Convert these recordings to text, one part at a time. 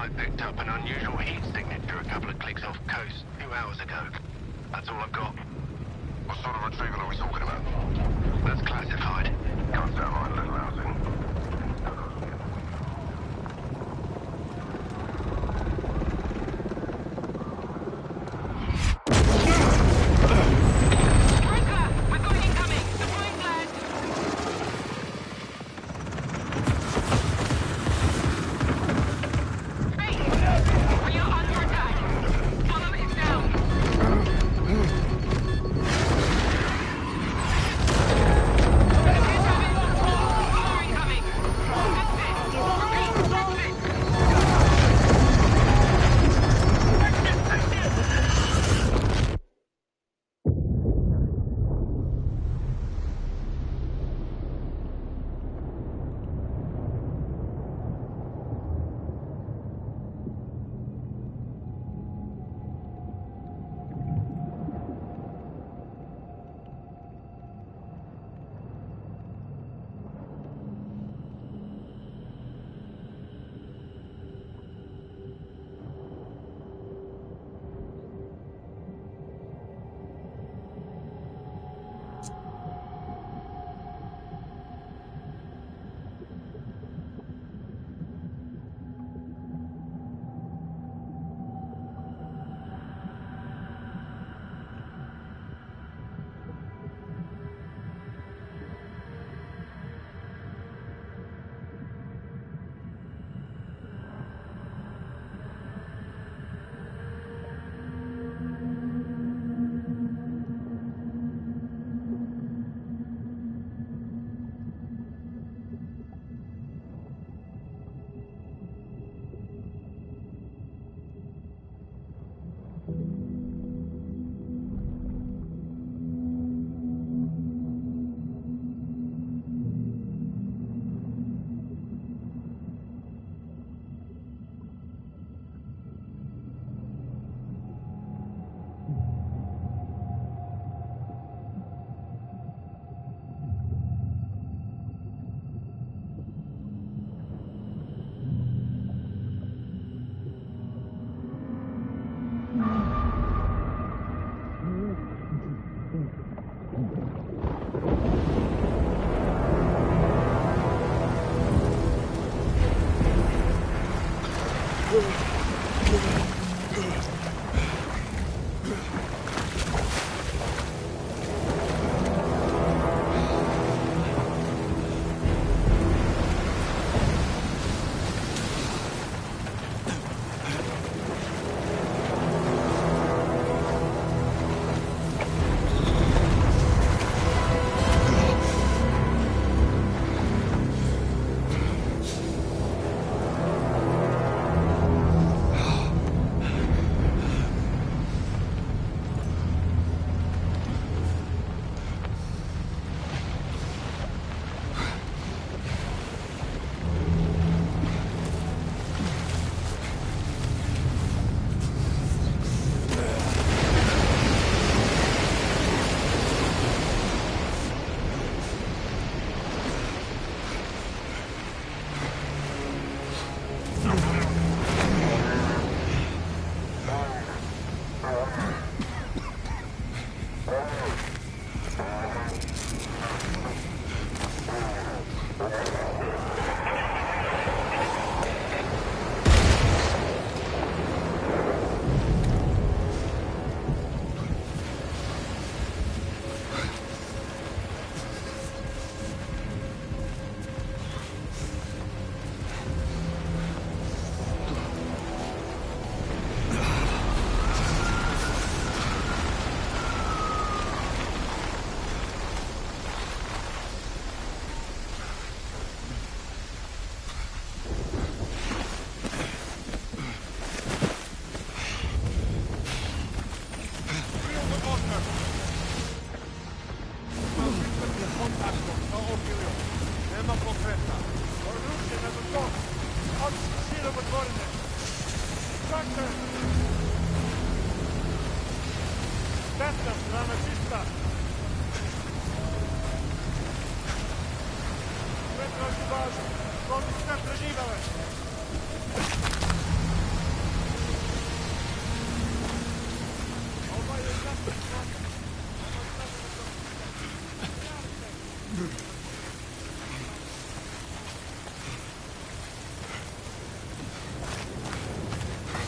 I picked up an unusual heat signature a couple of clicks off coast 2 hours ago. That's all I've got. What sort of retrieval are we talking about? That's classified. Can't sound like little housing.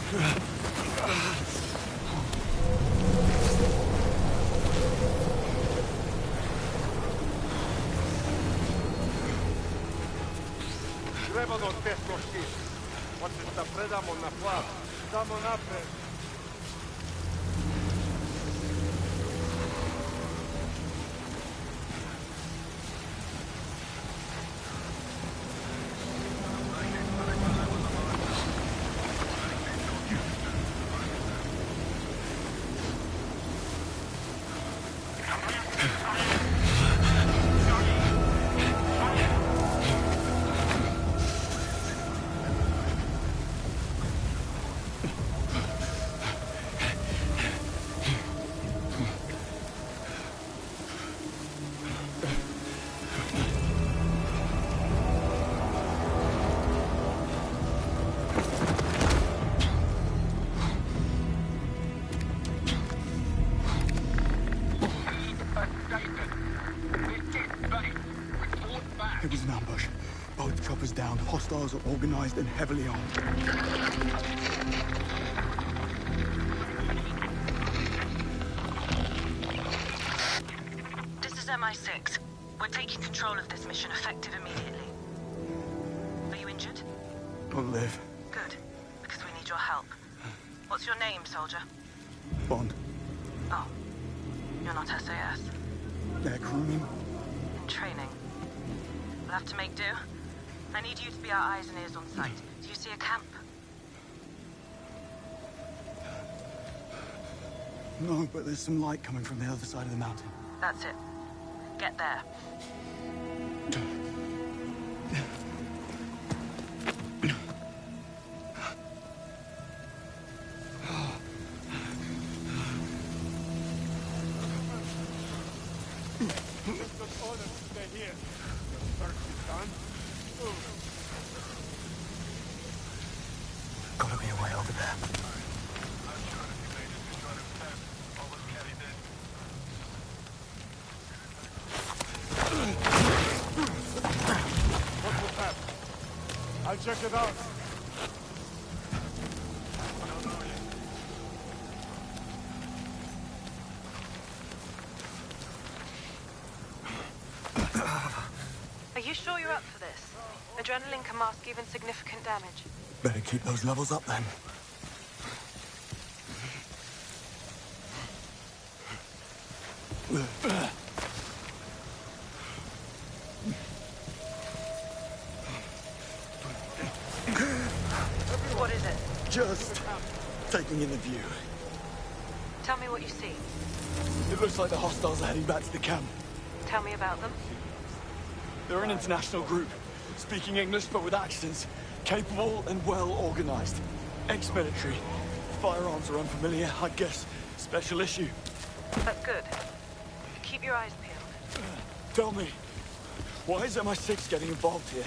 Treba do teškoški. Hoćeš da predamo na plav. Samo napred. It was an ambush. Both choppers down. Hostiles are organized and heavily armed. This is MI6. We're taking control of this mission, effective immediately. Are you injured? I'll live. Good, because we need your help. What's your name, soldier? Bond. Oh, you're not SAS. They're crewmen. In training. We'll have to make do. I need you to be our eyes and ears on site. Do you see a camp? No, but there's some light coming from the other side of the mountain. That's it. Get there. Gotta be a way over there. What will happen? I'll check it out. Are you sure you're up for this? Adrenaline can mask even significant damage. Better keep those levels up then. What is it? Just taking in the view. Tell me what you see. It looks like the hostiles are heading back to the camp. Tell me about them. They're an international group, speaking English but with accents, capable and well organized. Ex-military. Firearms are unfamiliar, I guess. Special issue. But good. Keep your eyes peeled. Tell me, why is MI6 getting involved here?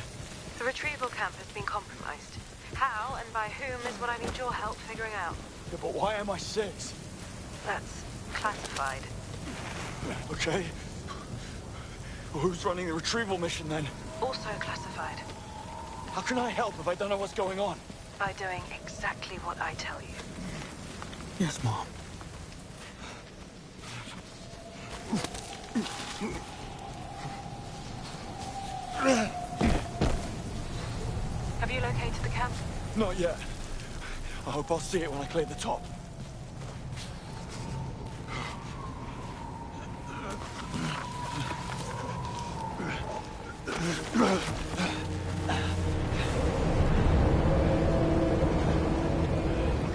The retrieval camp has been compromised. How and by whom is what I need your help figuring out. Yeah, but why MI6? That's classified. Okay. Well, who's running the retrieval mission then? Also classified. How can I help if I don't know what's going on? By doing exactly what I tell you. Yes, Mom. Have you located the camp? Not yet. I hope I'll see it when I clear the top.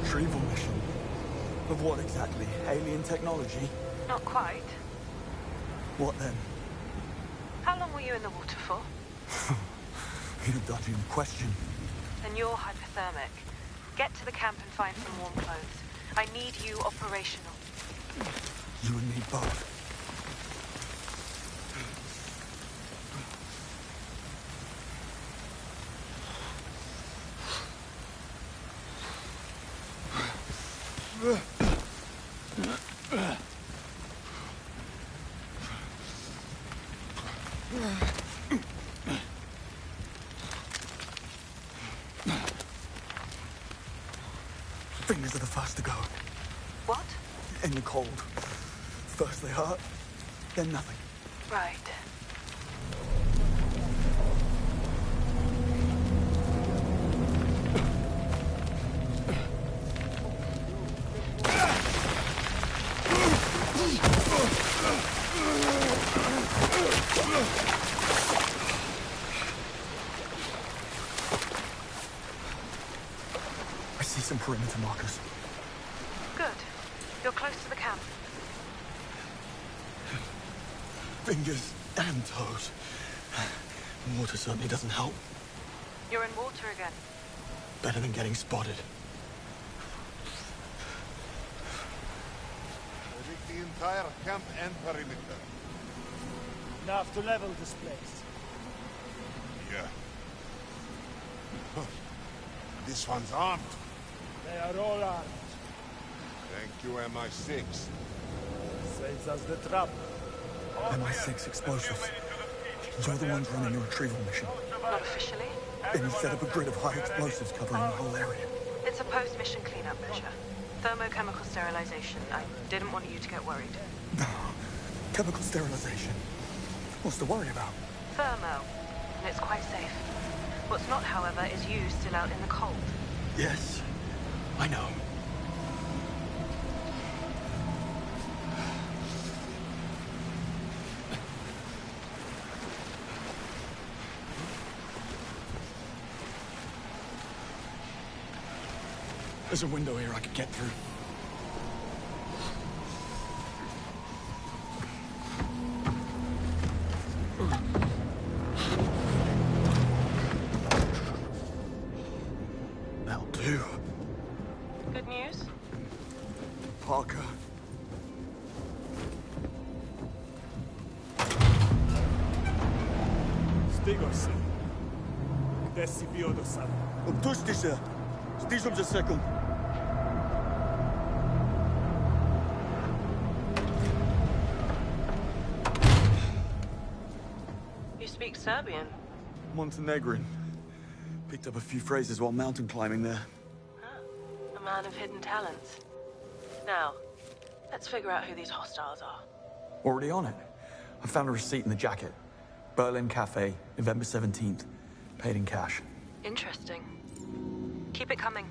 Retrieval mission? Of what exactly? Alien technology? Not quite. What then? How long were you in the water for? You're dodging the question. And you're hypothermic. Get to the camp and find some warm clothes. I need you operational. You and me both. Fingers are the first to go. What? In the cold. First they hurt, then nothing. Right. I see some perimeter markers. Good. You're close to the camp. Fingers and toes. Water certainly doesn't help. You're in water again. Better than getting spotted. Rig the entire camp and perimeter. Enough to level this place. Yeah. This one's armed. They are all armed. Thank you, MI6. Saves us the trouble. MI6 explosives. You're the ones running the retrieval mission. Not officially. Then you set up a grid of high explosives covering the whole area. It's a post-mission cleanup measure. Thermochemical sterilization. I didn't want you to get worried. No. Chemical sterilization. What's to worry about? Thermo. And it's quite safe. What's not, however, is you still out in the cold. Yes, I know. There's a window here I could get through. That'll do. Good news? Parker. Stigo se. Desi bio do sada. Opuści się. Zbliżam się sekund. You speak Serbian? Montenegrin. Picked up a few phrases while mountain climbing there. A man of hidden talents. Now, let's figure out who these hostiles are. Already on it. I found a receipt in the jacket. Berlin Cafe, November 17th. Paid in cash. Interesting. Keep it coming.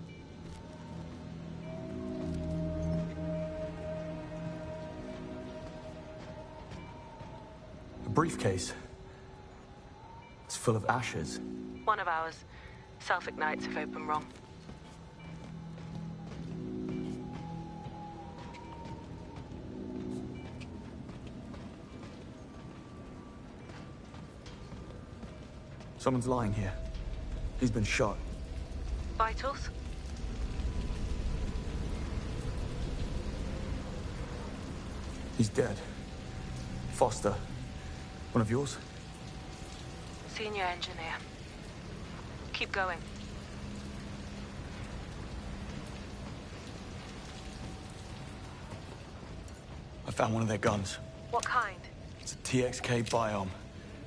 A briefcase. It's full of ashes. One of ours. Self-ignites if open wrong. Someone's lying here. He's been shot. Vitals? He's dead. Foster. One of yours? Senior engineer. Keep going. I found one of their guns. What kind? It's a TXK Biome.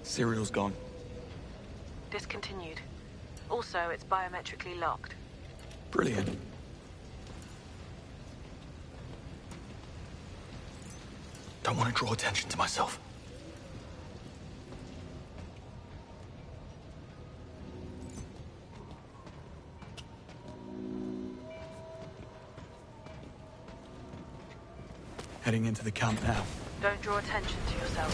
Serial's gone. Discontinued. Also, it's biometrically locked. Brilliant. Don't want to draw attention to myself. Heading into the camp now. Don't draw attention to yourself.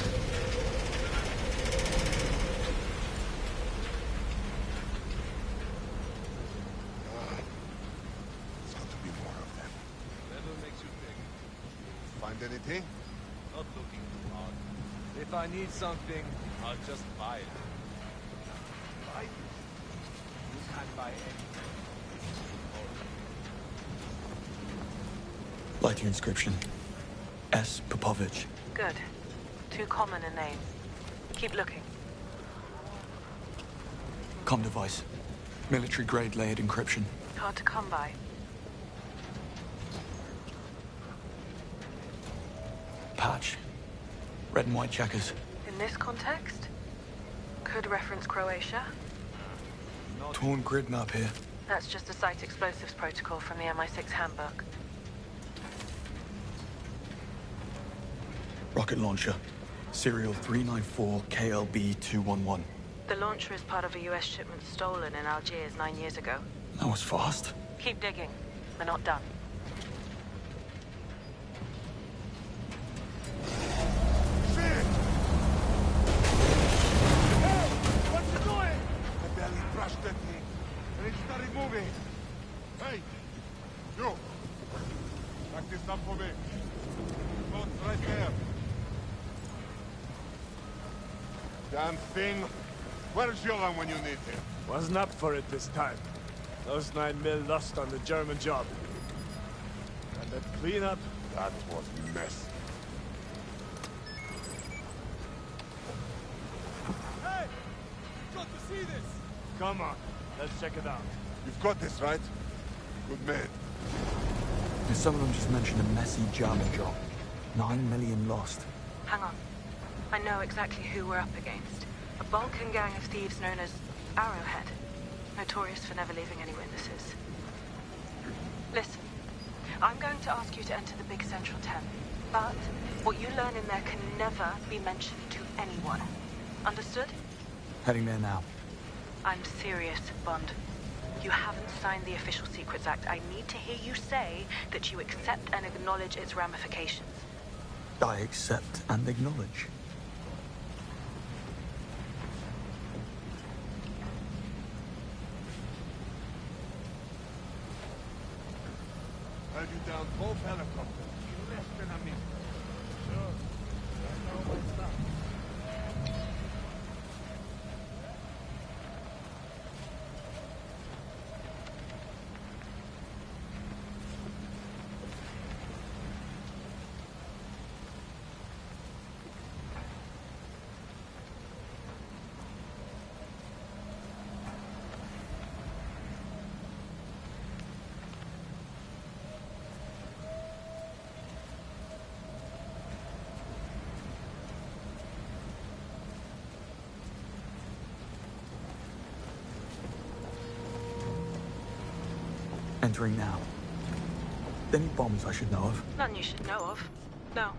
There's got to be more of them. Whatever makes you think. Find anything? Not looking too hard. If I need something, I'll just buy it. Buy it? You can't buy anything. Lighting inscription. S. Popovich. Good. Too common a name. Keep looking. Com device. Military-grade layered encryption. Hard to come by. Patch. Red and white checkers. In this context, could reference Croatia. Torn grid map here. That's just a site explosives protocol from the MI6 handbook. Rocket launcher. Serial 394KLB211. The launcher is part of a US shipment stolen in Algiers 9 years ago. That was fast. Keep digging. We're not done. Shit! Hey! What you doing? The belly brushed at me, and it started moving. Hey! You! Back this up for me. Boat's right there. Damn thing. Where's Jolan when you need him? Wasn't up for it this time. Those 9 mil lost on the German job. And that cleanup, That was mess. hey! Got to see this! Come on, let's check it out. You've got this, right? Good man. Some of them just mentioned a messy German job. 9 million lost. Hang on. I know exactly who we're up against. A Balkan gang of thieves known as Arrowhead. Notorious for never leaving any witnesses. Listen, I'm going to ask you to enter the big central tent. But what you learn in there can never be mentioned to anyone. Understood? Heading there now. I'm serious, Bond. You haven't signed the Official Secrets Act. I need to hear you say that you accept and acknowledge its ramifications. I accept and acknowledge. Held you down both helicopters in less than a minute. Sure. I know my stuff. Entering now. Any bombs I should know of? None you should know of. No.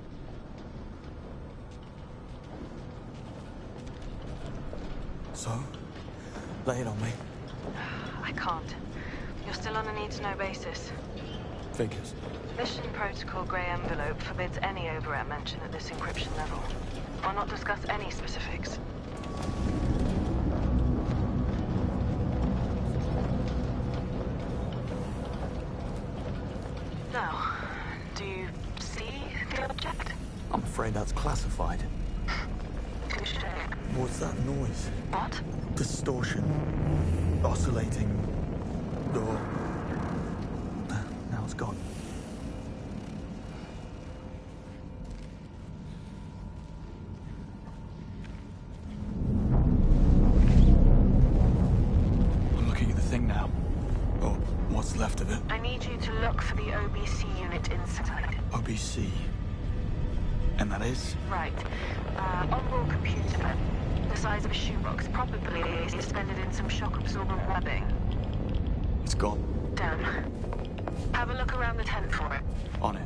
So? Lay it on me. I can't. You're still on a need-to-know basis. Figures. Mission Protocol Grey Envelope forbids any overrep mention at this encryption level. I'll not discuss any specifics. Now, do you see the object? I'm afraid that's classified. Touche. What's that noise? What? Distortion. Oscillating. Door. Now it's gone. I'm looking at the thing now. Or what's left of it. I need you to look for the OBC unit inside. OBC. And that is? Right. Onboard computer. The size of a shoebox, probably suspended in some shock-absorbent webbing. It's gone. Damn. Have a look around the tent for it. On it.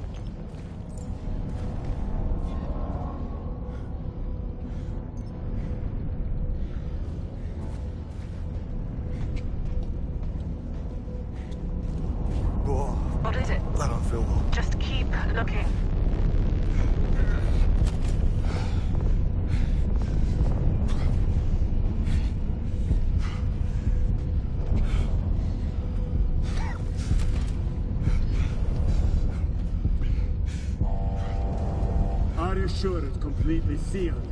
Whoa. What is it? That don't feel well. Just keep looking. Are you sure it's completely sealed?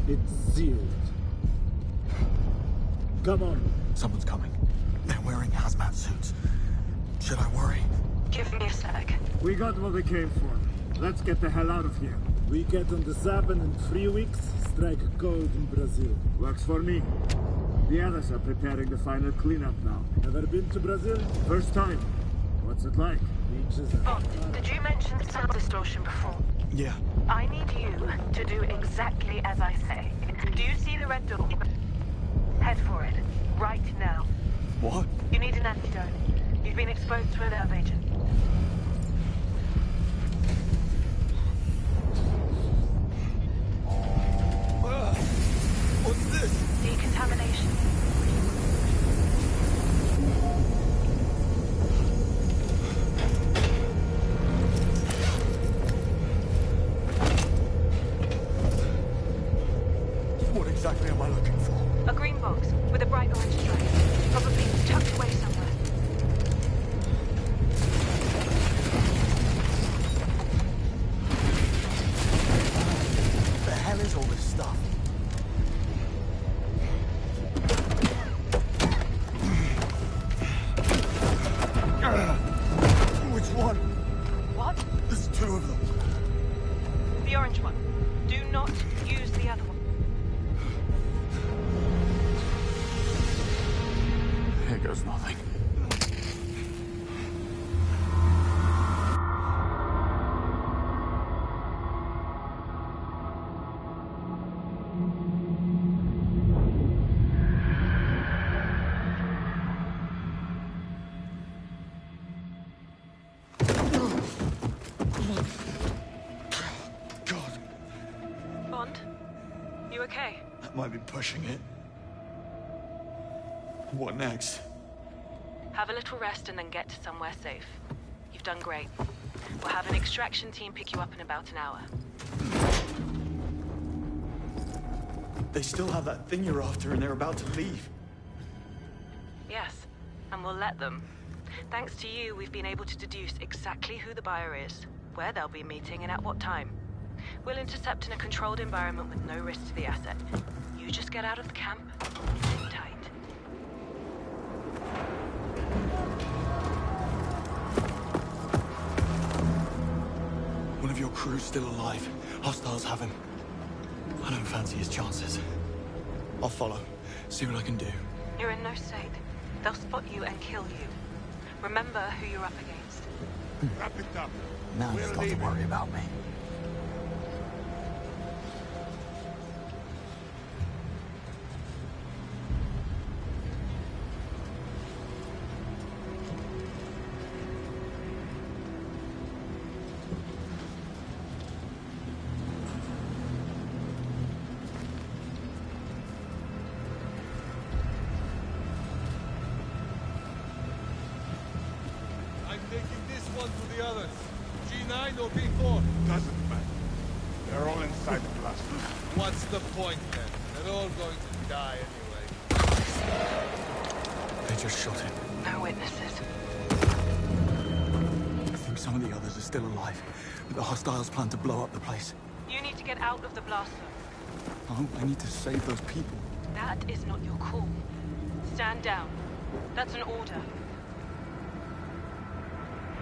It's sealed. Come on. Someone's coming. They're wearing hazmat suits. Should I worry? Give me a sec. We got what we came for. Let's get the hell out of here. We get on the Sabin in 3 weeks, strike gold in Brazil. Works for me. The others are preparing the final cleanup now. Ever been to Brazil? First time. What's it like? Beaches and... Bond, did you mention sound distortion before? Yeah. I need you to do exactly as I say. Do you see the red door? Head for it. Right now. What? You need an antidote. You've been exposed to a nerve agent. What's this? Decontamination. What exactly am I looking for? A green box with a bright orange stripe. Probably tucked away somewhere. What the hell is all this stuff? Which one? What? There's two of them. The orange one. Do not use the other one. Here goes nothing. God, Bond? You okay? that might be pushing it. What next? Have a little rest and then get to somewhere safe. You've done great. We'll have an extraction team pick you up in about an hour. They still have that thing you're after and they're about to leave. Yes, and we'll let them. Thanks to you, we've been able to deduce exactly who the buyer is, where they'll be meeting, and at what time. We'll intercept in a controlled environment with no risk to the asset. You just get out of the camp, sit tight. One of your crew's still alive. Hostiles have him. I don't fancy his chances. I'll follow, see what I can do. You're in no state. They'll spot you and kill you. Remember who you're up against. Wrap it up. Now We're you've got to leaving. worry about me. I'm taking this one to the others. G9 or B4? Doesn't matter. They're all inside the blast. What's the point then? They're all going to die anyway. They just shot him. No witnesses. I think some of the others are still alive, but the hostiles plan to blow up the place. You need to get out of the blast zone. Oh, I need to save those people. That is not your call. Stand down. That's an order.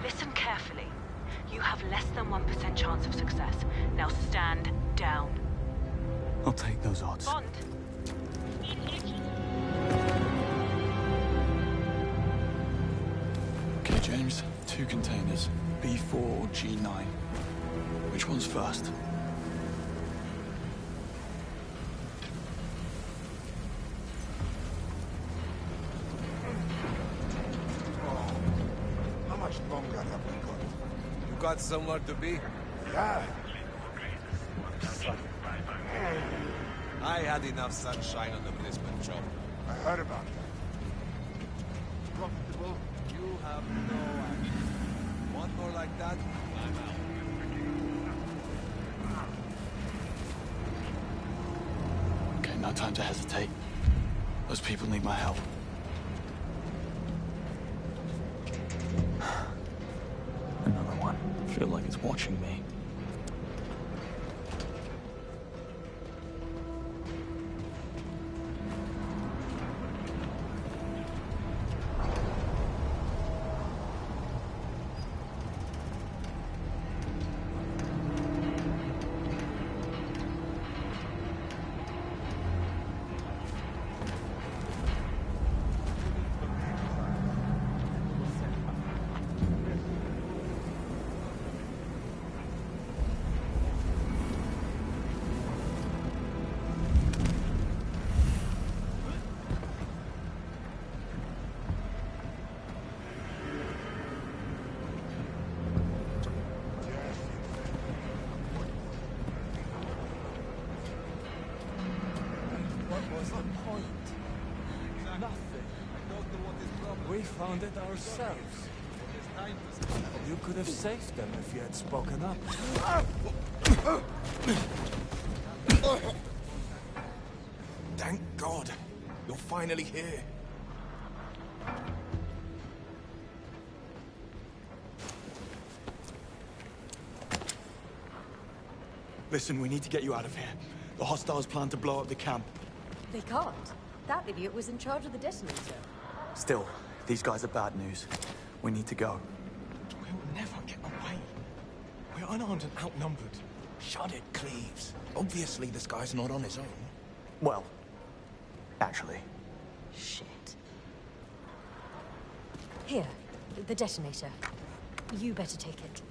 Listen carefully. You have less than 1% chance of success. Now stand down. I'll take those odds. Bond? Okay, James. 2 containers. B4 or G9. Which one's first? How much longer have we got? You got somewhere to be? Yeah. I had enough sunshine on the Brisbane job. I heard about that. Profitable? You have no idea. One more like that, I'm out. Okay, no time to hesitate. Those people need my help. Another one. Feel like it's watching me. found it ourselves. It is time to... You could have saved them if you had spoken up. Thank God. You're finally here. Listen, we need to get you out of here. The hostiles plan to blow up the camp. They can't. That idiot was in charge of the detonator. Still, these guys are bad news. We need to go. We'll never get away. We're unarmed and outnumbered. Shut it, Cleves. Obviously, this guy's not on his own. Well, actually. Shit. Here, the detonator. You better take it.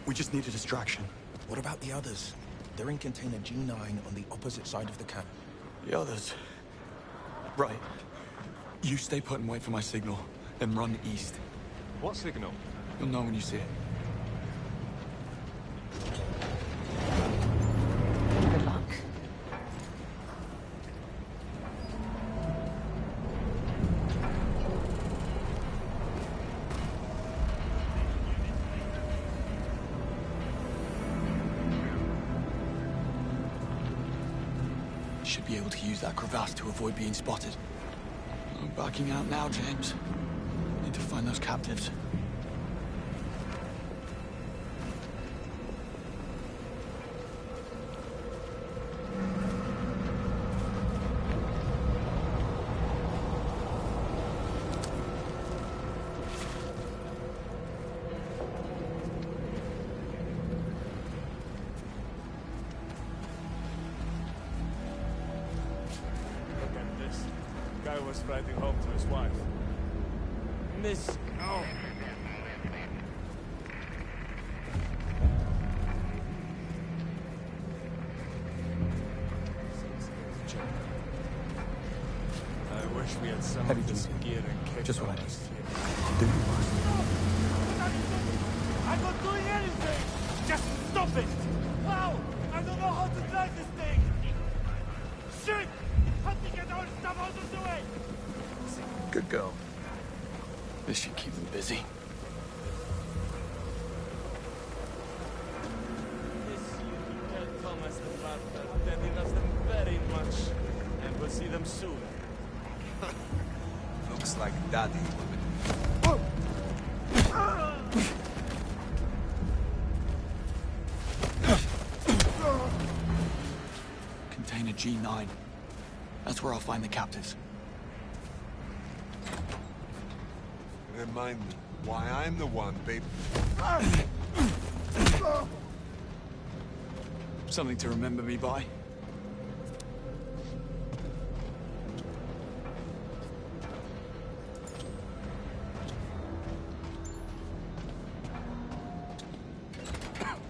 We just need a distraction. What about the others? They're in container G9 on the opposite side of the camp. The others? Right. You stay put and wait for my signal, then run east. What signal? You'll know when you see it. Good luck. Should be able to use that crevasse to avoid being spotted. I'm backing out now, James. Need to find those captives. Guy was writing home to his wife. Miss... Oh. I wish we had some Heavy of this duty. gear and kit. Just what I need. honestly. Do you mind? I'm not doing anything! Just stop it! How? I don't know how to drive this thing! Shit! Help me get our stuff out of the way! Good girl. This should keep them busy. Miss you, tell Thomas the Butler that he loves them very much, and we'll see them soon. Looks like Daddy will be... Container G9. That's where I'll find the captives. Remind me why I'm the one, babe. Something to remember me by.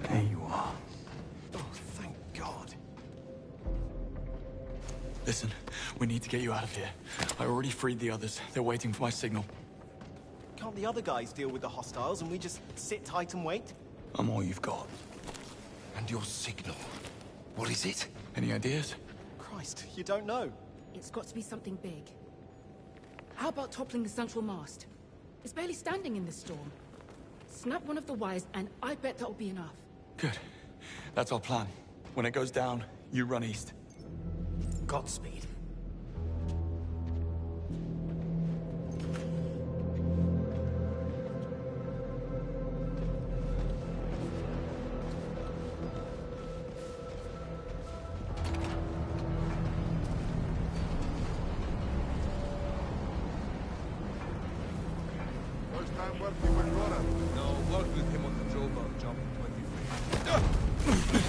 There you are. Oh, thank God. Listen, we need to get you out of here. I already freed the others. They're waiting for my signal. Can't the other guys deal with the hostiles and we just sit tight and wait? I'm all you've got. And your signal. What is it? Any ideas? Christ, you don't know. It's got to be something big. How about toppling the central mast? It's barely standing in this storm. Snap one of the wires and I bet that'll be enough. Good. That's our plan. When it goes down, you run east. Godspeed. First time working with Ronan. No, worked with him on the Joburg job in 23.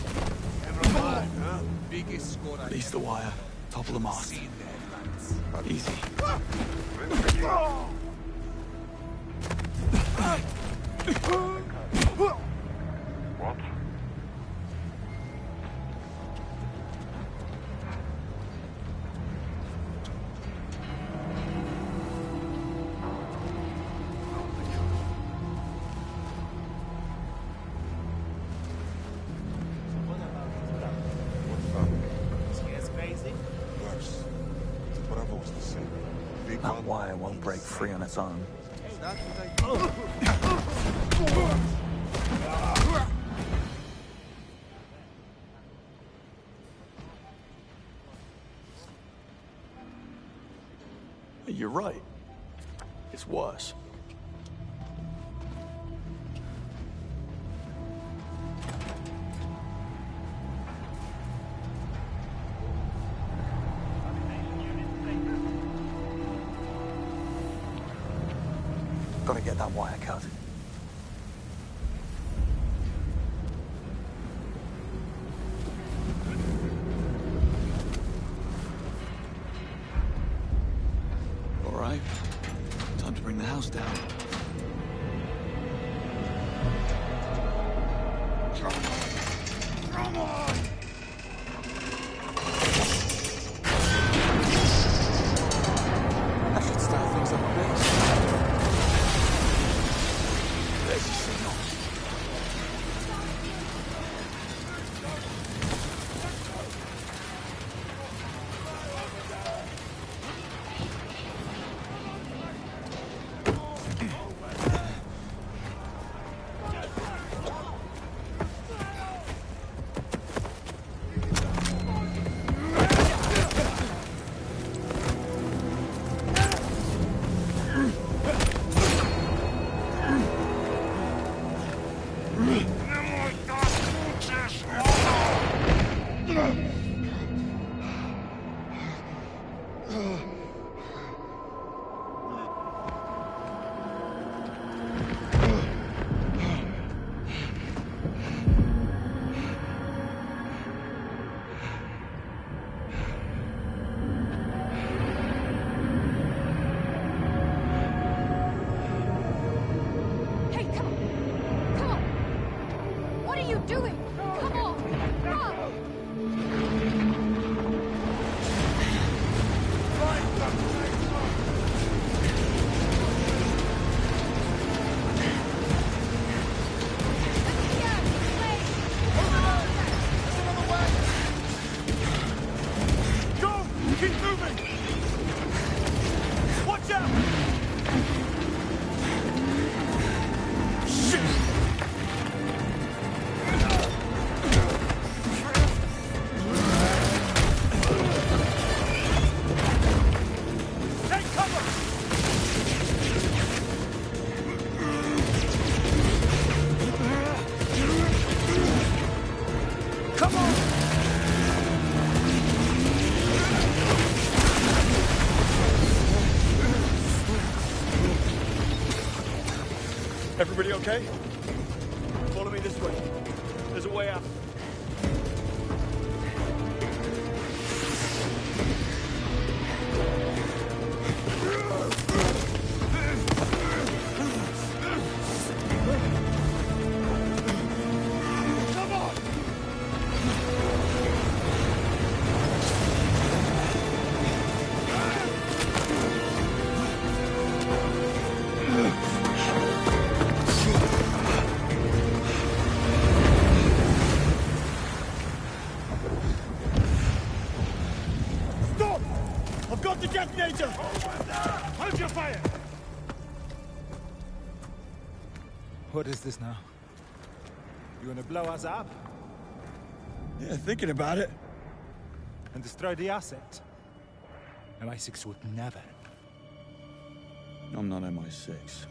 Ever mind, huh? Biggest score I Release the wire. Topple the mast. seen the headlines. Easy. What? She is crazy. Worse. The Bravo was the same. wire won't break free on its own. You're right. It's worse. Gotta get that wire cut. All right. Time to bring the house down. Come on! That should start things up a bit. There's the signal. Everybody okay? Follow me this way. There's a way out. The detonator! Hold your fire! What is this now? You wanna blow us up? Yeah, thinking about it. And destroy the asset? MI6 would never. I'm not MI6.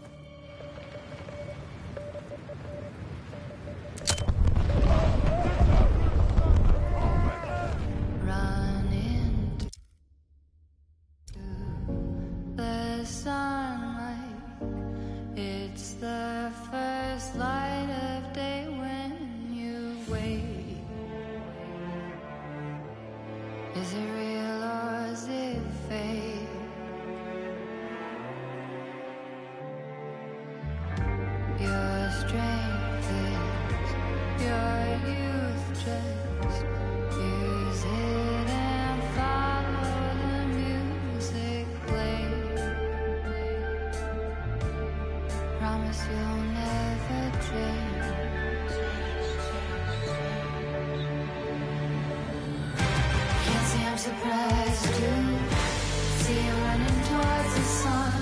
Is it real or is it fake? Your strength is your youth, just use it and follow the music play. Promise you'll never change. Can't say I'm surprised to see you running towards the sun.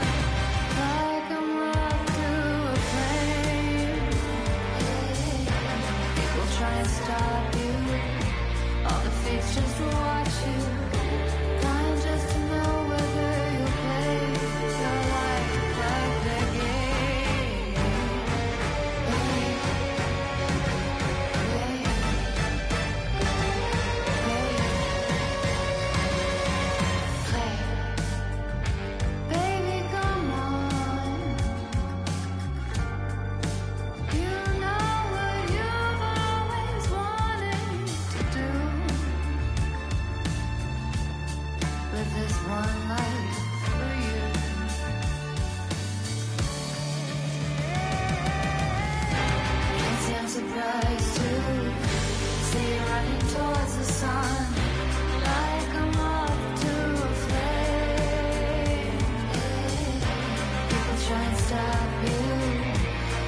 love you,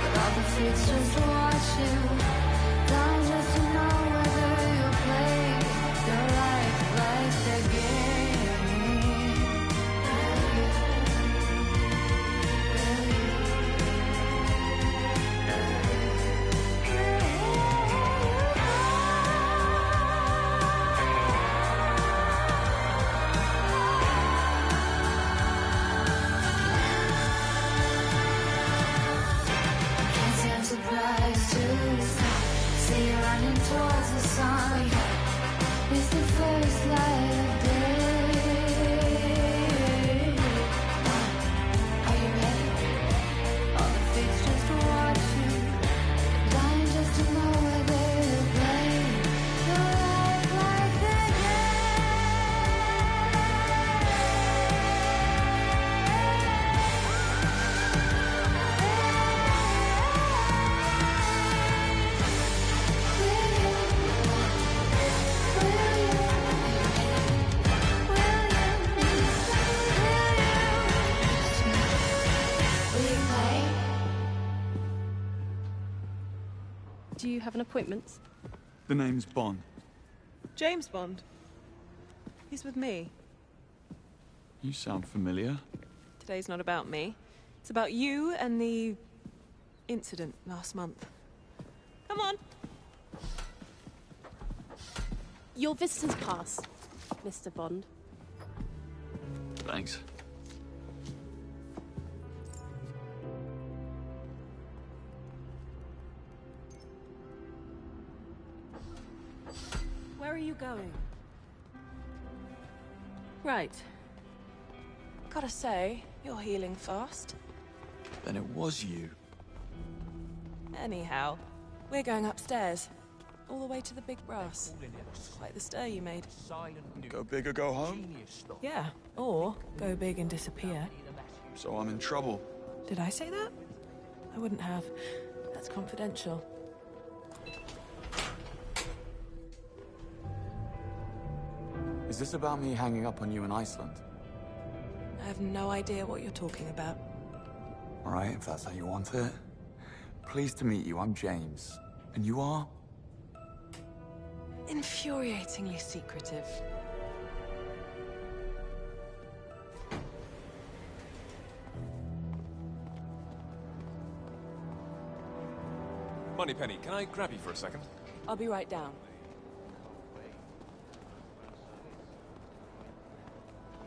but all the freaks just watch you. Dying just to know whether you'll play your life like the game. Surprised to see you running towards the sun. It's the first light of day. Are you ready? All the fates just watch you, dying just to know whether you play your life like the Do you have an appointment? The name's Bond. James Bond. He's with me. You sound familiar. Today's not about me. It's about you and the incident last month. Come on. Your visitor's pass, Mr. Bond. Thanks. Where are you going? Right. Gotta say, you're healing fast. Then it was you. Anyhow, we're going upstairs. All the way to the big brass. Quite the stir you made. Go big or go home? Yeah, or go big and disappear. So I'm in trouble. Did I say that? I wouldn't have. That's confidential. Is this about me hanging up on you in Iceland? I have no idea what you're talking about. All right, if that's how you want it. Pleased to meet you, I'm James. And you are? Infuriatingly secretive. Moneypenny, can I grab you for a second? I'll be right down.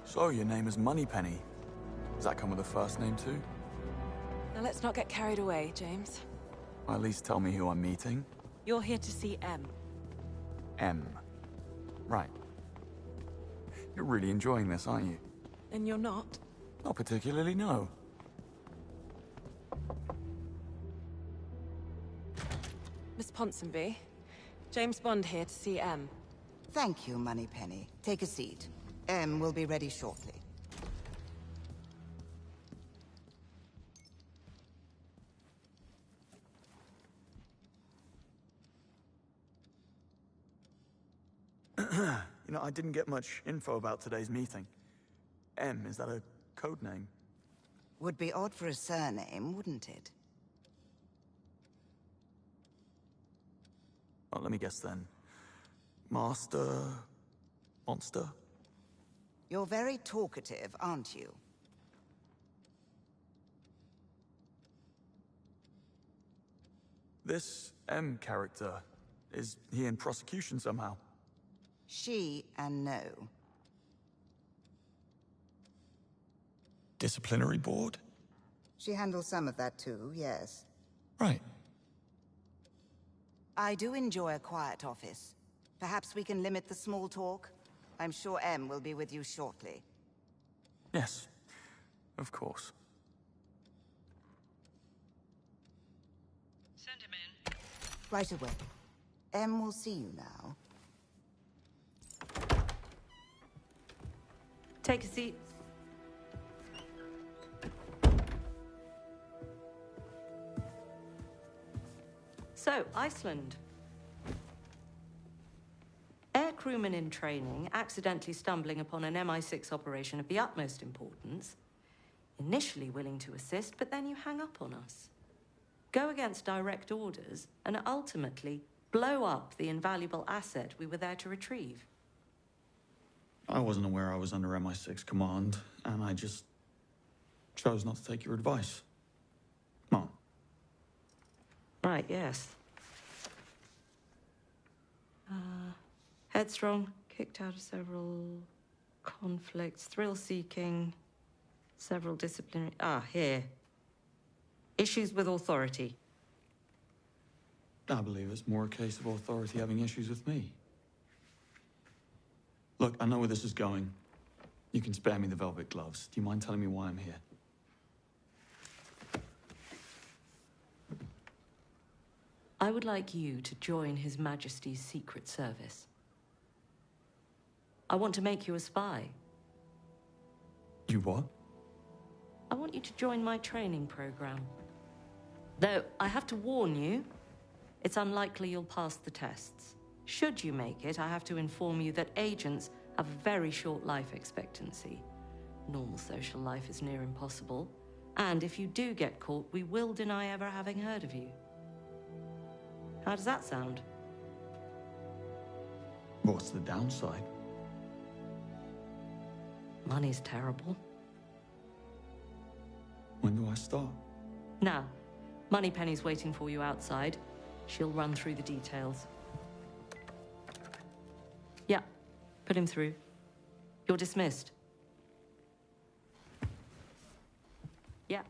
So, your name is Moneypenny. Does that come with a first name too? Now let's not get carried away, James. Or at least tell me who I'm meeting. You're here to see M. M. Right. You're really enjoying this, aren't you? And you're not? Not particularly, no. Miss Ponsonby, James Bond here to see M. Thank you, Moneypenny. Take a seat. M will be ready shortly. You know, I didn't get much info about today's meeting. M, is that a code name? Would be odd for a surname, wouldn't it? Well, let me guess then. Master... Monster? You're very talkative, aren't you? This M character, is he in prosecution somehow? She and no. Disciplinary board? She handles some of that too, yes. Right. I do enjoy a quiet office. Perhaps we can limit the small talk? I'm sure M will be with you shortly. Yes, of course. Send him in. Right away. M will see you now. Take a seat. So, Iceland. Air crewmen in training accidentally stumbling upon an MI6 operation of the utmost importance Initially willing to assist, but then you hang up on us. Go against direct orders, and ultimately blow up the invaluable asset we were there to retrieve. I wasn't aware I was under MI6 command, and I just chose not to take your advice. Mom. Right, yes. Headstrong, kicked out of several conflicts, thrill-seeking, several disciplinary... here. Issues with authority. I believe it's more a case of authority having issues with me. Look, I know where this is going. You can spare me the velvet gloves. Do you mind telling me why I'm here? I would like you to join His Majesty's Secret Service. I want to make you a spy. You what? I want you to join my training program. Though, I have to warn you, it's unlikely you'll pass the tests. Should you make it, I have to inform you that agents have a very short life expectancy. Normal social life is near impossible. And if you do get caught, we will deny ever having heard of you. How does that sound? What's the downside? Money's terrible. When do I start? Now, Moneypenny's waiting for you outside. She'll run through the details. Yeah, put him through. You're dismissed. Yeah.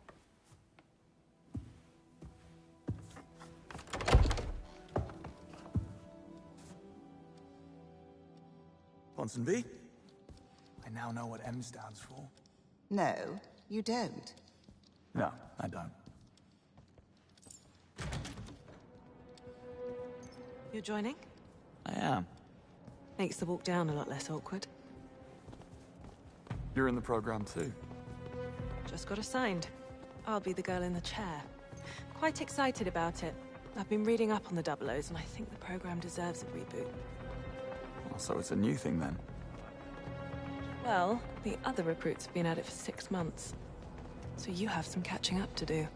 Ponsonby? I now know what M stands for. No, you don't. No, I don't. You're joining? I am. Makes the walk down a lot less awkward. You're in the program too. Just got assigned. I'll be the girl in the chair. Quite excited about it. I've been reading up on the Double O's, and I think the program deserves a reboot. Oh, so it's a new thing then? Well, the other recruits have been at it for 6 months. So you have some catching up to do.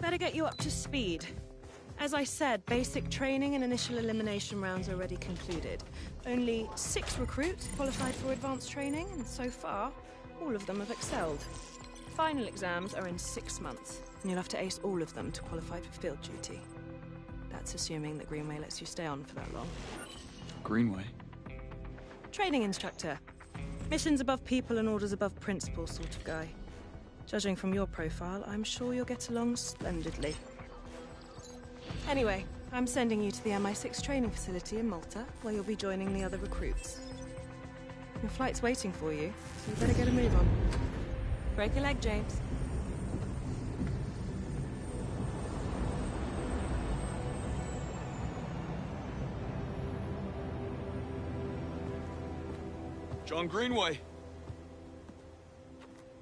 Better get you up to speed. As I said, basic training and initial elimination rounds are already concluded. Only 6 recruits qualified for advanced training, and so far, all of them have excelled. Final exams are in 6 months, and you'll have to ace all of them to qualify for field duty. That's assuming that Greenway lets you stay on for that long. Greenway? Training instructor. Missions above people and orders above principle sort of guy. Judging from your profile, I'm sure you'll get along splendidly. Anyway, I'm sending you to the MI6 training facility in Malta, where you'll be joining the other recruits. Your flight's waiting for you, so you better get a move on. Break a leg, James. John Greenway.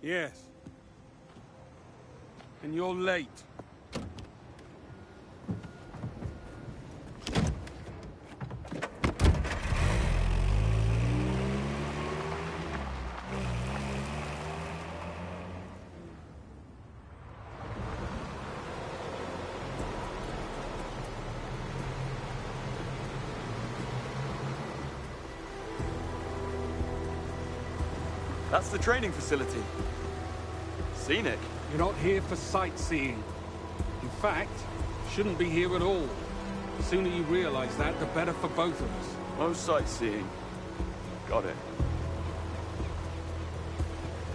Yes. And you're late. That's the training facility. Scenic. You're not here for sightseeing. In fact, shouldn't be here at all. The sooner you realize that, the better for both of us. No sightseeing. Got it.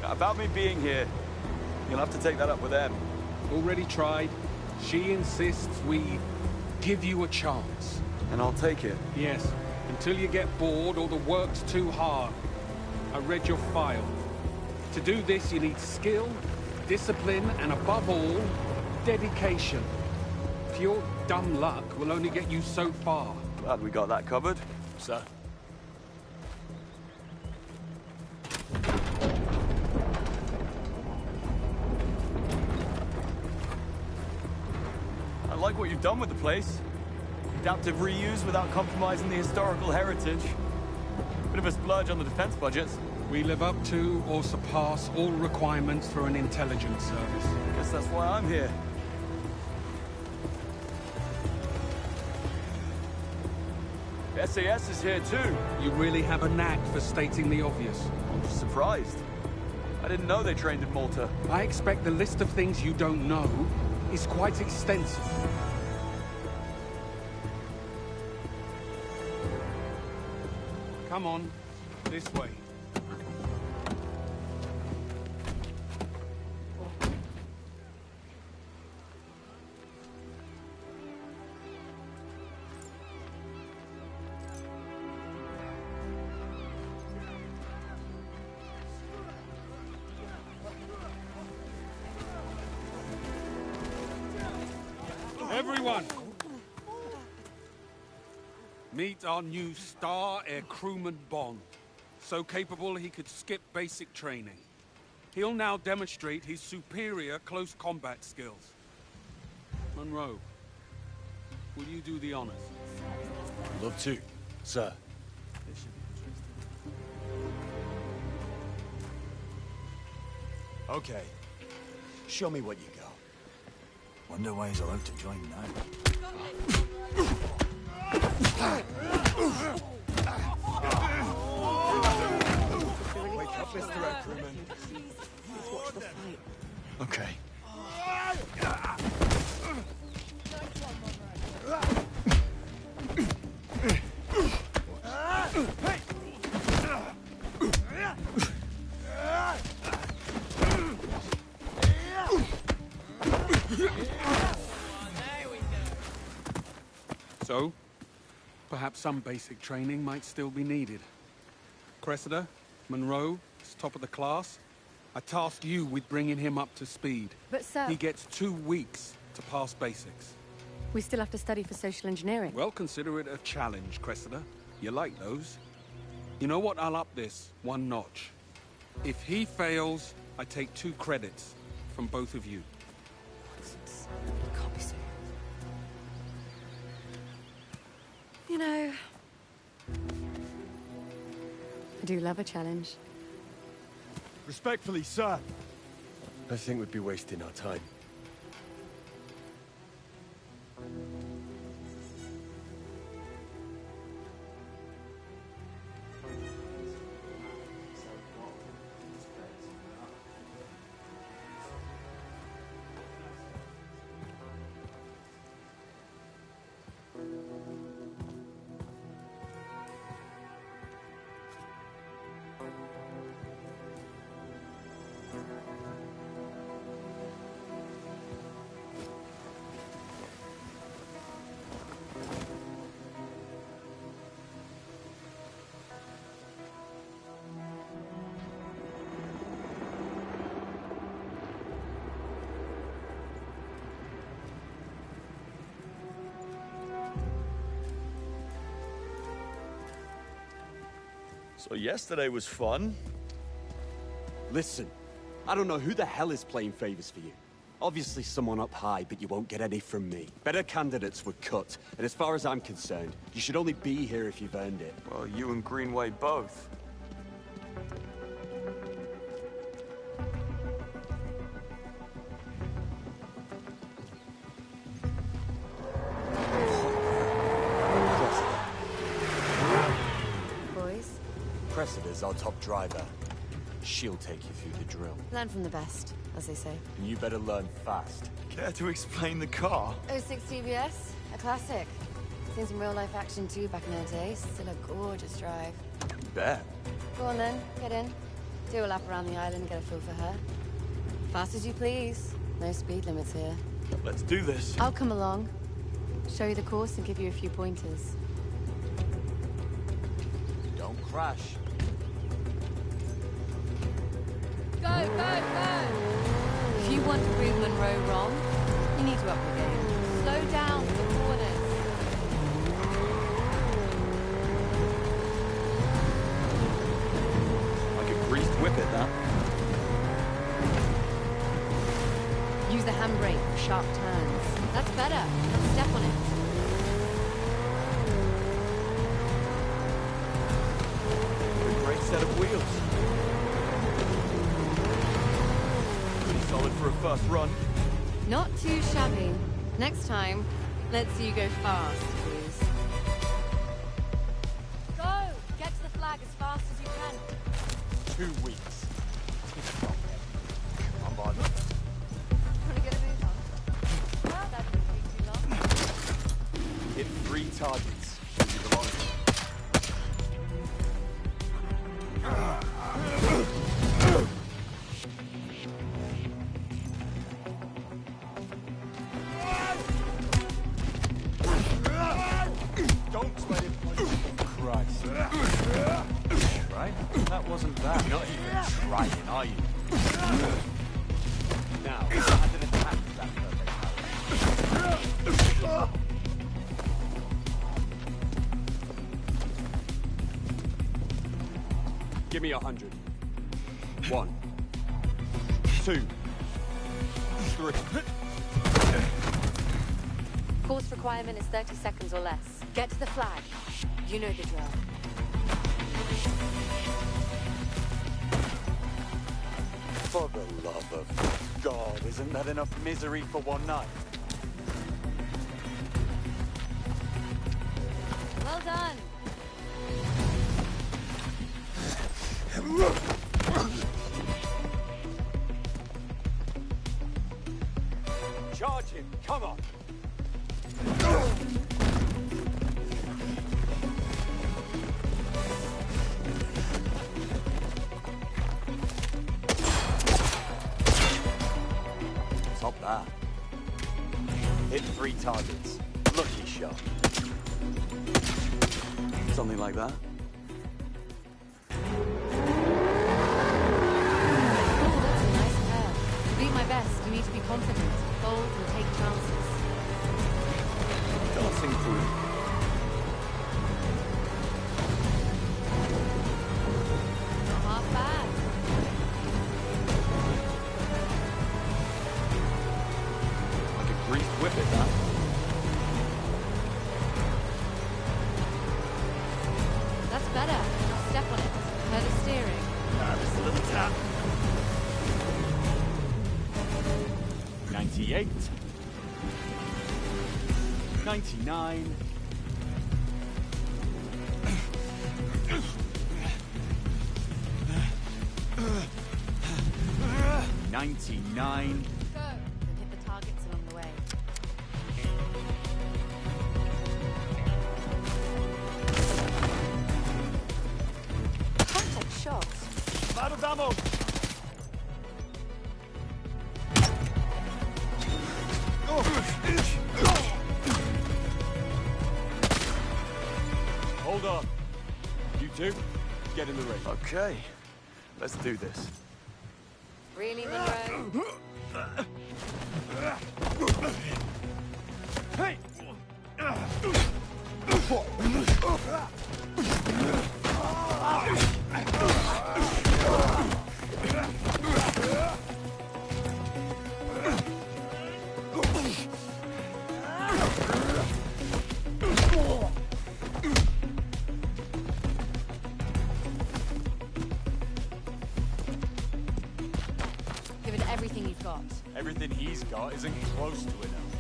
About me being here, you'll have to take that up with Em. Already tried. She insists we give you a chance. And I'll take it. Yes, until you get bored or the work's too hard. I read your file. To do this, you need skill, discipline, and above all, dedication. Pure dumb luck will only get you so far. Glad we got that covered. Sir. I like what you've done with the place. Adaptive reuse without compromising the historical heritage. Bit of a splurge on the defense budgets. We live up to or surpass all requirements for an intelligence service. Guess that's why I'm here. SAS is here too. You really have a knack for stating the obvious. I'm surprised. I didn't know they trained in Malta. I expect the list of things you don't know is quite extensive. Come on, this way. Everyone! Meet our new star air crewman Bond. So capable he could skip basic training. He'll now demonstrate his superior close combat skills. Monroe, will you do the honors? Love to, sir. Okay. Show me what you got. Wonder why he's allowed to join now. Wake up, Mr. Air Crewman. Let's watch the fight. Okay. So, perhaps some basic training might still be needed. Cressida, Monroe is top of the class. I tasked you with bringing him up to speed. But, sir... He gets 2 weeks to pass basics. We still have to study for social engineering. Well, consider it a challenge, Cressida. You like those. You know what? I'll up this 1 notch. If he fails, I take 2 credits from both of you. Can't be serious. You know... I do love a challenge. Respectfully, sir. I think we'd be wasting our time. So yesterday was fun. Listen, I don't know who the hell is playing favors for you. Obviously someone up high, but you won't get any from me. Better candidates were cut, and as far as I'm concerned, you should only be here if you've earned it. Well, you and Greenway both. Cressida's our top driver. She'll take you through the drill. Learn from the best, as they say. And you better learn fast. Care to explain the car? 06 TBS, a classic. Seen some real-life action too back in the day. Still a gorgeous drive. Bet. Go on then, get in. Do a lap around the island, get a feel for her. Fast as you please. No speed limits here. Let's do this. I'll come along, show you the course and give you a few pointers. Don't crash. Go, go, go! If you want to prove Monroe wrong, you need to up the game. Slow down for the corners. Like a greased whippet, that. Use the handbrake for sharp turns. That's better. Now step on it. set of wheels. Pretty solid for a first run. Not too shabby. Next time, let's see you go fast, please. Go! Get to the flag as fast as you can. 2 weeks. Come on, Bond. Want to get a move on? Well, that didn't take too long. Hit 3 targets. Should be the longest. Don't let him punch you. Christ. Right? That wasn't bad. You're not even trying, are you? Now, as an attack is that perfect. Give me 100. 1, 2, 3. Course requirement is 30 seconds or less. Get to the flag. You know the drill. For the love of God, isn't that enough misery for one night? Well done. Charge him! Come on! Top that. Hit 3 targets. Lucky shot. Something like that. Best, you need to be confident, bold, and take chances. Dancing through. Not half bad. Like a greased whippet, that. That's better. Step on it. Better steering. Just a little tap. 98. 99. 99. Go. And hit the targets along the way. Contact shots. Out of ammo. Hold on. You two, get in the ring. Okay, let's do this. Really, Monroe? Hey! 'Everything you've got. Everything he's got isn't close to enough.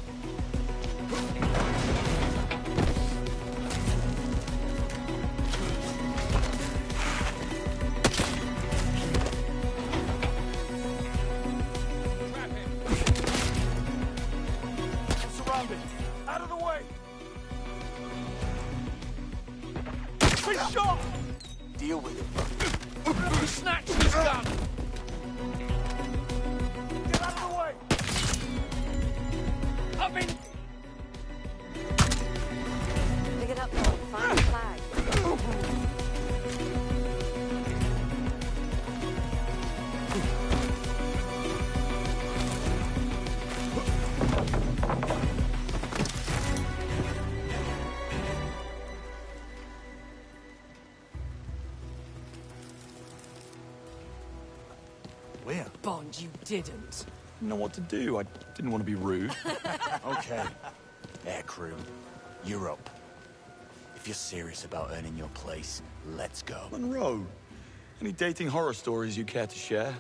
Surrounded! Out of the way! He's shot! Deal with it. Snatch this gun! Get out of the way! Up in! Pick it up now. Find the flag. Where? Bond, you didn't. Know what to do. I didn't want to be rude. Okay. Aircrew, you're up. If you're serious about earning your place, let's go. Monroe, Any dating horror stories you care to share?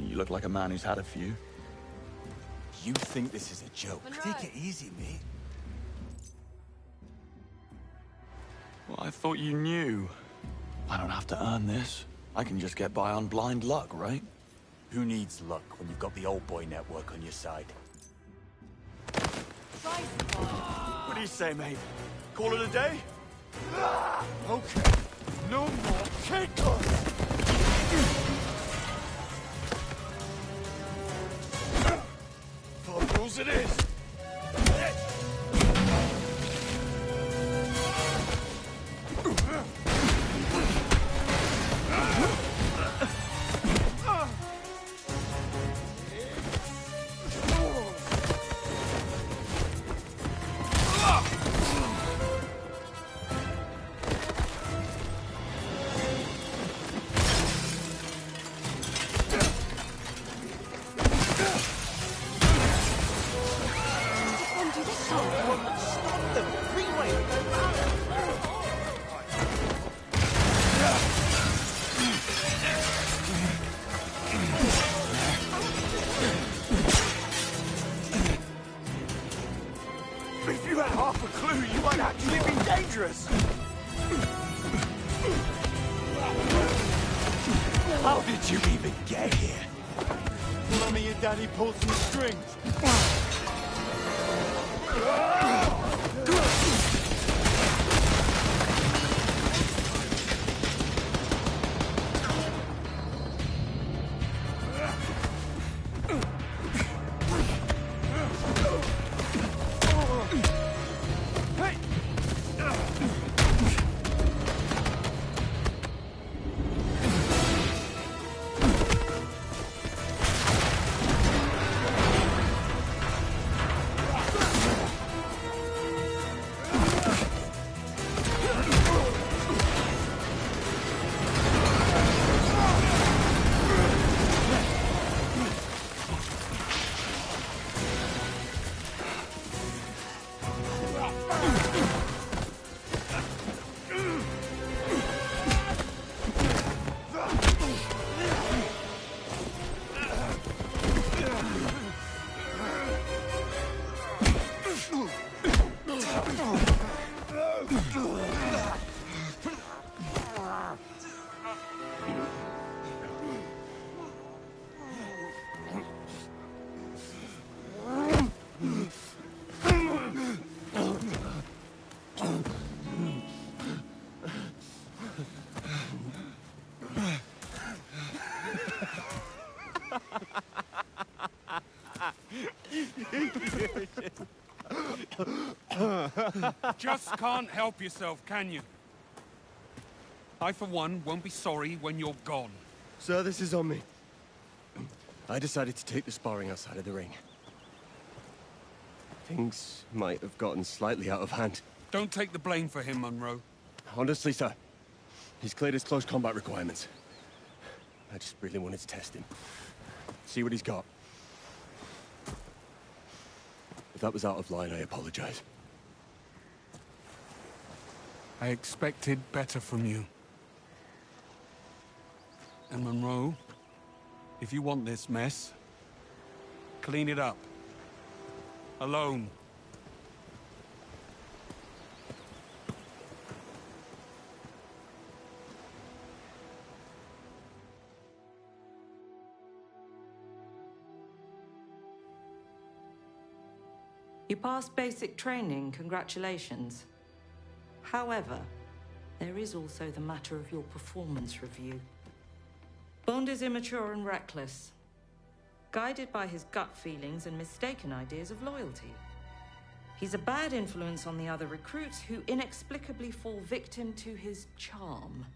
You look like a man who's had a few. You think this is a joke? Take it easy, mate. Well, I thought you knew. I don't have to earn this. I can just get by on blind luck, right? Who needs luck when you've got the old boy network on your side? What do you say, mate? Call it a day? Okay. No more kickers! For rules it is! If you had half a clue, you might actually be dangerous! How did you even get here? Mommy and Daddy pulled some strings. Just can't help yourself, can you? I, for one, won't be sorry when you're gone. Sir, this is on me. I decided to take the sparring outside of the ring. Things might have gotten slightly out of hand. Don't take the blame for him, Monroe. Honestly, sir, he's cleared his close combat requirements. I just really wanted to test him. See what he's got. If that was out of line, I apologize. I expected better from you. And Monroe, if you want this mess, clean it up. Alone. You passed basic training, congratulations. However, there is also the matter of your performance review. Bond is immature and reckless, guided by his gut feelings and mistaken ideas of loyalty. He's a bad influence on the other recruits who inexplicably fall victim to his charm.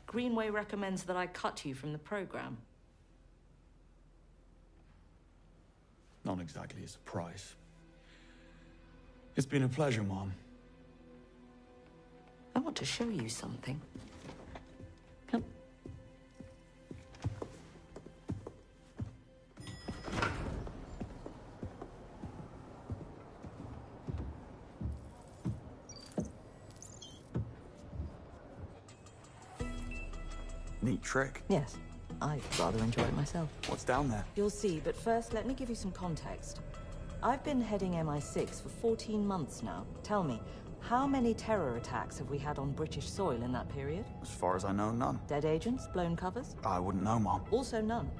Greenway recommends that I cut you from the program. Not exactly a surprise. It's been a pleasure, Mom. I want to show you something. Come. Neat trick. Yes, I rather enjoy it myself. What's down there? You'll see, but first let me give you some context. I've been heading MI6 for 14 months now. Tell me, how many terror attacks have we had on British soil in that period? As far as I know, none. Dead agents, blown covers? I wouldn't know, Mom. Also none.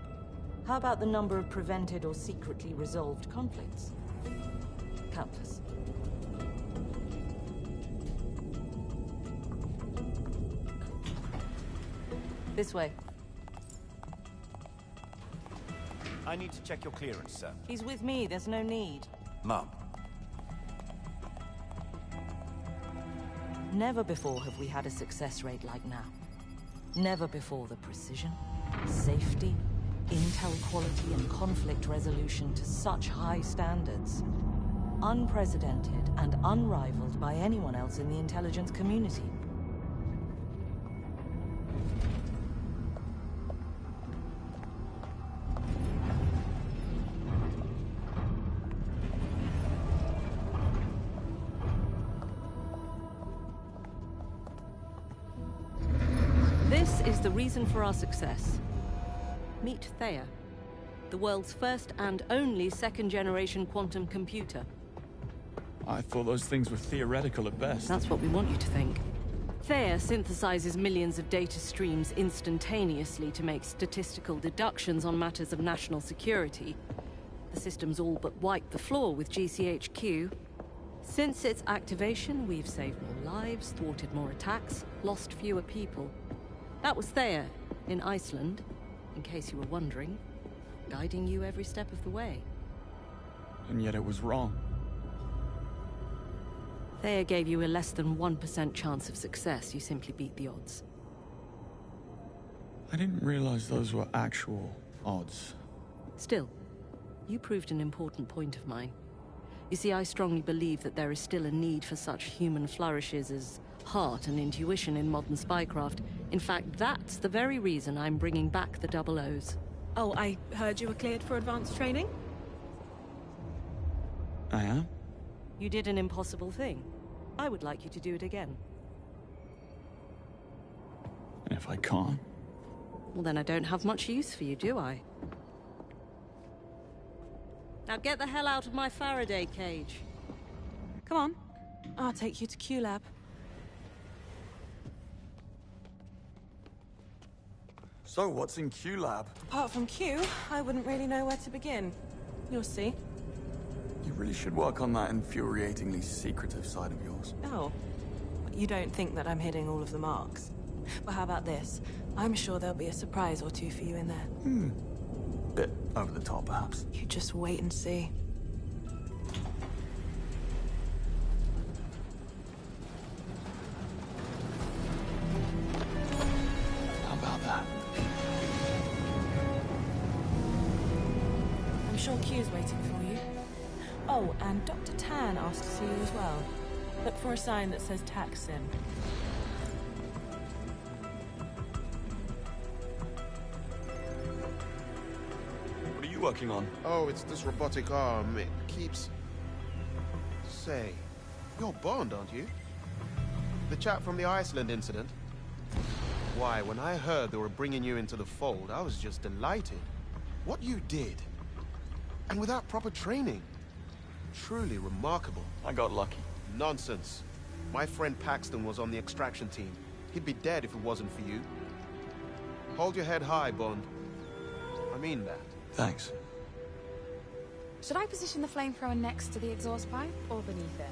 How about the number of prevented or secretly resolved conflicts? Countless. This way. I need to check your clearance, sir. He's with me, there's no need. Mum. Never before have we had a success rate like now. Never before the precision, safety, intel quality and conflict resolution to such high standards. Unprecedented and unrivaled by anyone else in the intelligence community. This is the reason for our success. Meet Thea, the world's first and only second-generation quantum computer. I thought those things were theoretical at best. That's what we want you to think. Thea synthesizes millions of data streams instantaneously to make statistical deductions on matters of national security. The system's all but wiped the floor with GCHQ. Since its activation, we've saved more lives, thwarted more attacks, lost fewer people. That was Thea, in Iceland, in case you were wondering, guiding you every step of the way. And yet it was wrong. Thea gave you a less than 1% chance of success. You simply beat the odds. I didn't realize those were actual odds. Still, you proved an important point of mine. You see, I strongly believe that there is still a need for such human flourishes as heart and intuition in modern spycraft. In fact, that's the very reason I'm bringing back the Double O's. Oh, I heard you were cleared for advanced training? I am? You did an impossible thing. I would like you to do it again. And if I can't? Well, then I don't have much use for you, do I? Now get the hell out of my Faraday cage. Come on. I'll take you to Q-Lab. So, what's in Q-Lab? Apart from Q, I wouldn't really know where to begin. You'll see. You really should work on that infuriatingly secretive side of yours. Oh. You don't think that I'm hitting all of the marks? Well, how about this? I'm sure there'll be a surprise or two for you in there. Bit over the top, perhaps. You just wait and see. How about that? I'm sure Q's waiting for you. Oh, and Dr. Tan asked to see you as well. Look for a sign that says Taksim. What are you working on? Oh, it's this robotic arm. It keeps... Say, you're Bond, aren't you? The chap from the Iceland incident? Why, when I heard they were bringing you into the fold, I was just delighted. What you did, and without proper training. Truly remarkable. I got lucky. Nonsense. My friend Paxton was on the extraction team. He'd be dead if it wasn't for you. Hold your head high, Bond. I mean that. Thanks. Should I position the flamethrower next to the exhaust pipe or beneath it?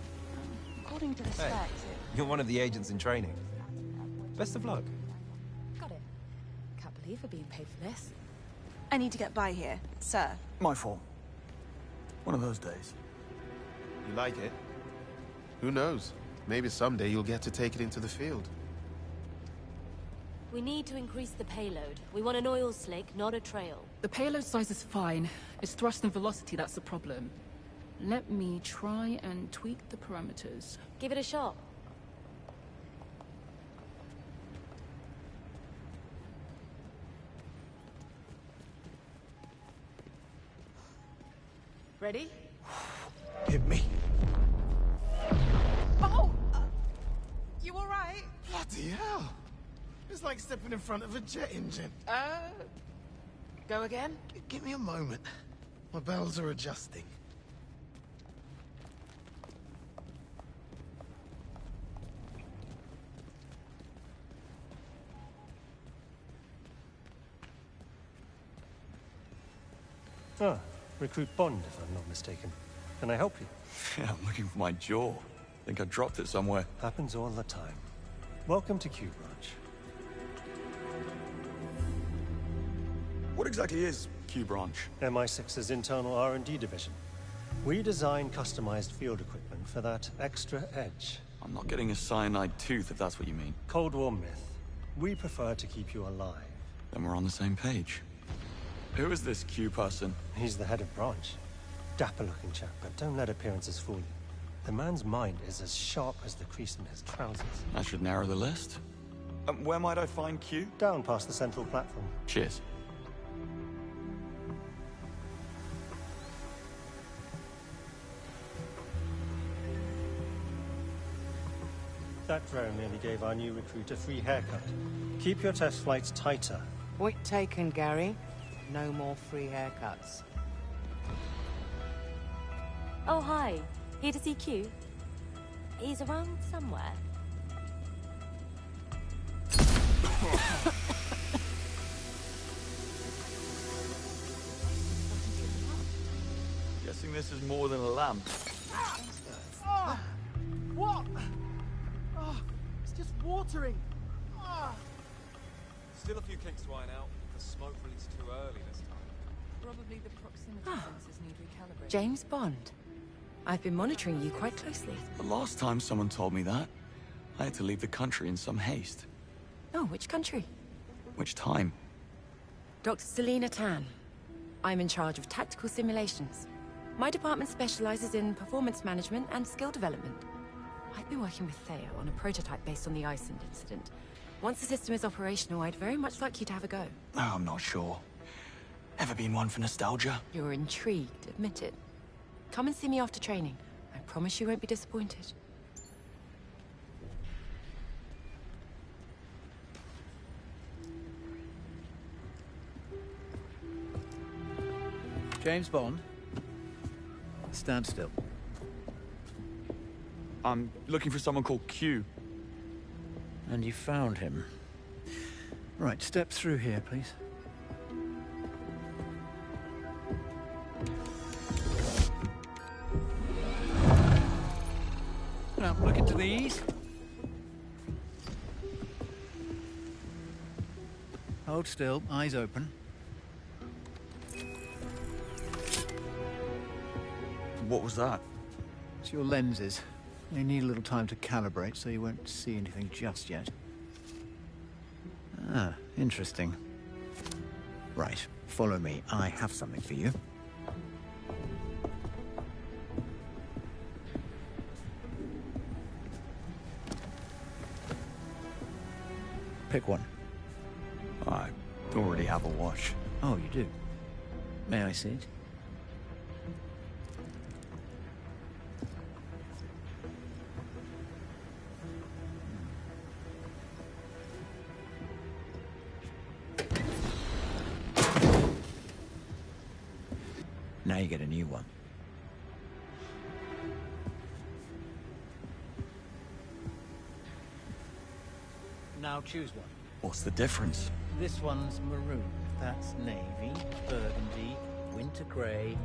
According to the Hey, specs, you're one of the agents in training. Best of luck. Got it. Can't believe we're being paid for this. I need to get by here, sir. My fault. One of those days. You like it? Who knows? Maybe someday you'll get to take it into the field. We need to increase the payload. We want an oil slick, not a trail. The payload size is fine. It's thrust and velocity that's the problem. Let me try and tweak the parameters. Give it a shot. Ready? Hit me. Oh! You alright? Bloody hell! It's like stepping in front of a jet engine. Go again? Give me a moment. My bells are adjusting. Ah, Recruit Bond, if I'm not mistaken. Can I help you? Yeah, I'm looking for my jaw. Think I dropped it somewhere. Happens all the time. Welcome to Q Branch. What exactly is Q Branch? MI6's internal R&D division. We design customized field equipment for that extra edge. I'm not getting a cyanide tooth, if that's what you mean. Cold War myth. We prefer to keep you alive. Then we're on the same page. Who is this Q person? He's the head of branch. Dapper-looking chap, but don't let appearances fool you. The man's mind is as sharp as the crease in his trousers. That should narrow the list. Where might I find Q? Down past the central platform. Cheers. That drone nearly gave our new recruit a free haircut. Keep your test flights tighter. Point taken, Gary. No more free haircuts. Oh, hi. Here to see Q. He's around somewhere. Guessing this is more than a lamp. What? Oh, it's just watering. Still a few kinks to iron out. The smoke released too early this time. Probably the proximity sensors need recalibrating. James Bond. I've been monitoring you quite closely. The last time someone told me that, I had to leave the country in some haste. Oh, which country? Which time? Dr. Selena Tan. I'm in charge of tactical simulations. My department specializes in performance management and skill development. I've been working with Theo on a prototype based on the Iceland incident. Once the system is operational, I'd very much like you to have a go. Oh, I'm not sure. Ever been one for nostalgia? You're intrigued, admit it. Come and see me after training. I promise you won't be disappointed. James Bond? Stand still. I'm looking for someone called Q. And you found him. Right, step through here, please. Now, look into these. Hold still, eyes open. What was that? It's your lenses. They need a little time to calibrate, so you won't see anything just yet. Ah, interesting. Right, follow me. I have something for you. Pick one. I already have a watch. Oh, you do? May I see it? Now you get a new one. Now choose one. What's the difference? This one's maroon. That's navy, burgundy, winter grey.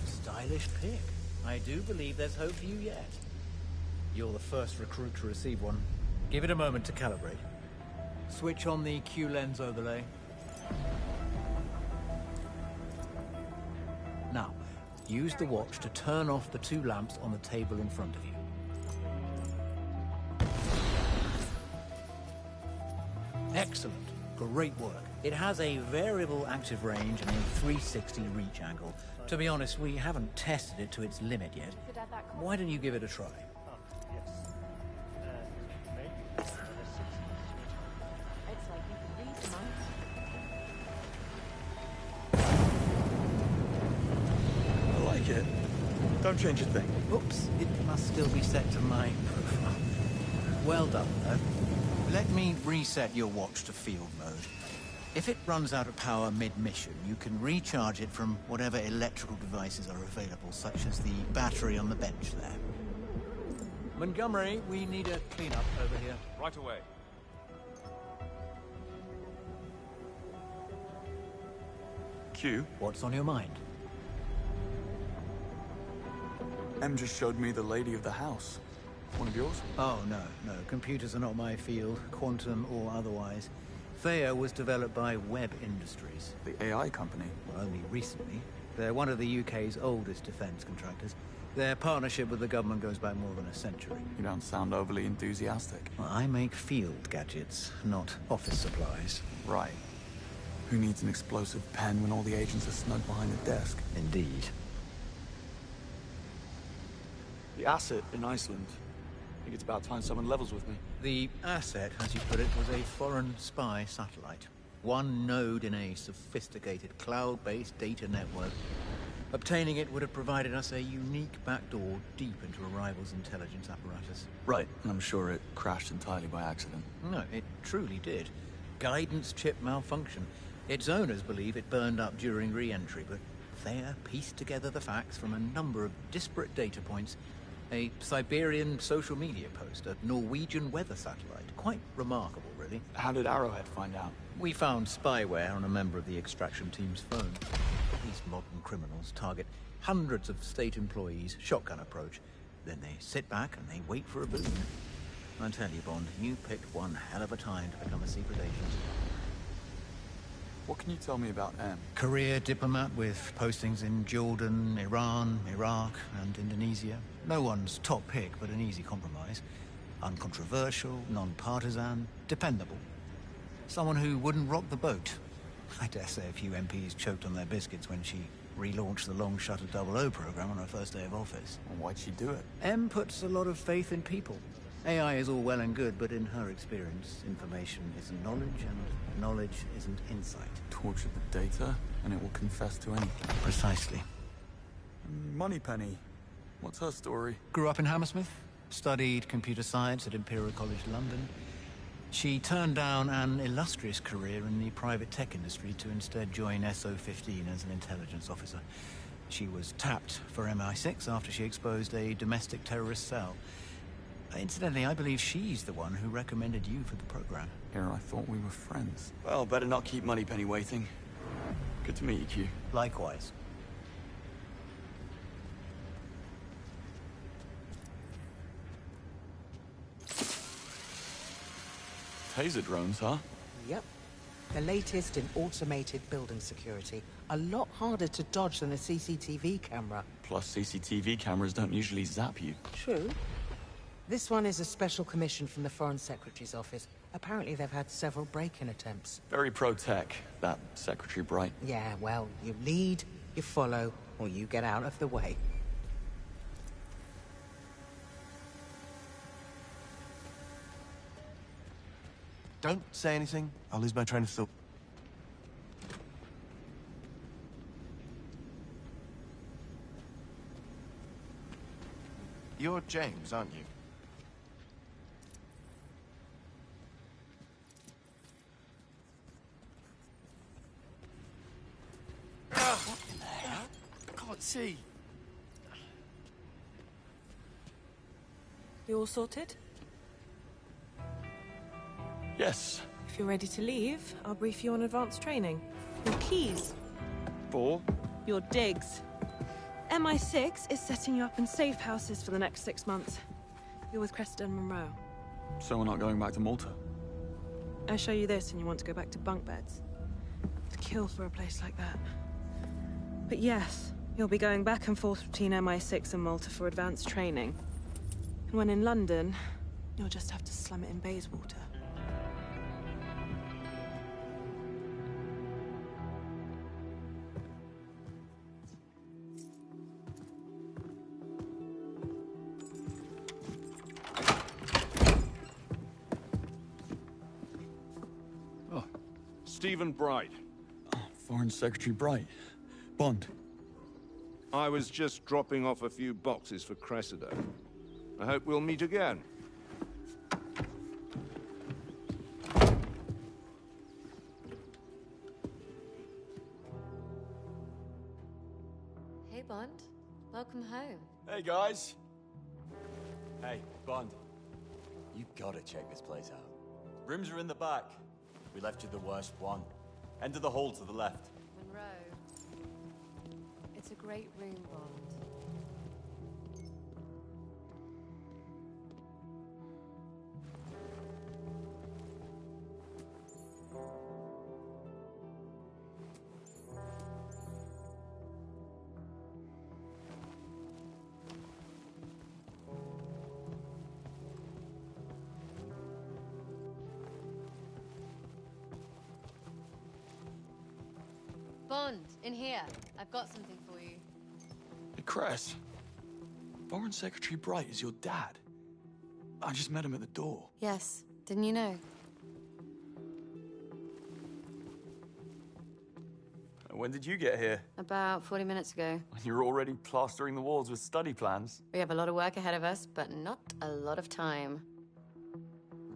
Stylish pick. I do believe there's hope for you yet. You're the first recruit to receive one. Give it a moment to calibrate. Switch on the Q lens overlay. Now, use the watch to turn off the two lamps on the table in front of you. Excellent. Great work. It has a variable active range and a 360 reach angle. To be honest, we haven't tested it to its limit yet. Why don't you give it a try? Don't change a thing. Oops, it must still be set to my profile. Well done, though. Let me reset your watch to field mode. If it runs out of power mid-mission, you can recharge it from whatever electrical devices are available, such as the battery on the bench there. Montgomery, we need a cleanup over here. Right away. Q? What's on your mind? Em just showed me the lady of the house. One of yours? Oh, no. Computers are not my field, quantum or otherwise. Thea was developed by Webb Industries. The AI company? Well, only recently. They're one of the UK's oldest defense contractors. Their partnership with the government goes back more than a century. You don't sound overly enthusiastic. Well, I make field gadgets, not office supplies. Right. Who needs an explosive pen when all the agents are snug behind the desk? Indeed. The asset in Iceland. I think it's about time someone levels with me. The asset, as you put it, was a foreign spy satellite. One node in a sophisticated cloud-based data network. Obtaining it would have provided us a unique backdoor deep into a rival's intelligence apparatus. Right, and I'm sure it crashed entirely by accident. No, it truly did. Guidance chip malfunction. Its owners believe it burned up during re-entry, but Thea pieced together the facts from a number of disparate data points. A Siberian social media post, a Norwegian weather satellite. Quite remarkable, really. How did Arrowhead find out? We found spyware on a member of the extraction team's phone. These modern criminals target hundreds of state employees, shotgun approach. Then they sit back and they wait for a boon. I tell you, Bond, you picked one hell of a time to become a secret agent. What can you tell me about Em? Career diplomat with postings in Jordan, Iran, Iraq, and Indonesia. No one's top pick, but an easy compromise. Uncontroversial, non-partisan, dependable. Someone who wouldn't rock the boat. I dare say a few MPs choked on their biscuits when she relaunched the Long Shuttle 00 program on her first day of office. Well, why'd she do it? Em puts a lot of faith in people. AI is all well and good, but in her experience, information isn't knowledge, and knowledge isn't insight. Torture the data, and it will confess to anything. Precisely. Moneypenny. What's her story? Grew up in Hammersmith, studied computer science at Imperial College London. She turned down an illustrious career in the private tech industry to instead join SO-15 as an intelligence officer. She was tapped for MI6 after she exposed a domestic terrorist cell. Incidentally, I believe she's the one who recommended you for the program. Here, I thought we were friends. Well, better not keep Moneypenny waiting. Good to meet you, Q. Likewise. Taser drones, huh? Yep. The latest in automated building security. A lot harder to dodge than a CCTV camera. Plus, CCTV cameras don't usually zap you. True. This one is a special commission from the Foreign Secretary's office. Apparently they've had several break-in attempts. Very pro-tech, that Secretary Bright. Yeah, well, you lead, you follow, or you get out of the way. Don't say anything. I'll lose my train of thought. You're James, aren't you? What in the hell? I can't see. You all sorted? Yes. If you're ready to leave, I'll brief you on advanced training. Your keys. For? Your digs. MI6 is setting you up in safe houses for the next 6 months. You're with Cressida and Monroe. So we're not going back to Malta? I show you this and you want to go back to bunk beds. To kill for a place like that. But yes, you'll be going back and forth between MI6 and Malta for advanced training. And when in London, you'll just have to slum it in Bayswater. Stephen Bright. Oh, Foreign Secretary Bright. Bond. I was just dropping off a few boxes for Cressida. I hope we'll meet again. Hey, Bond. Welcome home. Hey, guys. Hey, Bond. You gotta check this place out. Rooms are in the back. We left you the worst one. End of the hall to the left. Monroe. It's a great room, Bond. Bond, in here. I've got something for you. Hey, Cress. Foreign Secretary Bright is your dad. I just met him at the door. Yes. Didn't you know? When did you get here? About 40 minutes ago. You're already plastering the walls with study plans. We have a lot of work ahead of us, but not a lot of time.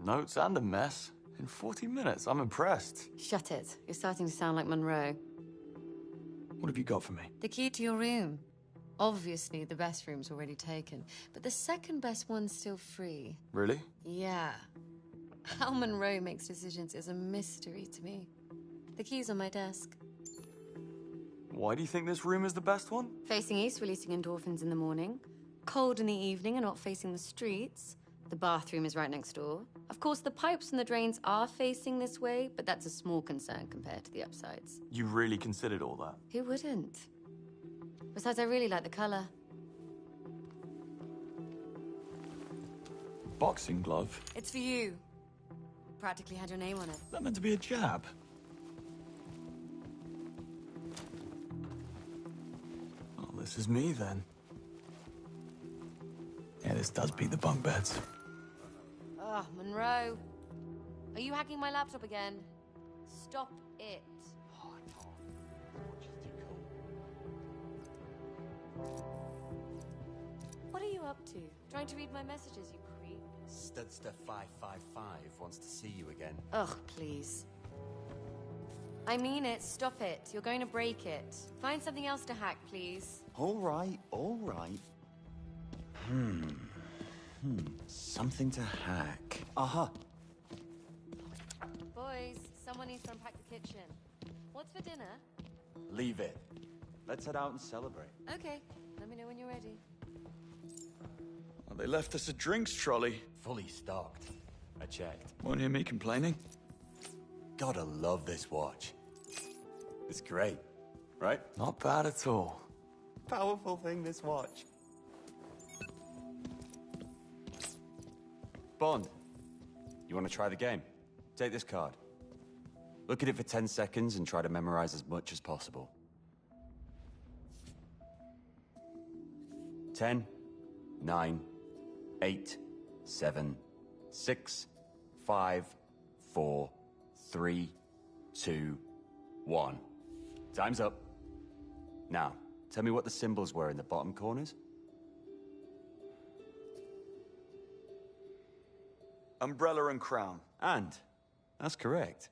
Notes and a mess. In 40 minutes, I'm impressed. Shut it. You're starting to sound like Monroe. What have you got for me? The key to your room. Obviously, the best room's already taken, but the second best one's still free. Really? Yeah. How Monroe makes decisions is a mystery to me. The key's on my desk. Why do you think this room is the best one? Facing east, releasing endorphins in the morning. Cold in the evening and not facing the streets. The bathroom is right next door. Of course, the pipes and the drains are facing this way, but that's a small concern compared to the upsides. You really considered all that? Who wouldn't? Besides, I really like the color. Boxing glove? It's for you. Practically had your name on it. That meant to be a jab. Oh, this is me then. Yeah, this does beat the bunk beds. Ugh, Monroe. Are you hacking my laptop again? Stop it. What are you up to? Trying to read my messages, you creep? Studster555 wants to see you again. Ugh, please. I mean it. Stop it. You're going to break it. Find something else to hack, please. All right, all right. Something to hack. Aha. Boys, someone needs to unpack the kitchen. What's for dinner? Leave it. Let's head out and celebrate. Okay, let me know when you're ready. Well, they left us a drinks trolley. Fully stocked. I checked. Won't hear me complaining. Gotta love this watch. It's great, right? Not bad at all. Powerful thing, this watch. Bond, you want to try the game? Take this card. Look at it for 10 seconds and try to memorize as much as possible. 10, 9, 8, 7, 6, 5, 4, 3, 2, 1. Time's up. Now, tell me what the symbols were in the bottom corners. Umbrella and crown. And that's correct.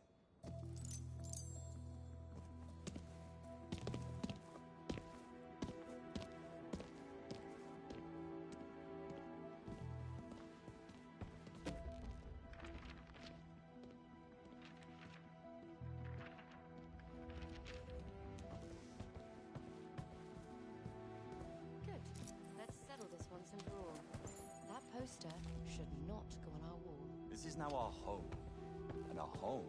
Good. Let's settle this once and for all. That poster should not go on our wall. This is now our home. And our home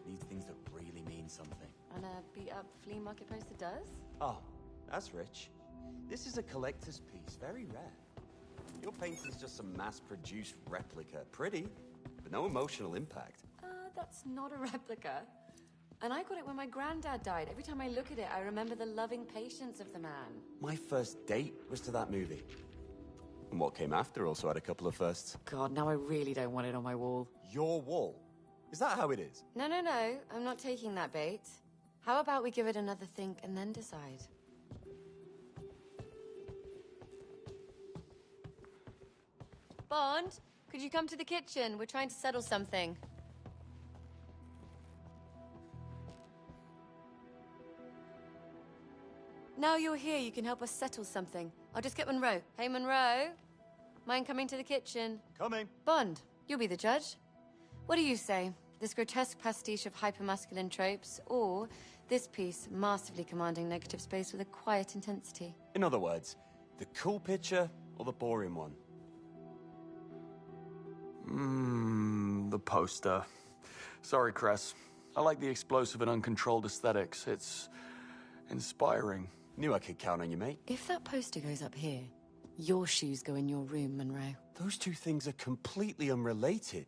needs things that really mean something. And a beat-up flea market poster does? Oh, that's rich. This is a collector's piece, very rare. Your painting's just some mass-produced replica. Pretty, but no emotional impact. That's not a replica. And I got it when my granddad died. Every time I look at it, I remember the loving patience of the man. My first date was to that movie. And what came after also had a couple of firsts. God, now I really don't want it on my wall. Your wall? Is that how it is? No, no, no. I'm not taking that bait. How about we give it another think and then decide? Bond, could you come to the kitchen? We're trying to settle something. Now you're here, you can help us settle something. I'll just get Monroe. Hey, Monroe. Mind coming to the kitchen? Coming. Bond, you'll be the judge. What do you say? This grotesque pastiche of hypermasculine tropes, or this piece massively commanding negative space with a quiet intensity? In other words, the cool picture or the boring one? The poster. Sorry, Cress. I like the explosive and uncontrolled aesthetics. It's inspiring. Knew I could count on you, mate. If that poster goes up here, your shoes go in your room, Monroe. Those two things are completely unrelated.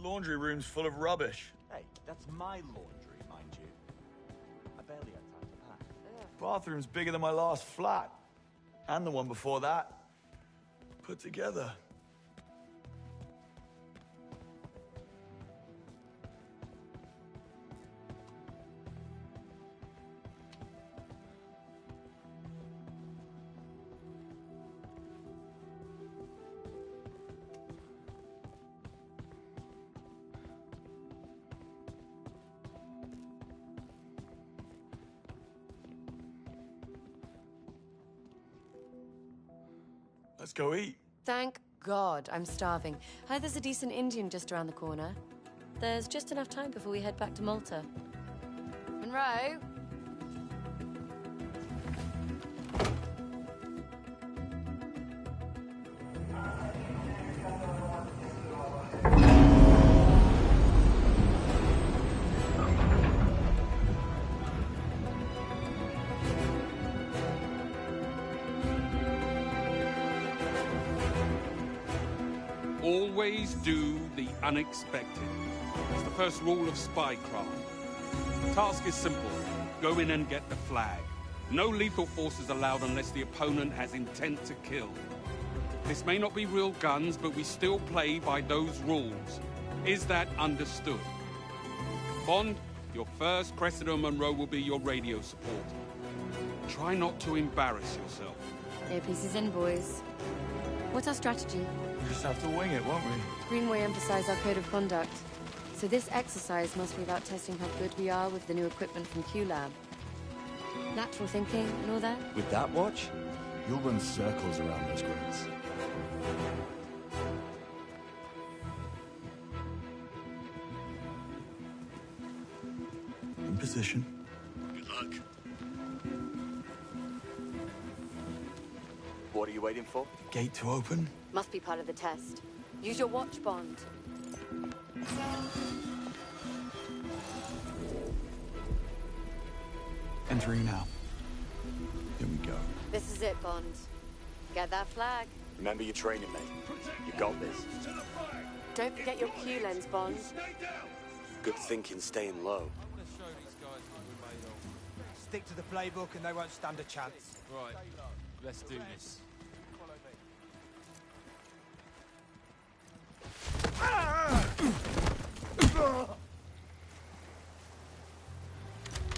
Laundry room's full of rubbish. Hey, that's my laundry, mind you. I barely had time to pack. Bathroom's bigger than my last flat. And the one before that. Put together. Let's go eat. Thank God, I'm starving. Hi, there's a decent Indian just around the corner. There's just enough time before we head back to Malta. Monroe? Always do the unexpected. It's the first rule of spycraft. The task is simple. Go in and get the flag. No lethal force is allowed unless the opponent has intent to kill. This may not be real guns, but we still play by those rules. Is that understood? Bond, your first Cressida Monroe will be your radio support. Try not to embarrass yourself. Earpiece is in, boys. What's our strategy? We just have to wing it, won't we? Greenway emphasized our code of conduct. So this exercise must be about testing how good we are with the new equipment from Q-Lab. Natural thinking and all that? With that watch, you'll run circles around those grids. In position. Good luck. What are you waiting for? Gate to open. Must be part of the test. Use your watch, Bond. Entering now. Here we go. This is it, Bond. Get that flag. Remember your training, mate. You got this. Don't forget your Q lens, Bond. Good thinking staying low. Stick to the playbook and they won't stand a chance. Right, let's do this.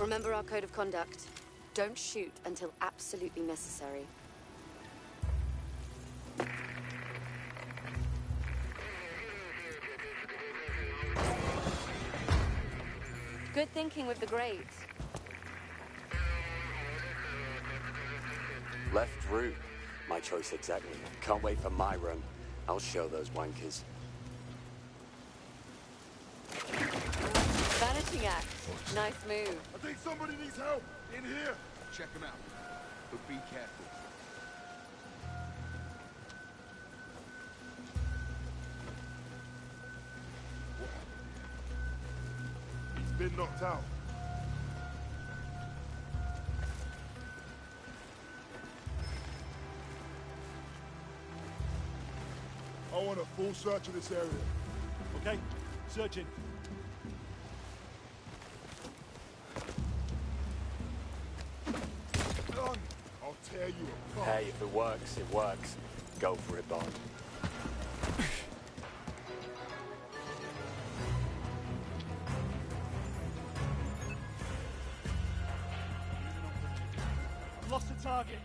Remember our code of conduct. Don't shoot until absolutely necessary. Good thinking with the grate. Left route. My choice exactly. Can't wait for my run. I'll show those wankers. Vanishing act. Nice move. I think somebody needs help. In here. Check them out. But be careful. He's been knocked out. I want a full search of this area. Okay, searching. I'll tear you apart. Hey, if it works, it works. Go for it, Bond. Lost the target.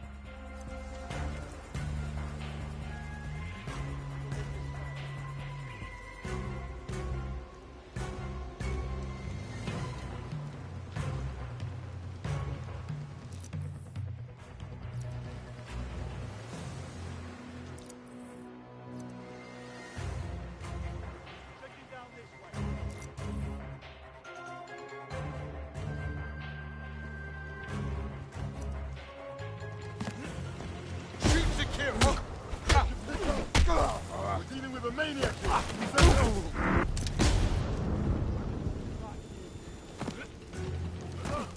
We're dealing with a maniac here.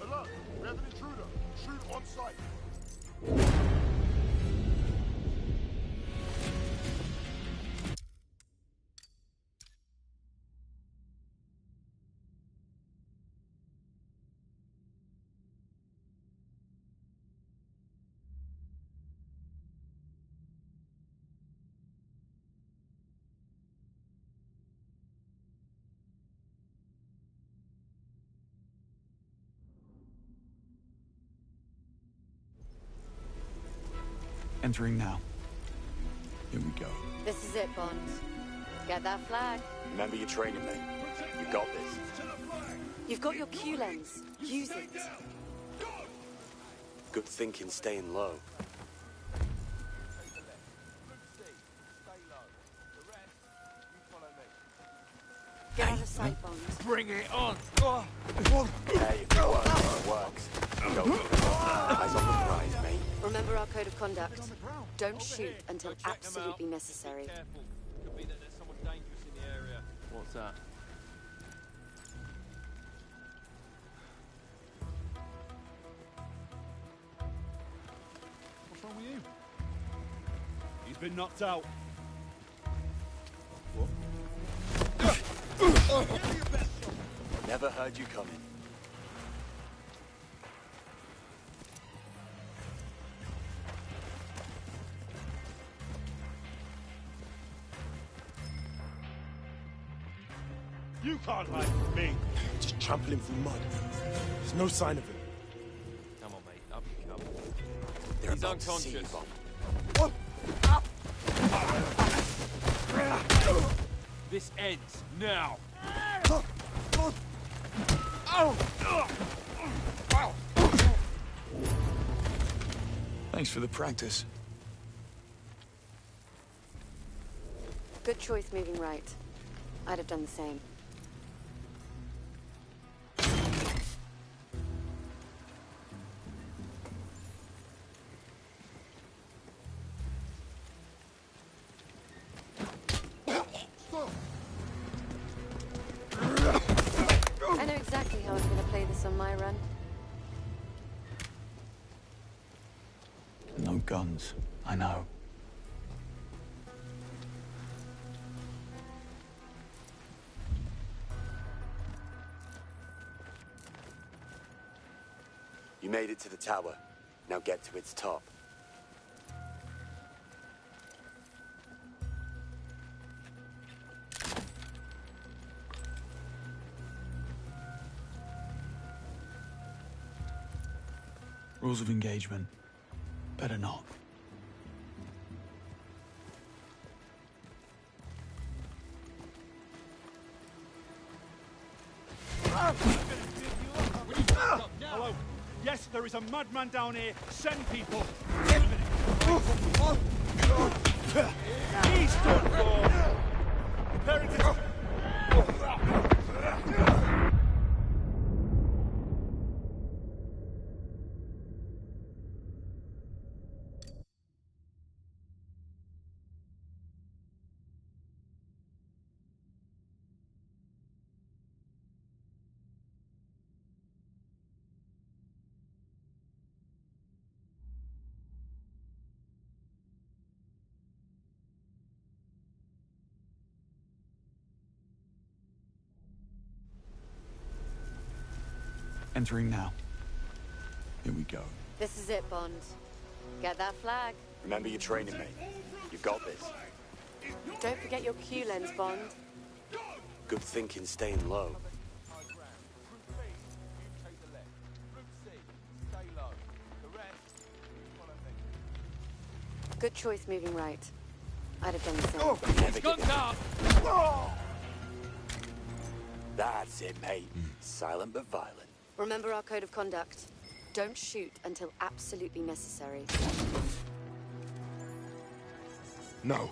Alert! We have an intruder. Shoot on sight. Entering now. Here we go. This is it, Bond. Get that flag. Remember your training, mate. You got this. You've got your Q lens. Use it. Good thinking staying low. Get out of sight, Bond. Bring it on! Hey, if it works, it works. Go for it. Eyes on the prize, mate. Remember our code of conduct. Don't shoot until absolutely necessary. Could be that there's someone dangerous in the area. What's that? What's wrong with you? He's been knocked out. Never heard you coming. You can't hide from me. Just trampling through mud. There's no sign of him. Come on, mate. Up you come. They're He's about to see you, unconscious. Bond. This ends now. Thanks for the practice. Good choice moving right. I'd have done the same. I know exactly how I'm going to play this on my run. No guns. I know. You made it to the tower. Now get to its top. Rules of engagement. Better not. Hello. Yes, there is a madman down here. Send people. He's done for. Preparing to... Entering now. Here we go. This is it, Bond. Get that flag. Remember your training, mate. You got this. Don't forget your Q lens, Bond. Good thinking, staying low. Good choice moving right. I'd have done the same. Never give up. That's it, mate. Silent but violent. Remember our code of conduct. Don't shoot until absolutely necessary. No.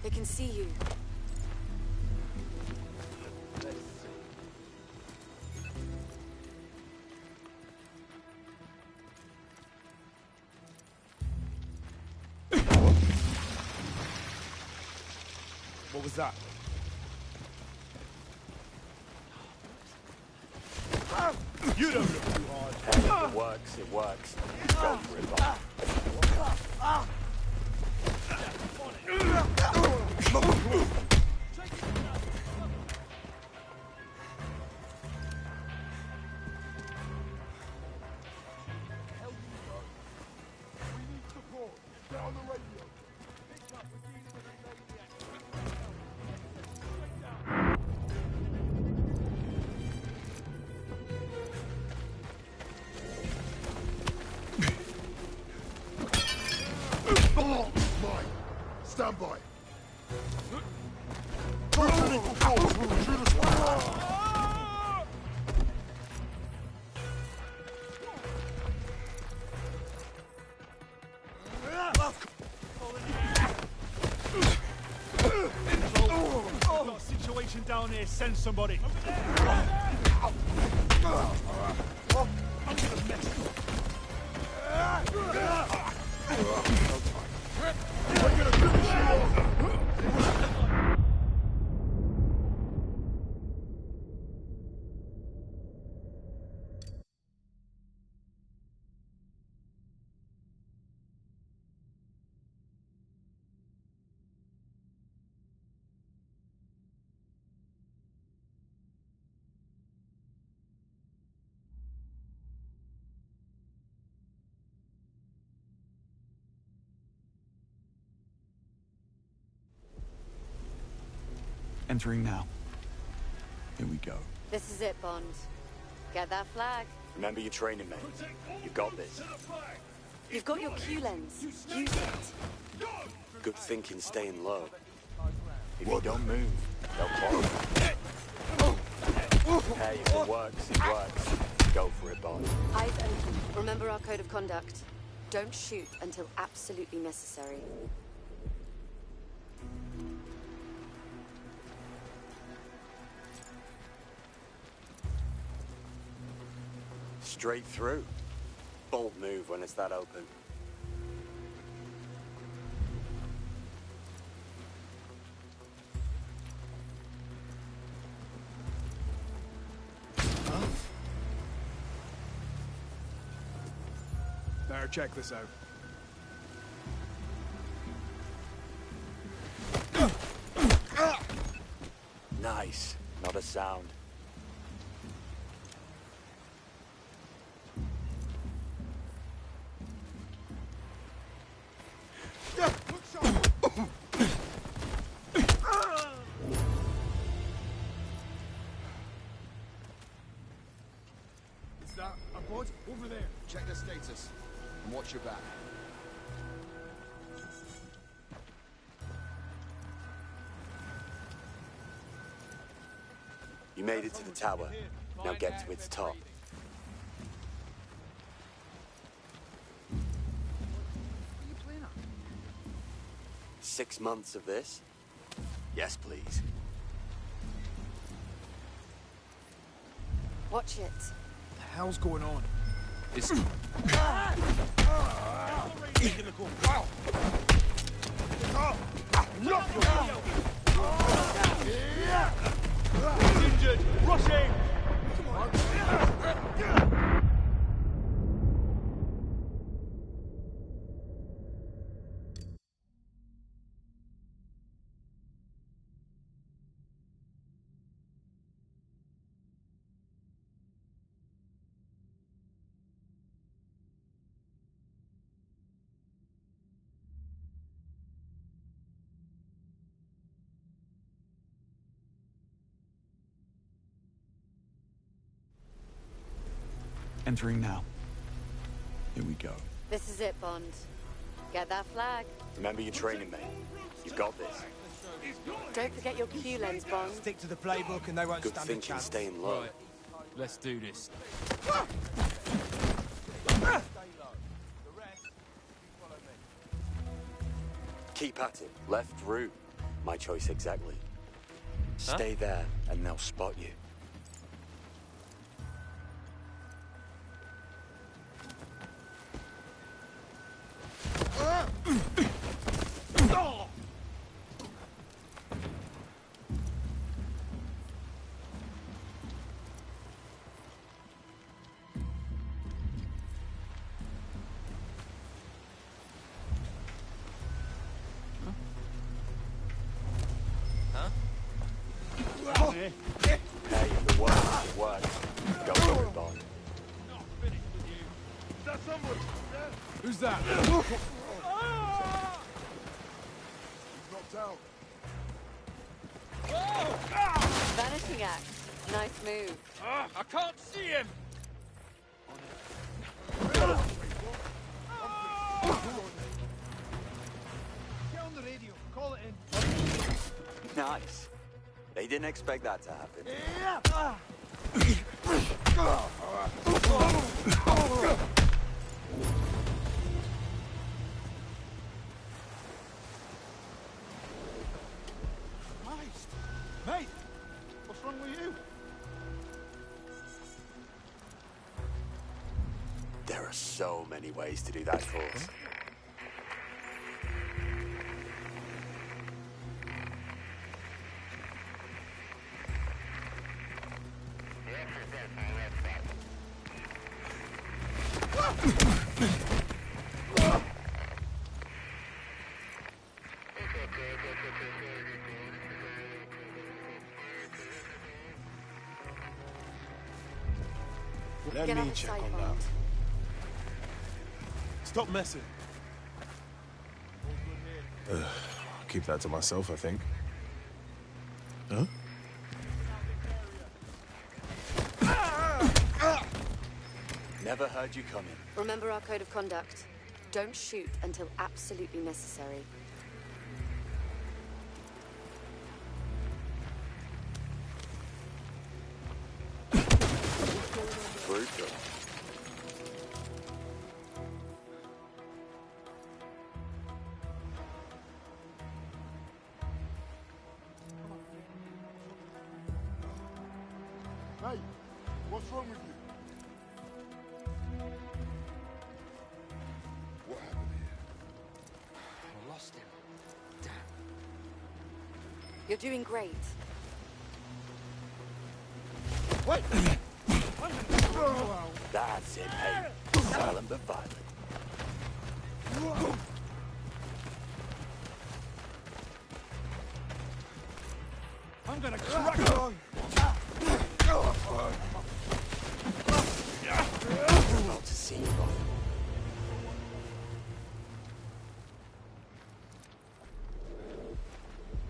They can see you. What was that? You don't look too hard. Hey, it works, it works. Go for it, Bob. Stand by. Got a situation down here, send somebody. Entering now. Here we go. This is it, Bond. Get that flag. Remember your training, mate. You got this. You've got your Q lens. Use it. Good thinking, staying low. If you don't move, they'll follow. Hey, if it works, it works. Go for it, Bond. Eyes open. Remember our code of conduct. Don't shoot until absolutely necessary. Straight through. Bold move when it's that open. Better check this out. Nice. Not a sound. Is that a pod? Over there. Check the status. And watch your back. You made it to the tower. Now get to its top. What are you playing at? 6 months of this? Yes, please. Watch it. What the hell's going on? It's... He's injured. Rush him. Come on. Entering now. Here we go. This is it, Bond. Get that flag. Remember your training, mate. You've got this. Don't forget your Q lens, Bond. Stick to the playbook and they won't Good stand a thinking, chance. staying low. Right. Let's do this. Keep at it. Left route. My choice exactly. Stay there, and they'll spot you. Hey, if it works, it works. Go for it, Bond. Is that someone? Who's that? He's knocked out. Vanishing act. Nice move. I can't see him! Get on the radio. Call it in. Nice. They didn't expect that to happen. Christ. Mate, what's wrong with you? There are so many ways to do that course. Let Get on me the check side, on that. Bond. Stop messing. I'll keep that to myself, I think. Huh? Never heard you coming. Remember our code of conduct. Don't shoot until absolutely necessary. Brutal. Hey, what's wrong with you? What happened here? I lost him. Damn. You're doing great. Wait! That's it, hey. Silent but violent. I'm gonna crack you. Well to see you, Bond.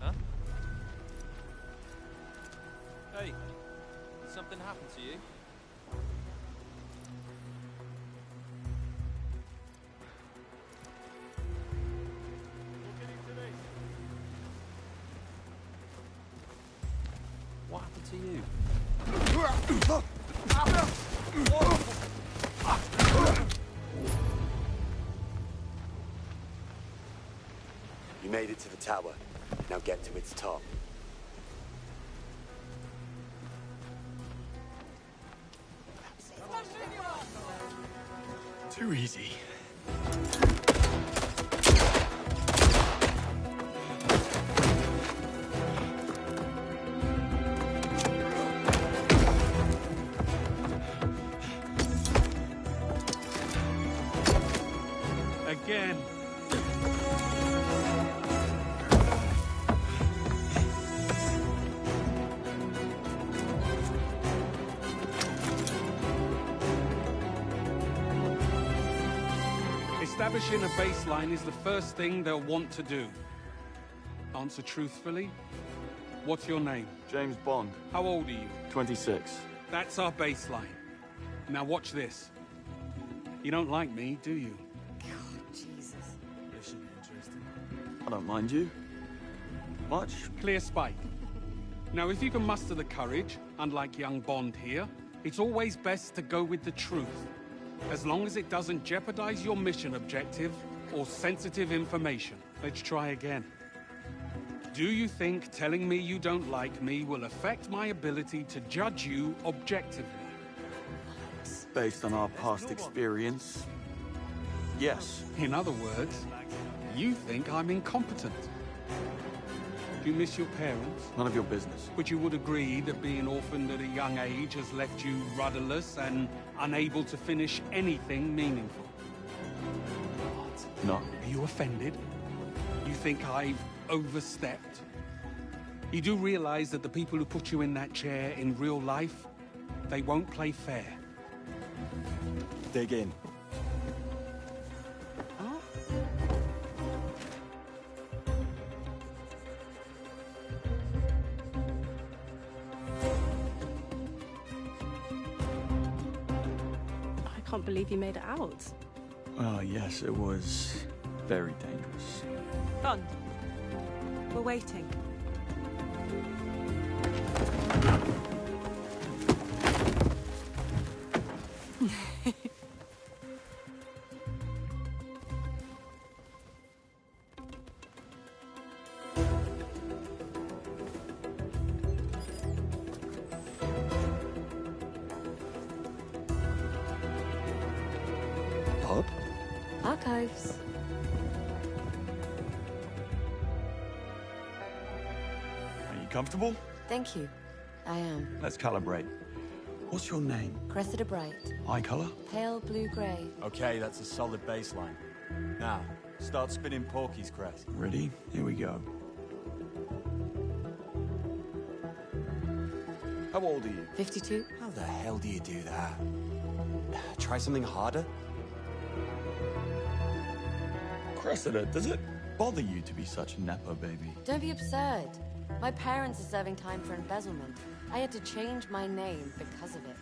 Huh? Hey, something happened to you? What happened to you? You made it to the tower. Now get to its top. Too easy. Again. Establishing a baseline is the first thing they'll want to do. Answer truthfully. What's your name? James Bond. How old are you? 26. That's our baseline. Now watch this. You don't like me, do you? Jesus. This should be interesting. I don't mind you. Much? Clear Spike. Now, if you can muster the courage, unlike young Bond here, it's always best to go with the truth. As long as it doesn't jeopardize your mission objective or sensitive information. Let's try again. Do you think telling me you don't like me will affect my ability to judge you objectively? Based on our past experience, yes. In other words, you think I'm incompetent. Do you miss your parents? None of your business. But you would agree that being orphaned at a young age has left you rudderless and unable to finish anything meaningful. What? No. Are you offended? You think I've overstepped? You do realize that the people who put you in that chair in real life, they won't play fair. Dig in. I can't believe you made it out. Well, yes, it was very dangerous. Bond, we're waiting. Bob? Archives. Are you comfortable? Thank you. I am. Let's calibrate. What's your name? Cressida Bright. Eye color? Pale blue-grey. Okay, that's a solid baseline. Now, start spinning Porky's crest. Ready? Here we go. How old are you? 52. How the hell do you do that? Try something harder? Cressida, does it bother you to be such a nepo baby? Don't be absurd. My parents are serving time for embezzlement. I had to change my name because of it.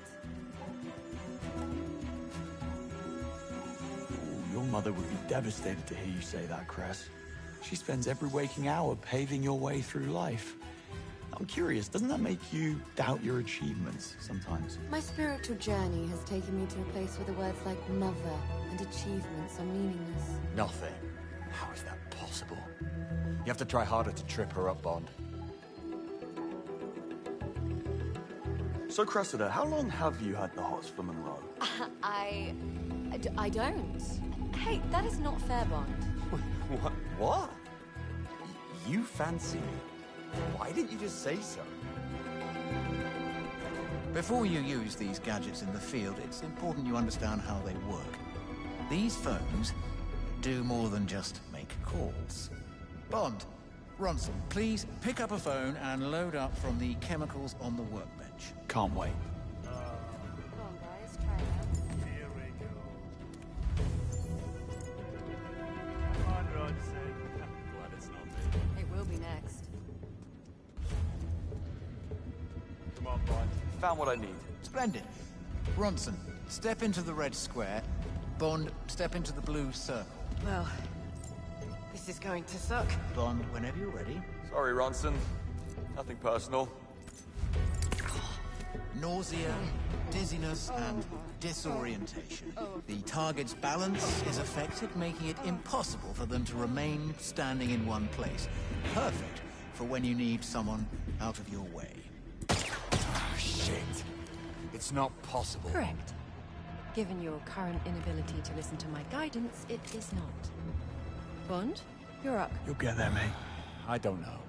Ooh, your mother would be devastated to hear you say that, Cress. She spends every waking hour paving your way through life. I'm curious, doesn't that make you doubt your achievements sometimes? My spiritual journey has taken me to a place where the words like mother and achievements are meaningless. Nothing. How is that possible? You have to try harder to trip her up, Bond. So, Cressida, how long have you had the hots for Monroe? I don't. Hey, that is not fair, Bond. What? You fancy me? Why didn't you just say so? Before you use these gadgets in the field, it's important you understand how they work. These phones do more than just make calls. Bond, Ronson, please pick up a phone and load up from the chemicals on the workbench. Can't wait. Come on, guys, try it out. Here we go. Come on, Ronson. Glad it's not me. It will be next. Come on, Bond. Found what I need. Splendid. Ronson, step into the red square. Bond, step into the blue circle. Well, this is going to suck. Bond, whenever you're ready. Sorry, Ronson. Nothing personal. Nausea, dizziness, and disorientation. The target's balance is affected, making it impossible for them to remain standing in one place. Perfect for when you need someone out of your way. Oh, shit. It's not possible. Correct. Given your current inability to listen to my guidance, it is not. Bond, you're up. You'll get there, mate. I don't know.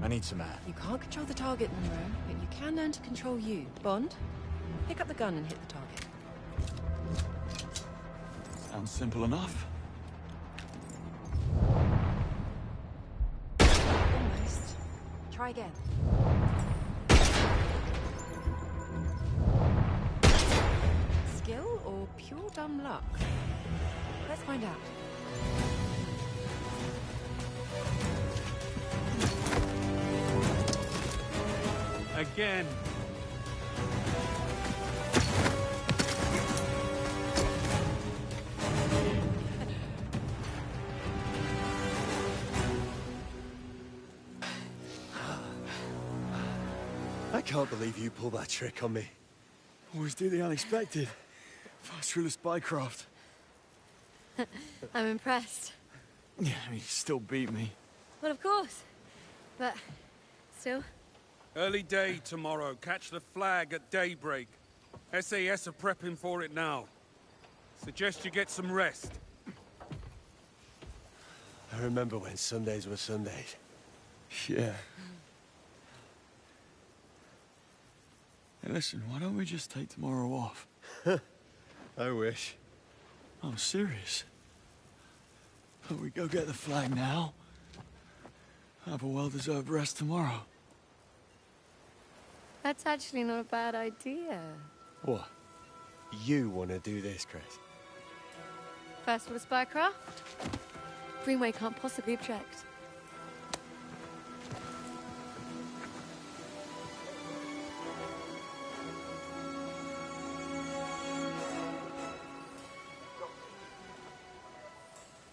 I need some air. You can't control the target, Monroe, but you can learn to control you. Bond, pick up the gun and hit the target. Sounds simple enough. Almost. Try again. Skill or pure dumb luck? Let's find out. Again. I can't believe you pulled that trick on me. Always do the unexpected. Fast through the spycraft. I'm impressed. Yeah, you still beat me. Well, of course. But still. Early day tomorrow. Catch the flag at daybreak. SAS are prepping for it now. Suggest you get some rest. I remember when Sundays were Sundays. Yeah. Hey, listen, why don't we just take tomorrow off? I wish. I'm serious. We go get the flag now. Have a well-deserved rest tomorrow. That's actually not a bad idea. What? You want to do this, Chris? First for the spycraft? Greenway can't possibly object.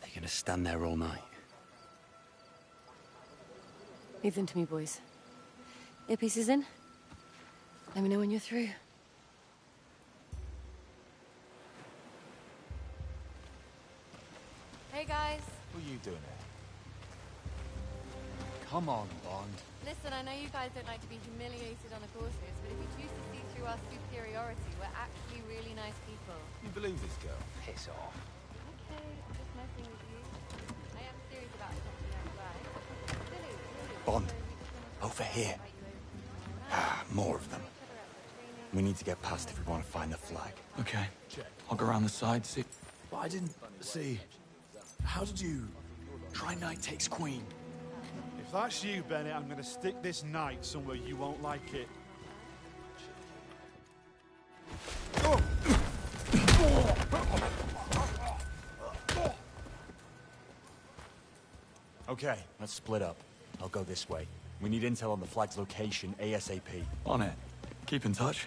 They're gonna stand there all night. Leave them to me, boys. Earpiece is in. Let me know when you're through. Hey, guys. What are you doing here? Come on, Bond. Listen, I know you guys don't like to be humiliated on the courses, but if you choose to see through our superiority, we're actually really nice people. You believe this girl? Piss off. Okay, I'm just messing with you. I am serious about something that's right. Silly. Bond, over here. More of them. We need to get past if we want to find the flag. Okay. I'll go around the side, see... But I didn't see... How did you... Try Knight takes Queen. If that's you, Bennett, I'm gonna stick this knife somewhere you won't like it. Okay, let's split up. I'll go this way. We need intel on the flag's location ASAP. On it. Keep in touch.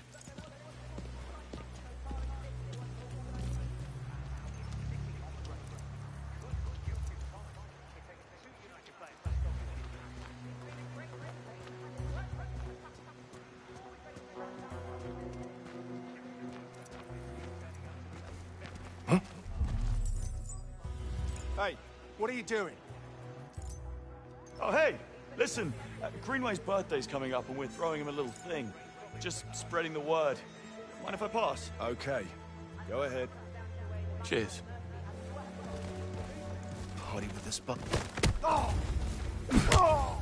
Hey, what are you doing? Oh, hey! Listen, Greenway's birthday's coming up and we're throwing him a little thing. Just spreading the word. Mind if I pass? Okay. Go ahead. Cheers. Party with the spot. Oh! Oh!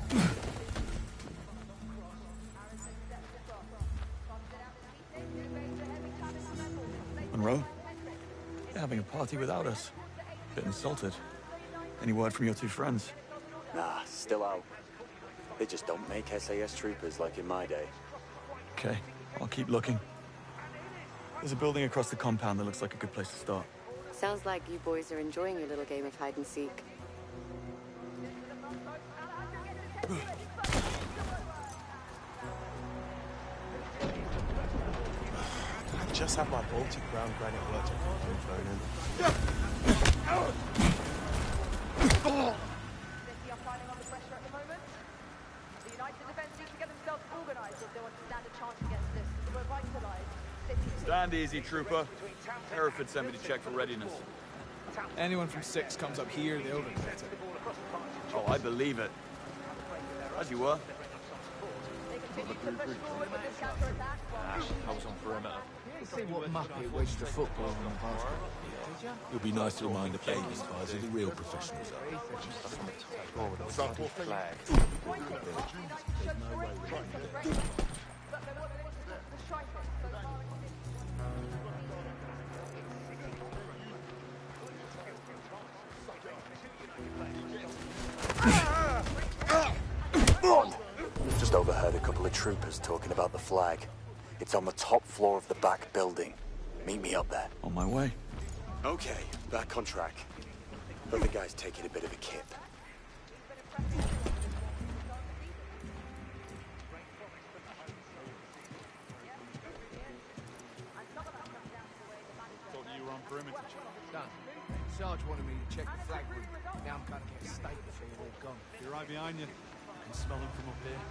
Monroe? They're having a party without us. Bit insulted. Any word from your two friends? Nah, still out. They just don't make SAS troopers like in my day. Okay, I'll keep looking. There's a building across the compound that looks like a good place to start. Sounds like you boys are enjoying your little game of hide and seek. I just had my Baltic brown granite work thrown in. Stand easy, trooper. Hereford sent me to check for readiness. Anyone from 6 comes up here, they'll regret it. Oh, I believe it. As you were. I was on perimeter. See what muppet wedged the football on the basket. It'll be nice to remind the babies guys who the real professionals Bond, just overheard a couple of troopers talking about the flag. It's on the top floor of the back building. Meet me up there. On my way. Okay, back on track. Other guy's taking a bit of a kip. Thought you were on perimeter. Done. Sarge wanted me to check the flag room. Now I'm going to get a steak if they're all gone. They're right behind you. I can smell them from up here.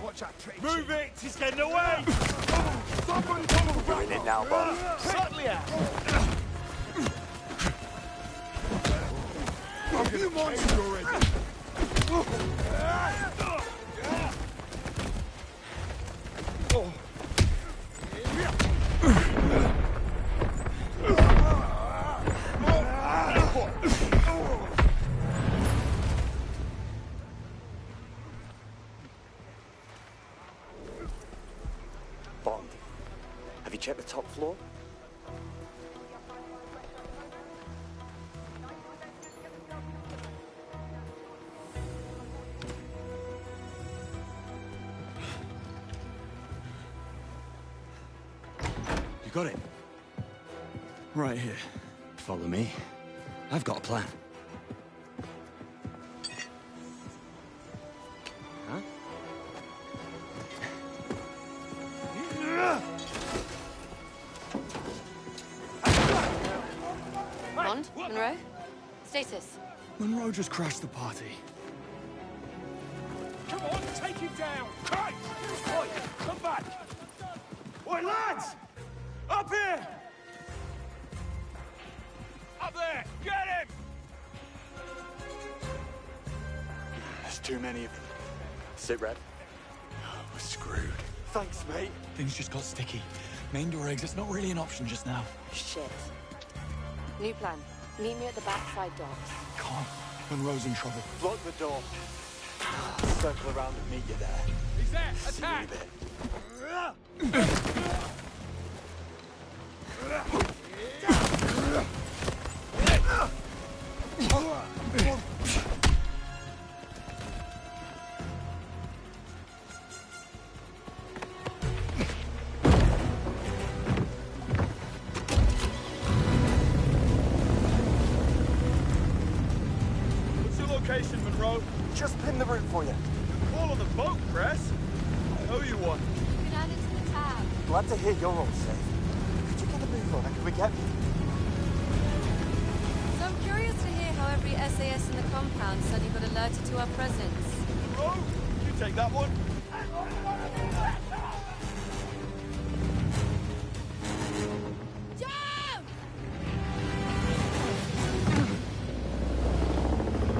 Watch out, trade. Move it! He's getting away! You're in it now, Bond. Certainly out! You monster already! Bond, have you checked the top floor? You got it? Right here. Follow me. I've got a plan. Huh? Bond? Monroe? Status? Monroe just crashed the party. Come on, take him down! Christ! Oi, come back! Oi, lads! Up here! Up there! Get him! There's too many of them. Sit rep. We're screwed. Thanks, mate. Things just got sticky. Main door exit's not really an option just now. Shit. New plan. Meet me at the backside docks. Can't. Monroe's in trouble. Block the door. Circle around and meet you there. He's there! See you in a Attack! bit. What's your location, Monroe? Just pin the route for you. All on the boat, Cress. I owe you one. Get out into the tab. Glad to hear you're all safe. Could you get a move on and could we get you? So I'm curious to hear how every SAS in the compound suddenly got alerted to our presence. Oh, you take that one.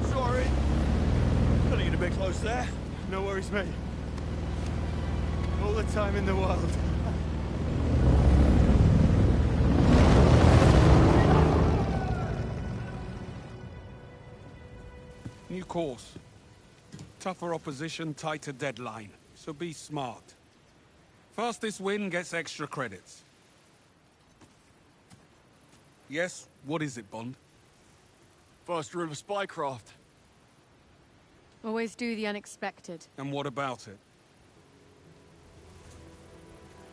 Sorry. Cutting it a bit close there. No worries, mate. All the time in the world. New course. Tougher opposition, tighter deadline. So be smart. Fastest win gets extra credits. Yes, what is it, Bond? First rule of spycraft. Always do the unexpected. And what about it?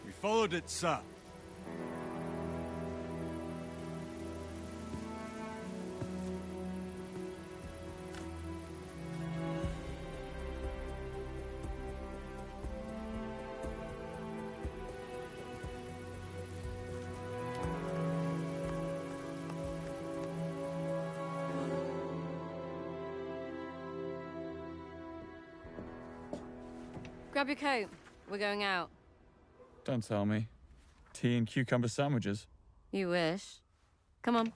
We followed it, sir. Grab your coat. We're going out. Don't tell me. Tea and cucumber sandwiches. You wish. Come on.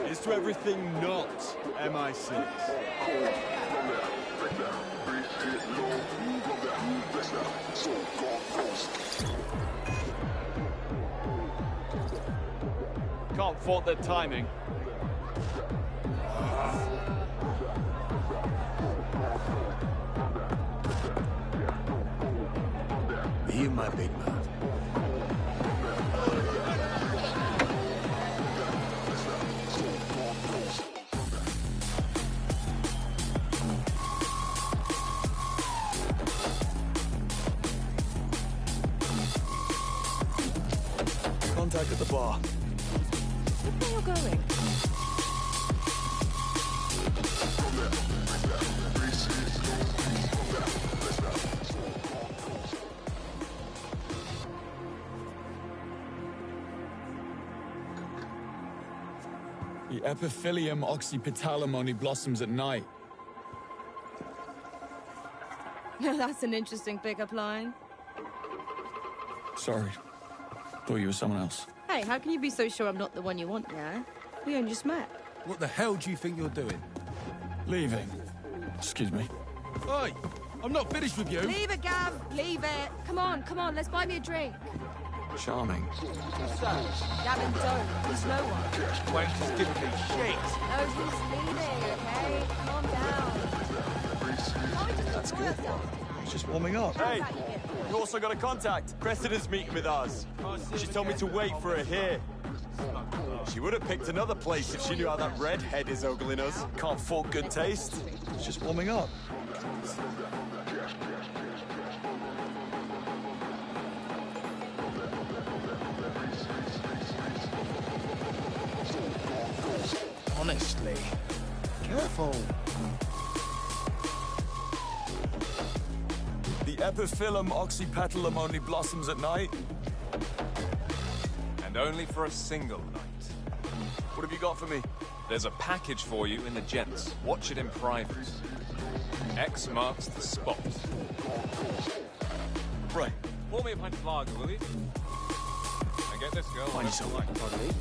Here's to everything not MI6. Can't fault their timing. Me and my big man. Contact at the bar. Look where you're going. The epiphylium oxypetalum only blossoms at night. That's an interesting pickup line. Sorry. Thought you were someone else. Hey, how can you be so sure I'm not the one you want, yeah? We only just met. What the hell do you think you're doing? Leaving. Excuse me. Oi! I'm not finished with you! Leave it, Gav! Leave it! Come on, let's buy me a drink. Charming. Gavin, don't. There's no one. Wait, just giving me shit! No, he's leaving, okay? Calm down. That's good. It's just warming up. Hey, you also got a contact. Cressida's meeting with us. She told me to wait for her here. She would have picked another place if she knew how that redhead is ogling us. Can't fault good taste. It's just warming up. Honestly. Careful. The epiphyllum oxypetalum only blossoms at night. And only for a single night. What have you got for me? There's a package for you in the gents. Watch it in private. X marks the spot. Right. Pour me a pint of lager, will you? And get this girl. Find yourself like buddy.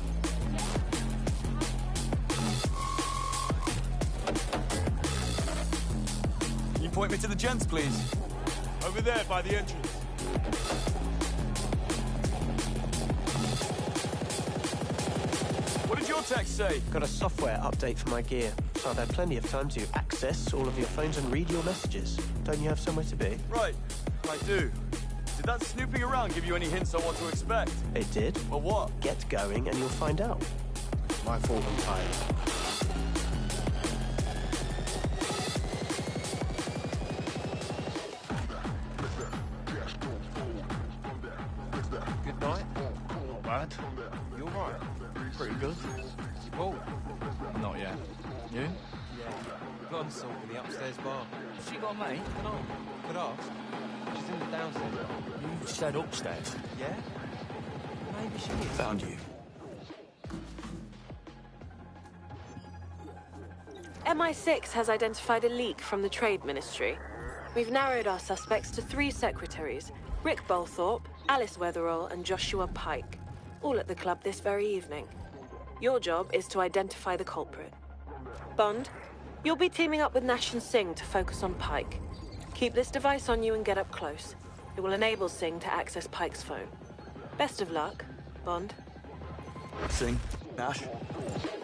Can you point me to the gents, please? Over there, by the entrance. What did your text say? Got a software update for my gear, so I've had plenty of time to access all of your phones and read your messages. Don't you have somewhere to be? Right, I do. Did that snooping around give you any hints on what to expect? It did. Well, what? Get going and you'll find out. My fault I'm tired. Good night. Not bad. You alright? Pretty good. You Paul? Not yet. You? Yeah. Got in the upstairs bar. She got a mate? Could ask. She's in the downstairs bar. You said upstairs. Yeah? Maybe she is. Found you. MI6 has identified a leak from the Trade Ministry. We've narrowed our suspects to 3 secretaries, Rick Bolthorpe, Alice Weatherall, and Joshua Pike, all at the club this very evening. Your job is to identify the culprit. Bond, you'll be teaming up with Nash and Singh to focus on Pike. Keep this device on you and get up close. It will enable Singh to access Pike's phone. Best of luck, Bond. Singh, Nash,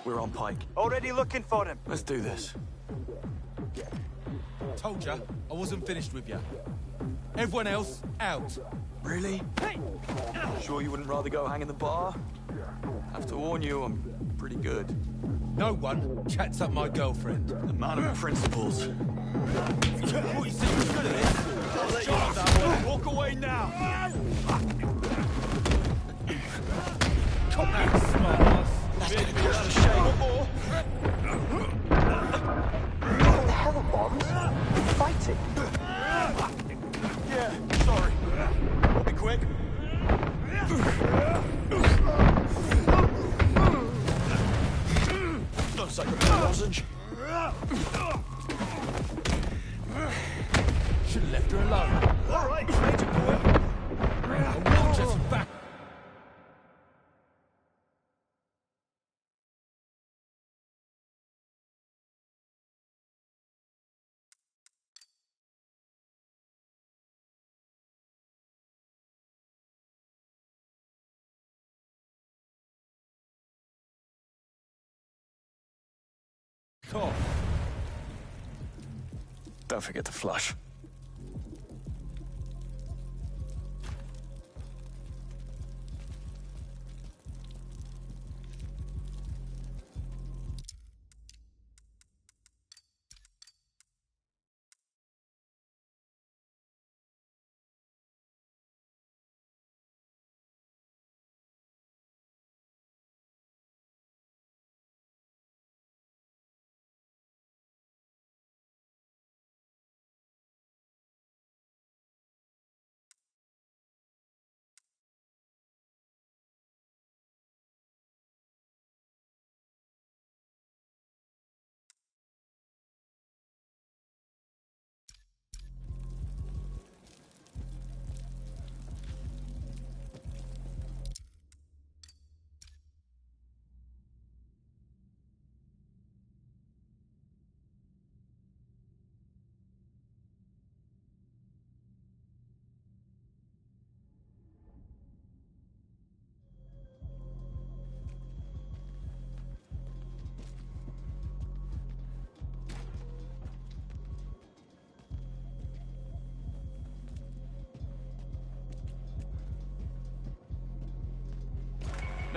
we're on Pike. Already looking for him. Let's do this. Told ya, I wasn't finished with ya. Everyone else, out. Really? Hey! Sure you wouldn't rather go hang in the bar? Have to warn you, I'm pretty good. No one chats up my girlfriend. A man of principles. What, you think you're good at this? I'll let you have that one. Walk away now! Come back, smart ass. Made me out of shape more. What the hell, Bond? Fighting? Yeah, sorry. We'll be quick. Looks like a lozenge. Should have left her alone. All right, Major boy. I will just back. Don't forget to flush.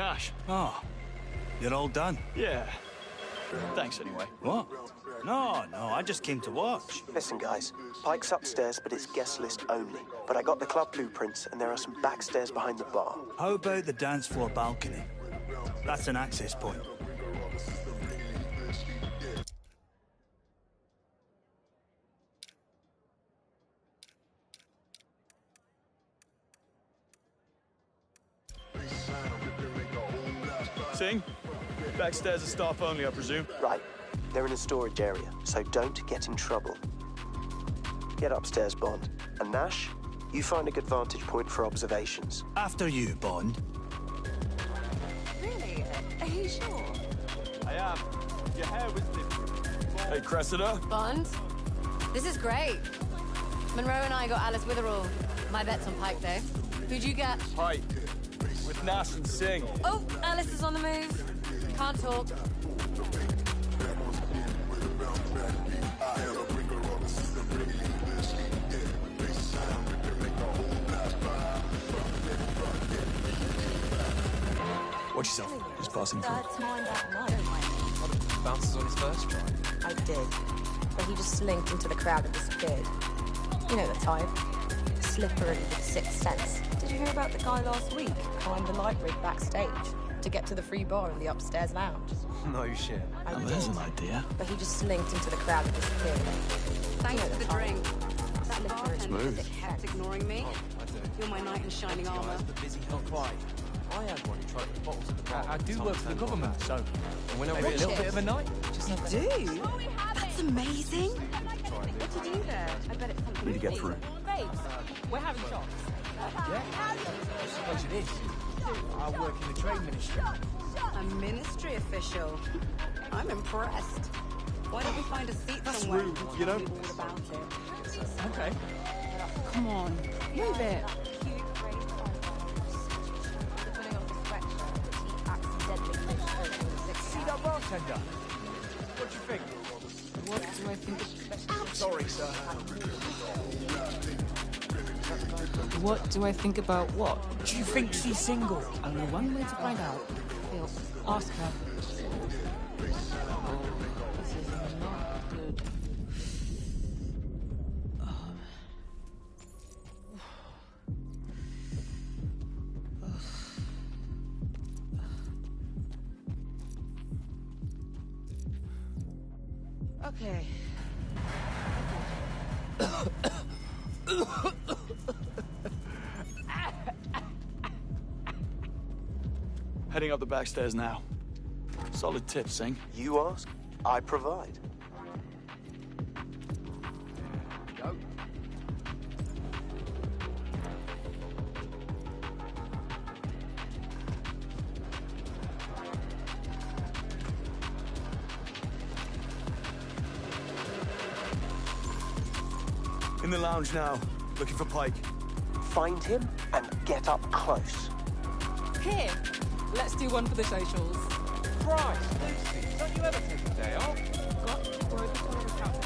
Nash. Oh, you're all done? Yeah. Thanks anyway. What? No, I just came to watch. Listen, guys. Pike's upstairs, but it's guest list only. But I got the club blueprints, and there are some backstairs behind the bar. How about the dance floor balcony? That's an access point. Sing? Backstairs are staff only, I presume? Right. They're in a storage area, so don't get in trouble. Get upstairs, Bond. And Nash, you find a good vantage point for observations. After you, Bond. Really? Are you sure? I am. Your hair was different. Hey, Cressida. Bond? This is great. Monroe and I got Alice Witherall. My bet's on Pike, though. Who'd you get? Pike. With Nash and Singh. Oh, Alice is on the move. Can't talk. Watch yourself. Just passing through. Bounces on his first try. I did. But he just slinked into the crowd and disappeared. You know the type. Slippery with sixth sense. Did you hear about the guy last week? Climbed the light rig backstage to get to the free bar in the upstairs lounge. No shit. I did. There's an idea. But he just slinked into the crowd and disappeared. Thanks for the drink. That Slippery. bartender that kept ignoring me. You're my knight in shining armor. Not quite. I had one who tried to put bottles at the bar. I do work for the government, so when I maybe a little bit of a night. You do? That's amazing. What did you do there? I bet it's something. Need to get through. Babes, we're having shots. Yeah? I suppose it is. I work in the trade ministry. A ministry official. I'm impressed. Why don't we find a seat somewhere? rude, and you tell know? me all about it? Okay. Come on, move it. See that bartender? What do you think? What do I think? Sorry, sir. What do I think about what? Do you think she's single? Only one way to find out. Phil, ask her. This is not good. Okay. Heading up the backstairs now. Solid tip, Singh. You ask, I provide. Go. In the lounge now, looking for Pike. Find him and get up close. Here, let's do one for the socials. Christ, Lucy, don't you ever take a day off? Got to grow the tolerance out.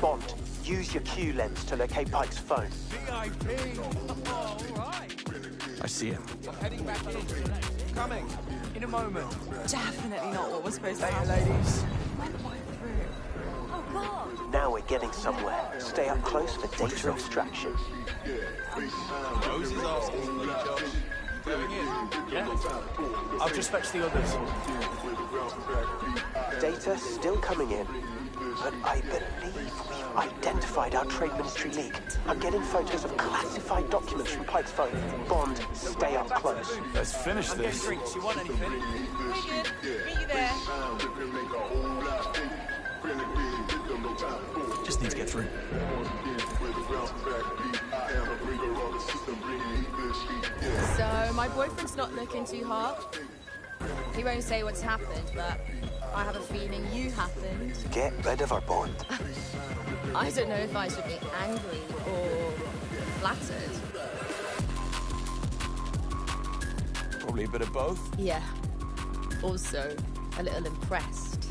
Bond, use your Q lens to locate Pike's phone. VIP! All right. I see him. I'm heading back in. Coming. In a moment. Definitely not what we're supposed to Hey, have. ladies. Oh, God. Now we're getting somewhere. Stay up close for data extraction. Rose is asking for you, Josh. Going in? Yeah. I've just fetched the others. Data still coming in. But I believe we've identified our Trade Ministry leak. I'm getting photos of classified documents from Pike's phone. Bond, stay up close. Let's finish I'm getting this. drinks. You want anything? We're good. Meet you there. Just need to get through. So, my boyfriend's not looking too hard. He won't say what's happened, but I have a feeling you happened. Get rid of her, Bond. I don't know if I should be angry or flattered. Probably a bit of both. Yeah. Also, a little impressed.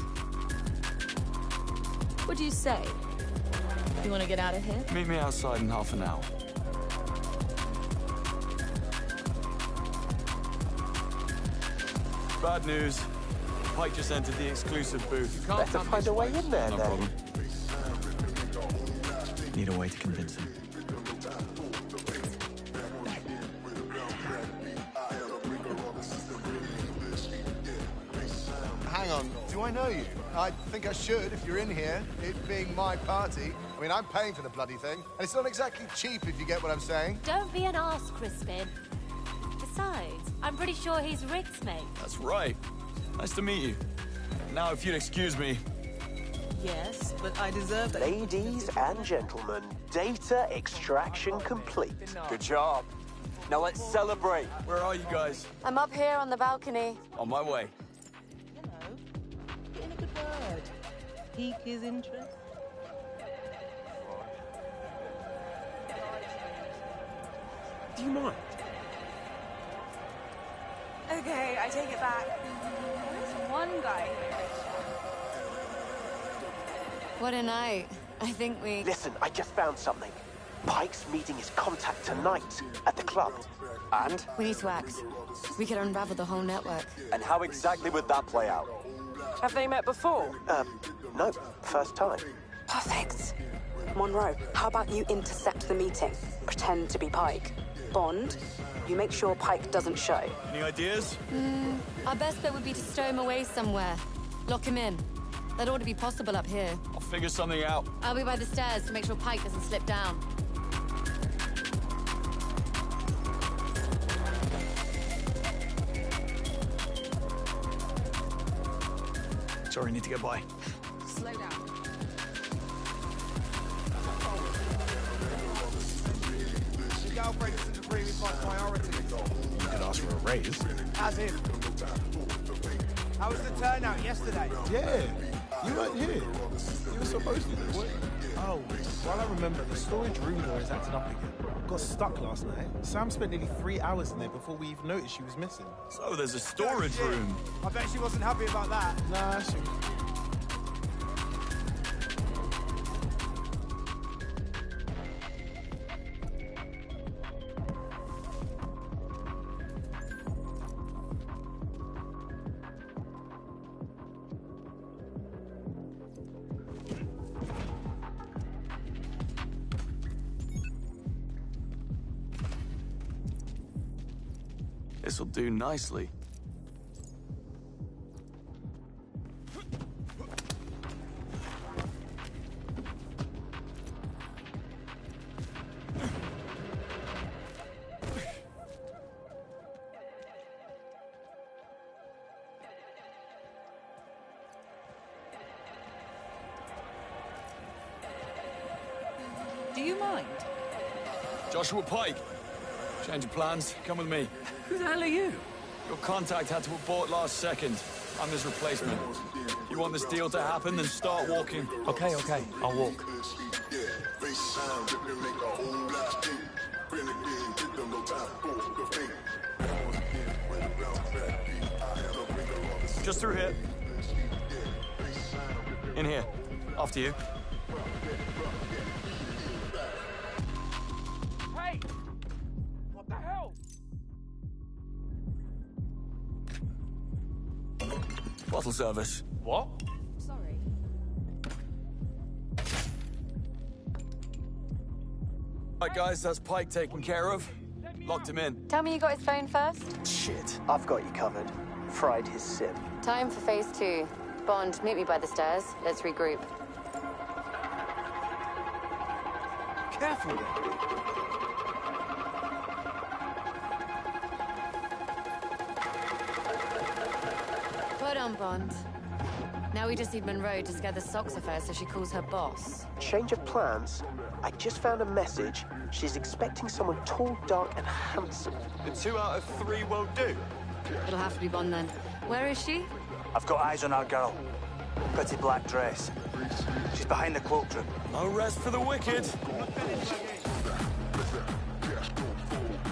What do you say? You want to get out of here? Meet me outside in half an hour. Bad news. Pike just entered the exclusive booth. Better find a way in there, No then. problem. Need a way to convince him. Hang on, do I know you? I think I should if you're in here, it being my party. I mean, I'm paying for the bloody thing, and it's not exactly cheap if you get what I'm saying. Don't be an arse, Crispin. Besides, I'm pretty sure he's Rick's mate. That's right. Nice to meet you. Now, if you'd excuse me. Yes, but I deserve it. Ladies and gentlemen, data extraction complete. Good job. Now let's celebrate. Where are you guys? I'm up here on the balcony. On my way. Put in a good word. Pique his interest. Do you mind? Okay, I take it back. There's one guy here. What a night. I think we... Listen, I just found something. Pike's meeting his contact tonight at the club. And? We need to act. We could unravel the whole network. And how exactly would that play out? Have they met before? No, first time. Perfect. Monroe, how about you intercept the meeting? Pretend to be Pike. Bond, you make sure Pike doesn't show. Any ideas? Our best bet would be to stow him away somewhere. Lock him in. That ought to be possible up here. I'll figure something out. I'll be by the stairs to make sure Pike doesn't slip down. Sorry, need to get by. Slow down. The girlfriend isn't agreeing with my priorities. You could ask for a raise. As in. How was the turnout yesterday? Yeah, you weren't here. You were supposed to be, weren't you? Oh, well, I remember, the storage room door is acting up again. Got stuck last night. Sam spent nearly 3 hours in there before we even noticed she was missing. So there's a storage room. I bet she wasn't happy about that. Nah, she... This'll do nicely. Do you mind? Joshua Pike. Change of plans. Come with me. Who the hell are you? Your contact had to abort last second. I'm his replacement. You want this deal to happen, then start walking. Okay, I'll walk. Just through here. In here. After you. Hey! What the hell? Bottle service. What? Sorry. Right, guys, that's Pike taken care of. Locked him in. Tell me you got his phone first? Shit, I've got you covered. Fried his SIM. Time for phase 2. Bond, meet me by the stairs. Let's regroup. Careful. Put on, Bond. Now we just need Monroe to scare the socks off her so she calls her boss. Change of plans? I just found a message. She's expecting someone tall, dark, and handsome. The 2 out of 3 won't do. It'll have to be Bond then. Where is she? I've got eyes on our girl. Pretty black dress. She's behind the cloakroom. No rest for the wicked.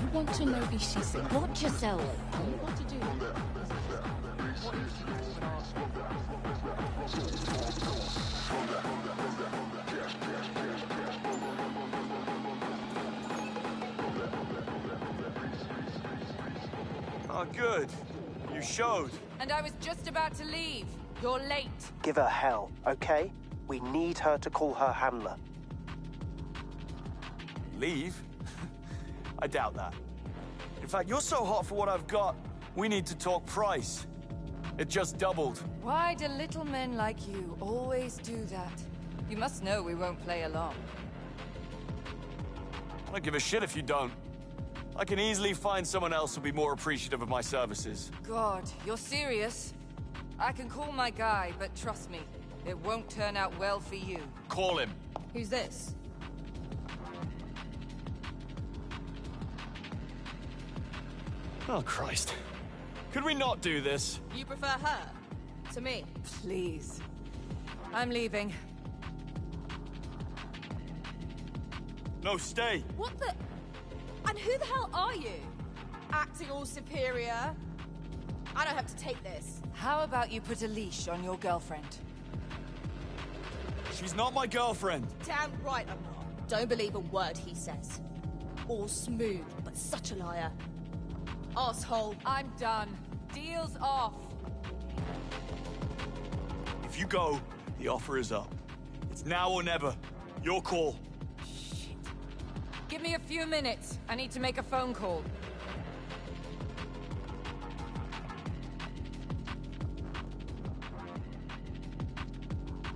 You want to know who she's in? Watch yourself. You've got to do that. good. You showed. And I was just about to leave. You're late. Give her hell, okay? We need her to call her handler. Leave? I doubt that. In fact, you're so hot for what I've got, we need to talk price. It just doubled. Why do little men like you always do that? You must know we won't play along. I don't give a shit if you don't. I can easily find someone else who'll be more appreciative of my services. God, you're serious? I can call my guy, but trust me, it won't turn out well for you. Call him. Who's this? Oh, Christ. Could we not do this? You prefer her? To me? Please. I'm leaving. No, stay. What the... And who the hell are you? Acting all superior? I don't have to take this. How about you put a leash on your girlfriend? She's not my girlfriend. Damn right I'm not. Don't believe a word he says. All smooth, but such a liar. Asshole. I'm done. Deal's off. If you go, the offer is up. It's now or never. Your call. Shit. Give me a few minutes. I need to make a phone call.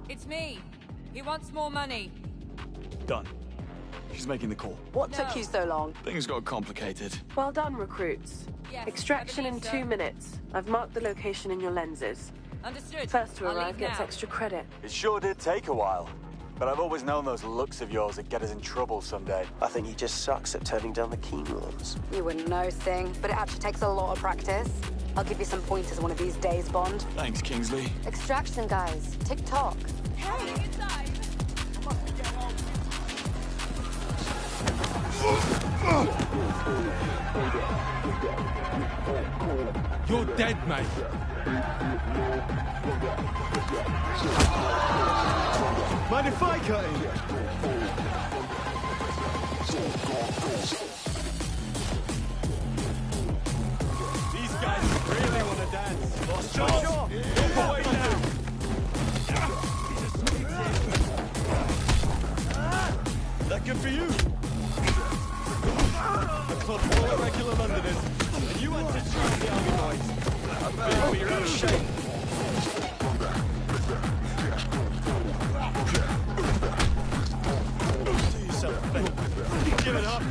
It's me. He wants more money. Done. She's making the call. What took you so long? Things got complicated. Well done, recruits. Yes, Extraction in Ebenezer. 2 minutes. I've marked the location in your lenses. Understood. First to I'll arrive leave gets now. extra credit. It sure did take a while. But I've always known those looks of yours would get us in trouble someday. I think he just sucks at turning down the keen ones. You wouldn't know, Sting, but it actually takes a lot of practice. I'll give you some pointers one of these days, Bond. Thanks, Kingsley. Extraction, guys. TikTok. Hey, inside! You're dead, mate. Mind if I cut in? These guys really want to dance. Lost Josh! Move away now! That good for you? A club full of regular Londoners, and you want to try the army boys. I bet you're out of shape. Do yourself a favor. Give it up.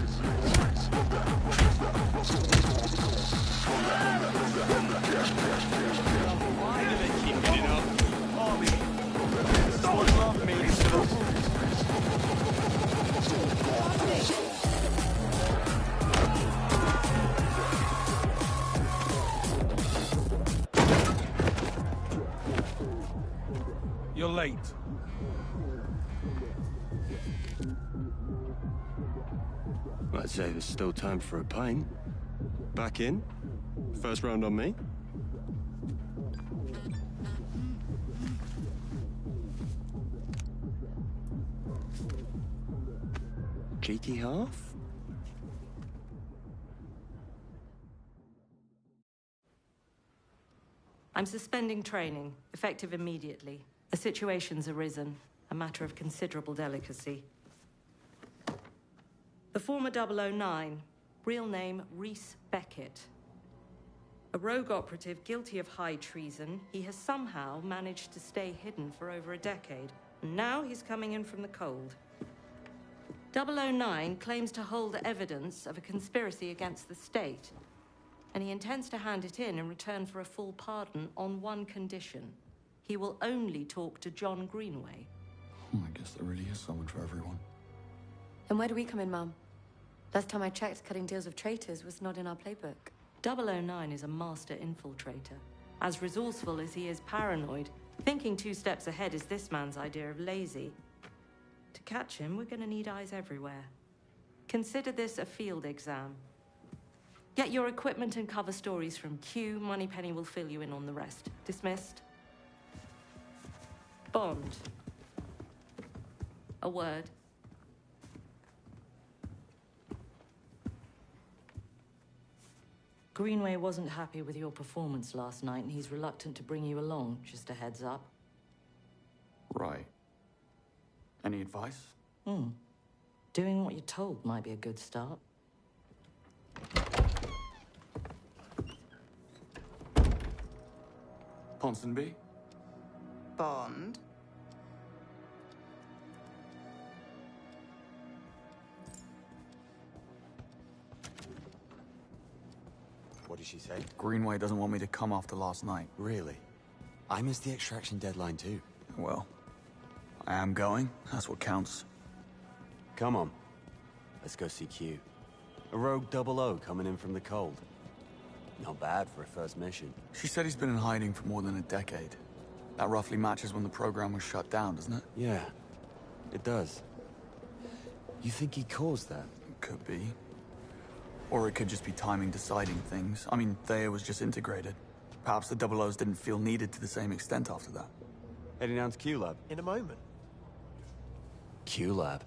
Why do they keep getting up? Army. This one love means to them. You're late. I'd say there's still time for a pint. Back in. First round on me. Cheeky half? I'm suspending training, effective immediately. A situation's arisen, a matter of considerable delicacy. The former 009, real name Rhys Beckett. A rogue operative guilty of high treason, he has somehow managed to stay hidden for over a decade. And now he's coming in from the cold. 009 claims to hold evidence of a conspiracy against the state, and he intends to hand it in return for a full pardon on one condition. He will only talk to John Greenway. I guess there really is someone for everyone. And where do we come in, Mum? Last time I checked, cutting deals with traitors was not in our playbook. 009 is a master infiltrator. As resourceful as he is paranoid, thinking 2 steps ahead is this man's idea of lazy. To catch him, we're going to need eyes everywhere. Consider this a field exam. Get your equipment and cover stories from Q. Moneypenny will fill you in on the rest. Dismissed. Bond. A word. Greenway wasn't happy with your performance last night, and he's reluctant to bring you along, just a heads up. Right. Any advice? Doing what you're told might be a good start. Ponsonby? Bond? What did she say? Greenway doesn't want me to come after last night. Really? I missed the extraction deadline too. Well, I am going. That's what counts. Come on. Let's go see Q. A rogue 00 coming in from the cold. Not bad for a first mission. She said he's been in hiding for more than a decade. That roughly matches when the program was shut down, doesn't it? Yeah, it does. You think he caused that? Could be. Or it could just be timing deciding things. I mean, Thea was just integrated. Perhaps the 00s didn't feel needed to the same extent after that. Heading down to Q-Lab. In a moment. Q-Lab.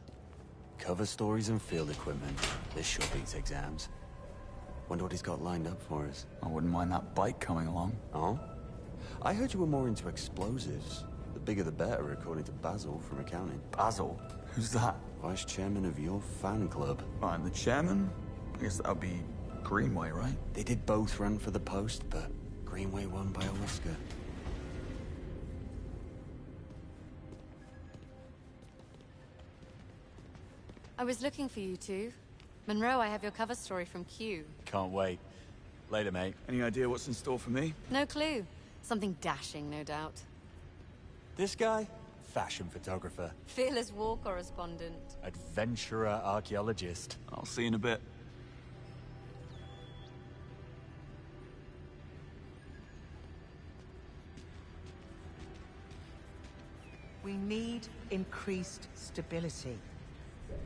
Cover stories and field equipment. This sure beats exams. Wonder what he's got lined up for us. I wouldn't mind that bike coming along. Oh? I heard you were more into explosives. The bigger the better, according to Basil from accounting. Basil? Who's that? Vice chairman of your fan club. I'm the chairman? I guess that would be Greenway, right? They did both run for the post, but Greenway won by a whisker. I was looking for you two. Monroe, I have your cover story from Q. Can't wait. Later, mate. Any idea what's in store for me? No clue. Something dashing, no doubt. This guy? Fashion photographer. Fearless war correspondent. Adventurer archaeologist. I'll see you in a bit. We need increased stability.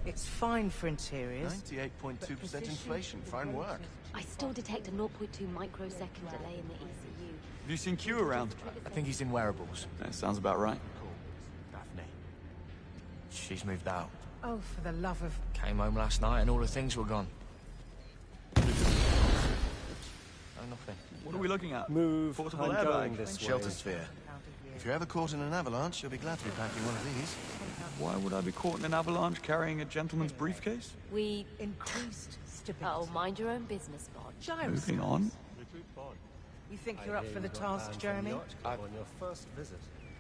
It's fine for interiors. 98.2% inflation. Fine work. I still detect a 0.2 microsecond delay in the ECU. Have you seen Q around? I think he's in wearables. That sounds about right. Cool. Daphne. She's moved out. Oh, for the love of... Came home last night and all the things were gone. Oh, nothing. What are we looking at? Move. Portable I'm airbag. going this way. Shelter sphere. If you're ever caught in an avalanche, you'll be glad to be packing one of these. Why would I be caught in an avalanche carrying a gentleman's briefcase? We... Increased stability. Oh, mind your own business, Bond. Gyrus. Moving on. You think you're up for the task, Jeremy? On your first visit.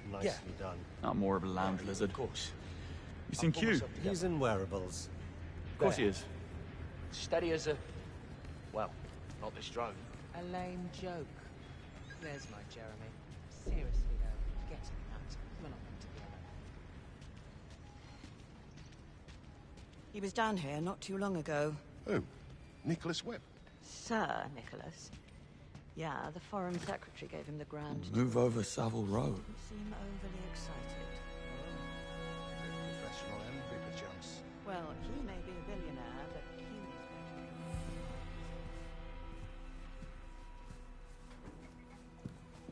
Nicely done. I'm more of a lounge lizard. Of course. You seen Q? He's in wearables. Of course he is. Steady as a... Well, not this drone. A lame joke. There's my Jeremy. Seriously, though, getting that. We're not meant together. He was down here not too long ago. Who? Nicholas Webb? Sir Nicholas. Yeah, the Foreign Secretary gave him the grand... Move over Savile Row. You seem overly excited. Professional and bigger jumps. Well, he may be a billionaire, but he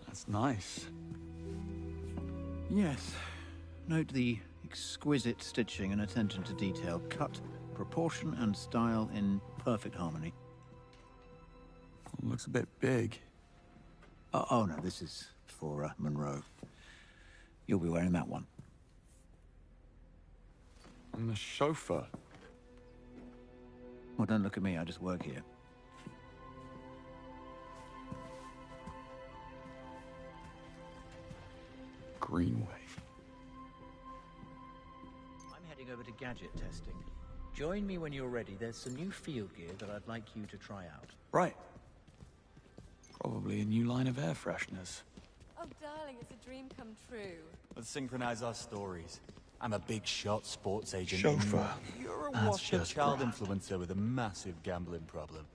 was That's nice. Yes. Note the exquisite stitching and attention to detail. Cut, proportion, and style in perfect harmony. Looks a bit big. Oh no, this is for Monroe. You'll be wearing that one. I'm the chauffeur. Well, don't look at me. I just work here. Greenway. I'm heading over to gadget testing. Join me when you're ready. There's some new field gear that I'd like you to try out. Right. Probably a new line of air fresheners. Oh, darling, it's a dream come true. Let's synchronize our stories. I'm a big shot sports agent. Chauffeur. You're a That's washed-up just child right. influencer with a massive gambling problem.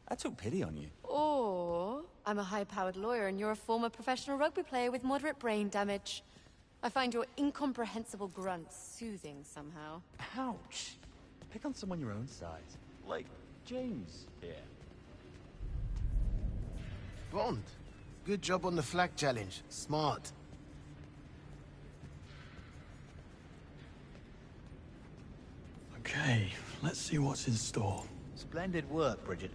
I took pity on you. Or I'm a high-powered lawyer and you're a former professional rugby player with moderate brain damage. I find your incomprehensible grunts soothing somehow. Ouch. Pick on someone your own size. Like James here. Bond. Good job on the flag challenge. Smart. Okay, let's see what's in store. Splendid work, Bridget.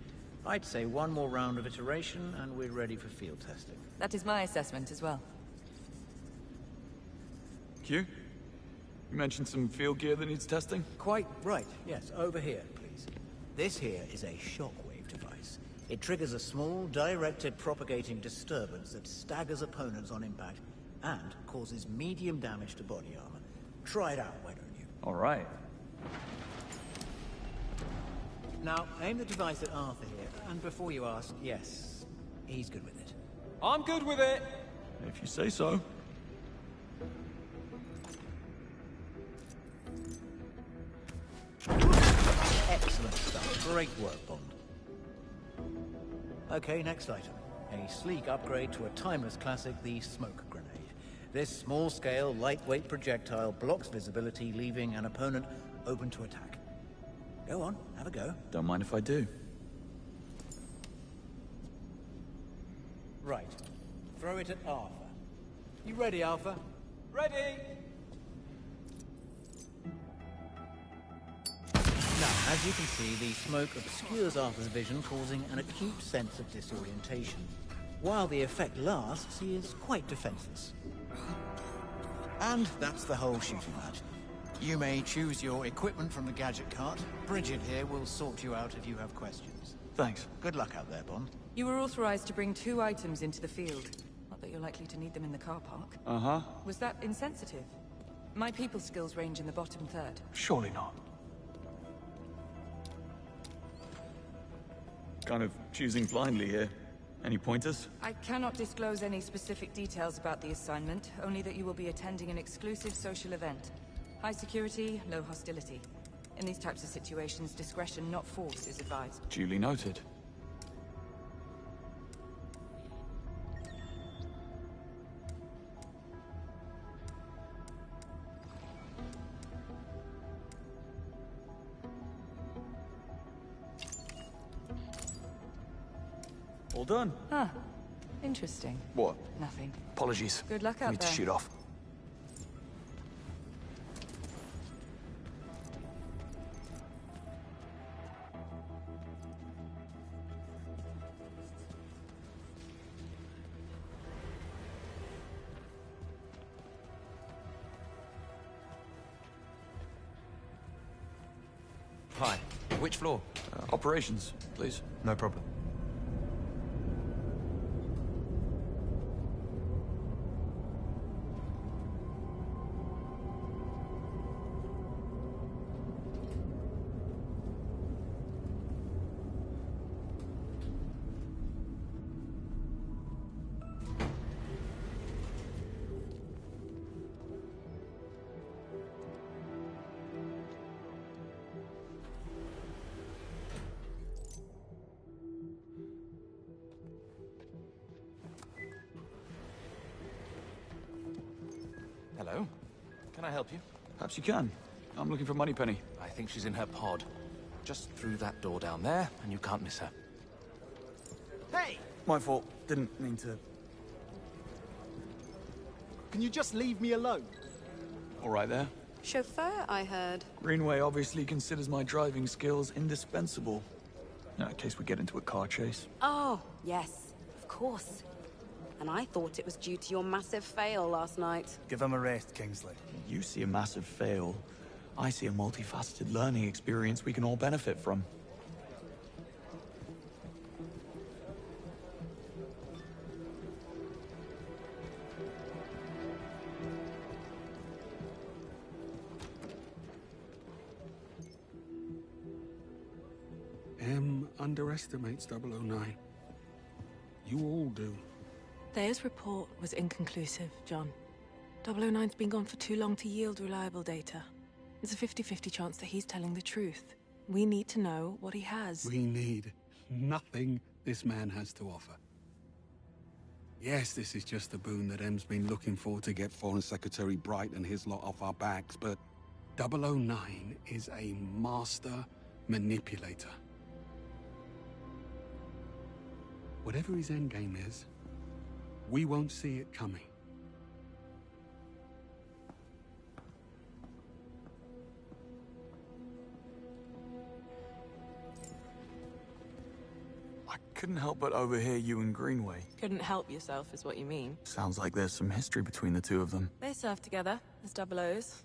I'd say one more round of iteration and we're ready for field testing. That is my assessment as well. Q? You mentioned some field gear that needs testing? Quite right, yes. Over here, please. This here is a shockwave device. It triggers a small, directed propagating disturbance that staggers opponents on impact and causes medium damage to body armor. Try it out, why don't you? All right. Now, aim the device at Arthur here, and before you ask, yes, he's good with it. I'm good with it! If you say so. Excellent stuff. Great work, Bond. Okay, next item. A sleek upgrade to a timeless classic, the smoke grenade. This small-scale, lightweight projectile blocks visibility, leaving an opponent open to attack. Go on, have a go. Don't mind if I do. Right. Throw it at Arthur. You ready, Arthur? Ready! Now, as you can see, the smoke obscures Arthur's vision, causing an acute sense of disorientation. While the effect lasts, he is quite defenseless. And that's the whole shooting match. You may choose your equipment from the gadget cart. Bridget here will sort you out if you have questions. Thanks. Good luck out there, Bond. You were authorized to bring 2 items into the field. Not that you're likely to need them in the car park. Uh-huh. Was that insensitive? My people skills range in the bottom third. Surely not. Kind of choosing blindly here. Any pointers? I cannot disclose any specific details about the assignment, only that you will be attending an exclusive social event. High security, low hostility. In these types of situations, discretion, not force, is advised. Duly noted. All done. Huh. Interesting. What? Nothing. Apologies. Good luck out Need there. to shoot off. Hi. Which floor? Operations, please. No problem. Hello. Can I help you? Perhaps you can. I'm looking for Moneypenny. I think she's in her pod. Just through that door down there, and you can't miss her. Hey! My fault. Didn't mean to... Can you just leave me alone? All right there. Chauffeur, I heard. Greenway obviously considers my driving skills indispensable. In case we get into a car chase. Oh, yes, of course. And I thought it was due to your massive fail last night. Give him a rest, Kingsley. You see a massive fail. I see a multifaceted learning experience we can all benefit from. M underestimates 009. You all do. Thea's report was inconclusive, John. 009's been gone for too long to yield reliable data. There's a 50-50 chance that he's telling the truth. We need to know what he has. We need nothing this man has to offer. Yes, this is just a boon that M's been looking for to get Foreign Secretary Bright and his lot off our backs, but 009 is a master manipulator. Whatever his endgame is, we won't see it coming. couldn't help but overhear you and Greenway. Couldn't help yourself, is what you mean. Sounds like there's some history between the two of them. They served together as double O's,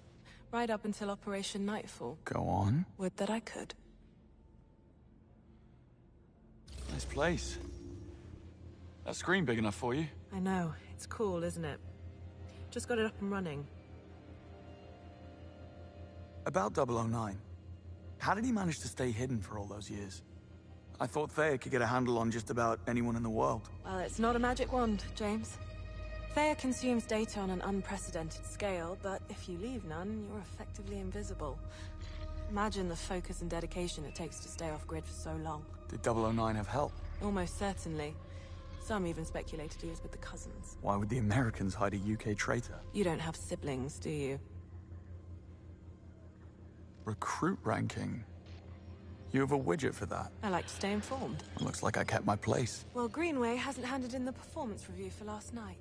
right up until Operation Nightfall. Go on. Would that I could. Nice place. That screen big enough for you? I know. It's cool, isn't it? Just got it up and running. About 009. How did he manage to stay hidden for all those years? I thought Thea could get a handle on just about anyone in the world. Well, it's not a magic wand, James. Thea consumes data on an unprecedented scale, but if you leave none, you're effectively invisible. Imagine the focus and dedication it takes to stay off-grid for so long. Did 009 have help? Almost certainly. Some even speculated he was with the cousins. Why would the Americans hide a UK traitor? You don't have siblings, do you? Recruit ranking. You have a widget for that. I like to stay informed. It looks like I kept my place. Well, Greenway hasn't handed in the performance review for last night.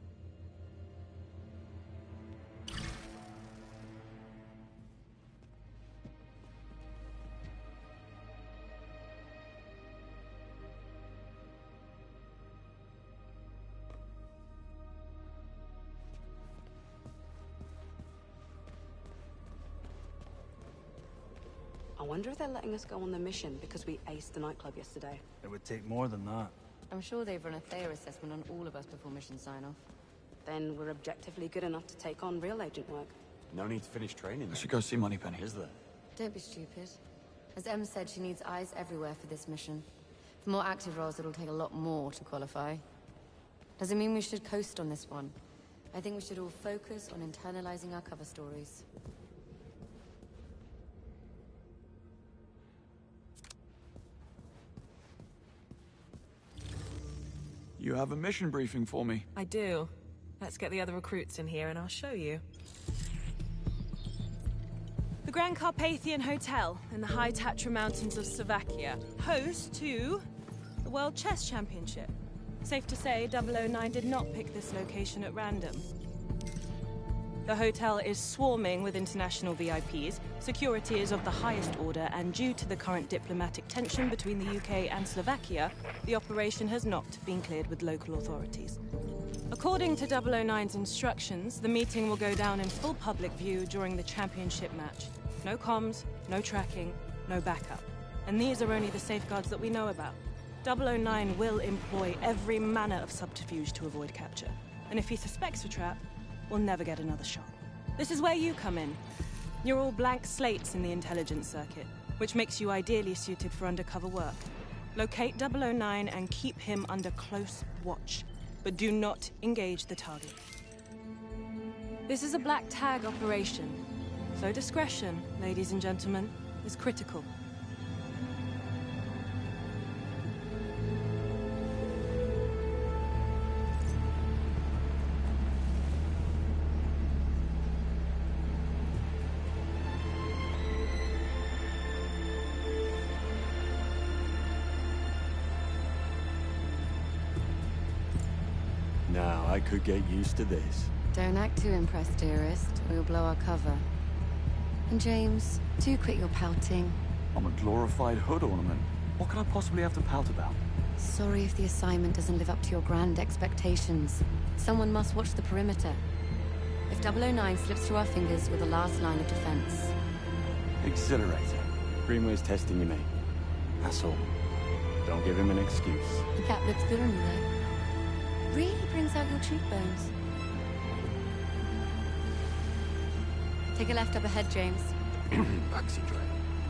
I wonder if they're letting us go on the mission because we aced the nightclub yesterday. It would take more than that. I'm sure they've run a Thea assessment on all of us before mission sign-off. Then we're objectively good enough to take on real agent work. No need to finish training. I should go see Moneypenny. Is there? Don't be stupid. As Em said, she needs eyes everywhere for this mission. For more active roles, it'll take a lot more to qualify. Doesn't mean we should coast on this one. I think we should all focus on internalizing our cover stories. You have a mission briefing for me. I do. Let's get the other recruits in here and I'll show you. The Grand Carpathian Hotel in the high Tatra Mountains of Slovakia, host to the World Chess Championship. Safe to say, 009 did not pick this location at random. The hotel is swarming with international VIPs, security is of the highest order, and due to the current diplomatic tension between the UK and Slovakia, the operation has not been cleared with local authorities. According to 009's instructions, the meeting will go down in full public view during the championship match. No comms, no tracking, no backup. And these are only the safeguards that we know about. 009 will employ every manner of subterfuge to avoid capture. And if he suspects a trap, we'll never get another shot. This is where you come in. You're all blank slates in the intelligence circuit, which makes you ideally suited for undercover work. Locate 009 and keep him under close watch, but do not engage the target. This is a black tag operation, so discretion, ladies and gentlemen, is critical. Now, I could get used to this. Don't act too impressed, dearest, or you'll blow our cover. And James, do quit your pouting. I'm a glorified hood ornament. What could I possibly have to pout about? Sorry if the assignment doesn't live up to your grand expectations. Someone must watch the perimeter. If 009 slips through our fingers, we're the last line of defense. Exhilarating. Greenway's testing you, mate. That's all. Don't give him an excuse. The cat looks good on you, though. Really brings out your cheekbones. Take a left up ahead, James. Backseat driver.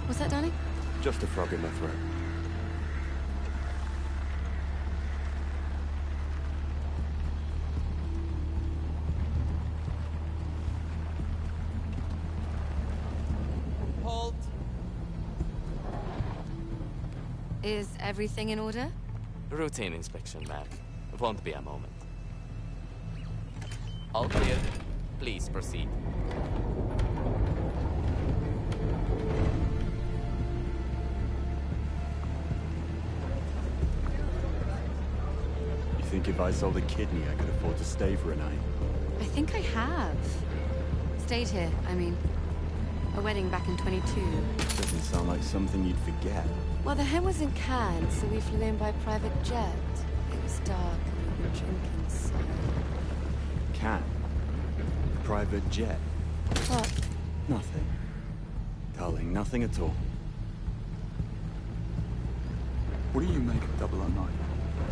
What's that, darling? Just a frog in my throat. Halt. Is everything in order? Routine inspection, ma'am. Won't be a moment. All clear. Please proceed. You think if I sold a kidney, I could afford to stay for a night? I think I have. Stayed here, I mean. A wedding back in 22. Doesn't sound like something you'd forget. Well, the hen was in Cannes, so we flew in by private jet. It was dark and we were drinking, so... Can? Private jet? What? Nothing. Darling, nothing at all. What do you make of 009?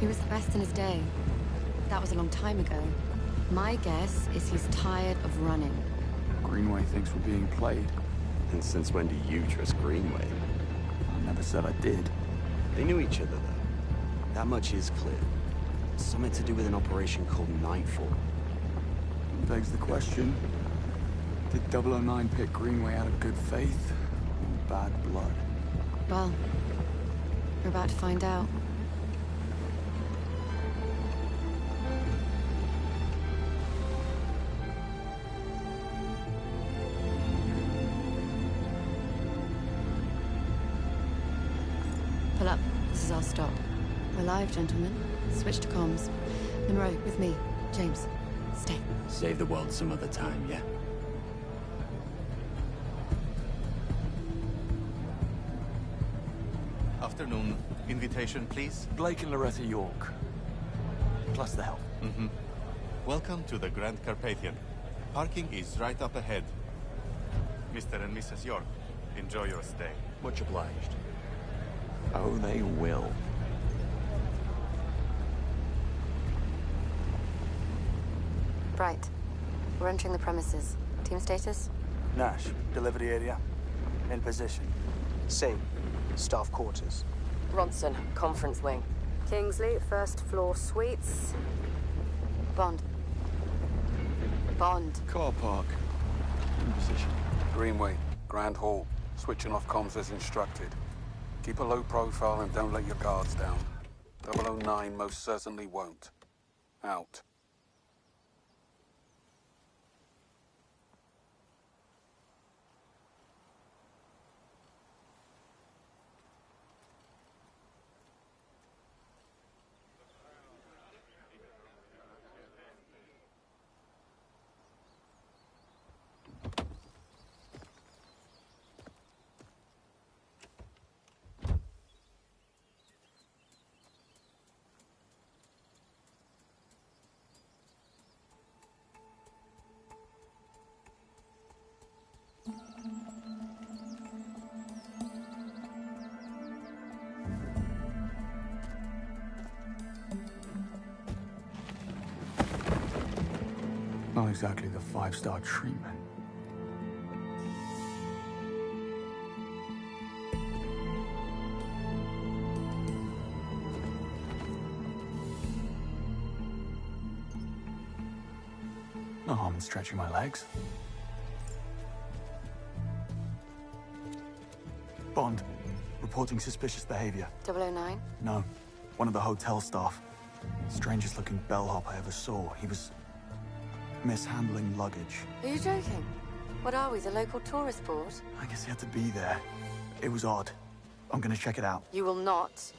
He was the best in his day. That was a long time ago. My guess is he's tired of running. Greenway thinks we're being played. And since when do you trust Greenway? I never said I did. They knew each other, though. That much is clear. Something to do with an operation called Nightfall. Begs the question. Did 009 pick Greenway out of good faith or bad blood? Well, we're about to find out. Pull up. This is our stop. We're live, gentlemen. Switch to comms. Monroe, with me. James, stay. Save the world some other time, yeah? Afternoon. Invitation, please? Blake and Loretta York. Plus the help. Mm-hmm. Welcome to the Grand Carpathian. Parking is right up ahead. Mr. and Mrs. York, enjoy your stay. Much obliged. Oh, they will. Right. We're entering the premises. Team status? Nash, delivery area. In position. Same. Staff quarters. Ronson, conference wing. Kingsley, first floor suites. Bond. Bond. Car park. In position. Greenway, Grand Hall. Switching off comms as instructed. Keep a low profile and don't let your guards down. 009 most certainly won't. Out. Not exactly the 5-star treatment. No harm in stretching my legs. Bond, reporting suspicious behavior. 009? No, one of the hotel staff. Strangest looking bellhop I ever saw. He was mishandling luggage. Are you joking? What are we, the local tourist board? I guess he had to be there. It was odd. I'm gonna check it out. You will not.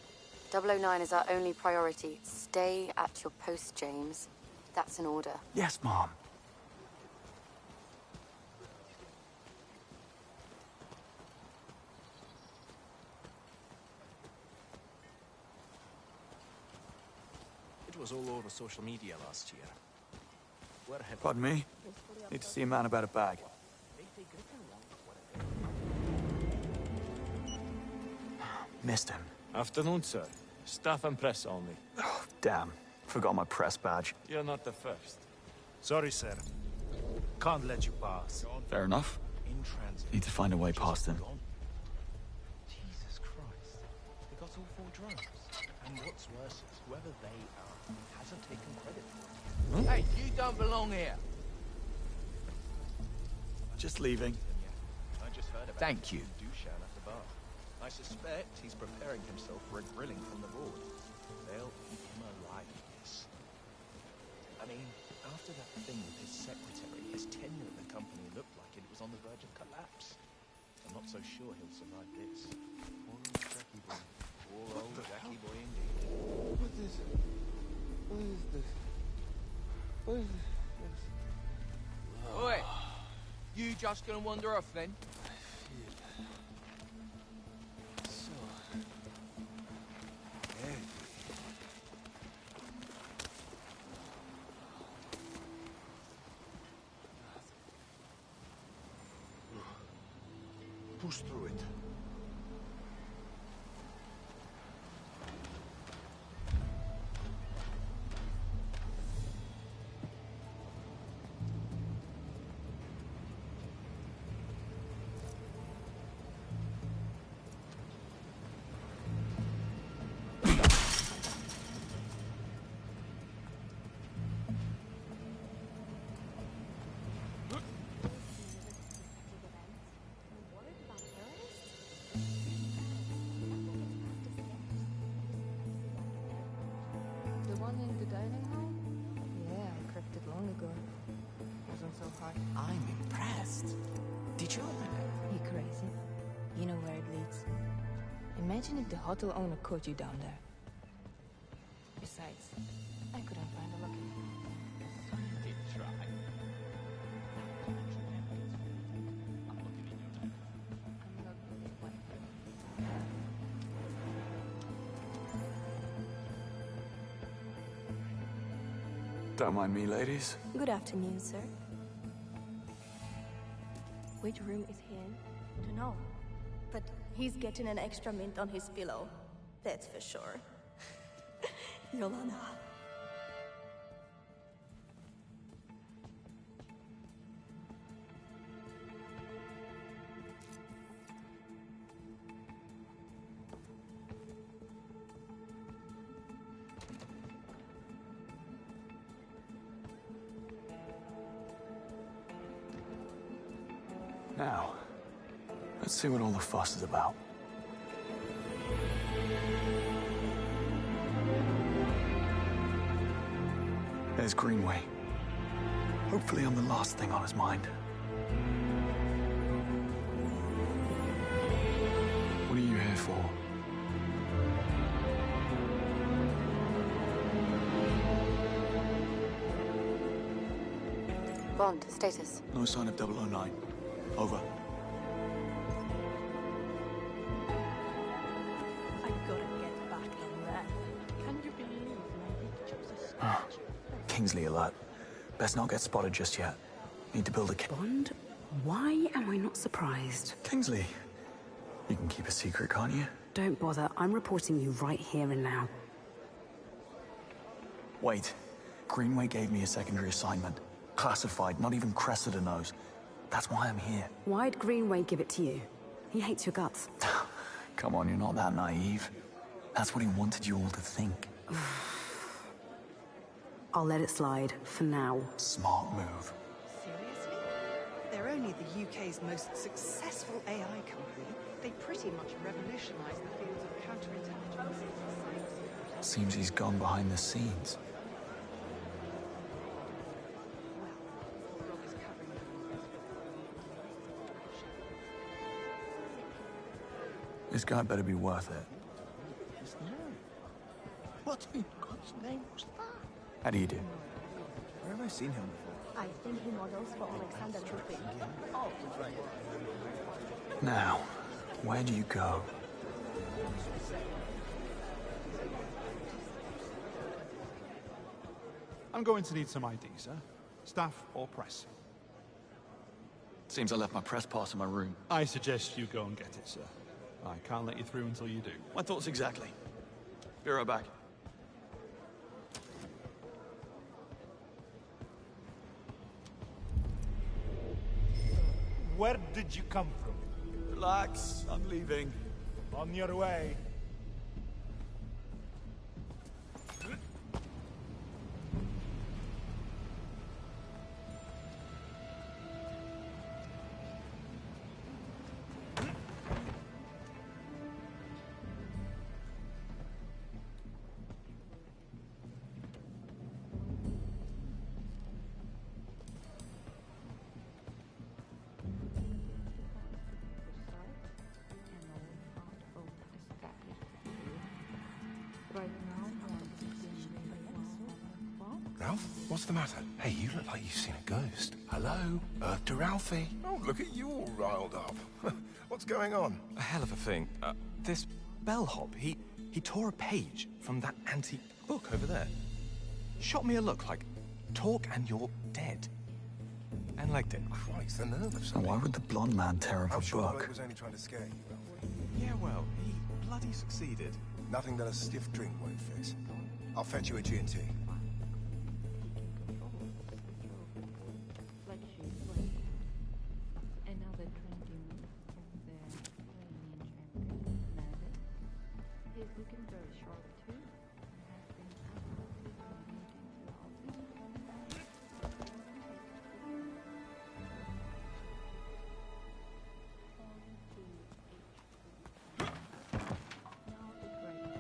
009 is our only priority. Stay at your post, James. That's an order. Yes, Mom. It was all over social media last year. Pardon me? Need to see a man about a bag. Missed him. Afternoon, sir. Staff and press only. Oh, damn. Forgot my press badge. You're not the first. Sorry, sir. Can't let you pass. Fair enough. Need to find a way past him. Jesus Christ. They got all 4 drones. And what's worse is whoever they are hasn't taken credit for it. Hey, you don't belong here. Just leaving. I just heard about Thank you. Dushan at the bar. I suspect he's preparing himself for a grilling from the board. They'll keep him alive, yes. I mean, after that thing with his secretary, his tenure at the company looked like it was on the verge of collapse. I'm not so sure he'll survive this. Poor old Jackie boy. Poor old Jackie boy indeed. What is it? What is this? What is this? Oi! You just gonna wander off then? cruise through it. The one in the dining hall? Yeah, I cracked it long ago. Wasn't so hard. I'm impressed. Did you open it? You crazy? You know where it leads. Imagine if the hotel owner caught you down there. Besides, I couldn't find a locker. Did try. Don't mind me, ladies. Good afternoon, sir. Which room is he in? Don't know. But he's getting an extra mint on his pillow. That's for sure. Yolanda. Now, let's see what all the fuss is about. There's Greenway. Hopefully I'm the last thing on his mind. What are you here for? Bond, status. No sign of 009. Over. I gotta get back in there. Can you believe my pictures are Kingsley alert. Best not get spotted just yet. Need to build a Bond? Why am I not surprised? Kingsley, you can keep a secret, can't you? Don't bother. I'm reporting you right here and now. Wait. Greenway gave me a secondary assignment. Classified, not even Cressida knows. That's why I'm here. Why'd Greenway give it to you? He hates your guts. Come on, you're not that naive. That's what he wanted you all to think. I'll let it slide, for now. Smart move. Seriously? They're only the UK's most successful AI company. They pretty much revolutionized the fields of counterintelligence. Seems he's gone behind the scenes. This guy better be worth it. What in God's name was that? How do you do? Where have I seen him before? I think he models for Alexander Trupping. Oh, Now, where do you go? I'm going to need some ID, sir. Staff or press? Seems I left my press pass in my room. I suggest you go and get it, sir. I can't let you through until you do. My thoughts exactly. Be right back. Where did you come from? Relax, I'm leaving. On your way. Ralph, what's the matter? Hey, you look like you've seen a ghost. Hello? Earth to Ralphie. Oh, look at you all riled up. What's going on? A hell of a thing. This bellhop, he tore a page from that antique book over there. Shot me a look like, talk and you're dead. And legged it. Christ, the nerve of And something. why would the blonde man tear up I'm a sure the bloke book? was only trying to scare you. Yeah, well, he bloody succeeded. Nothing that a stiff drink won't fix. I'll fetch you a G&T. Another trending from the Iranian champion, Meredith. He's looking very sharp too, and has been absolutely dominating throughout this tournament. Now the great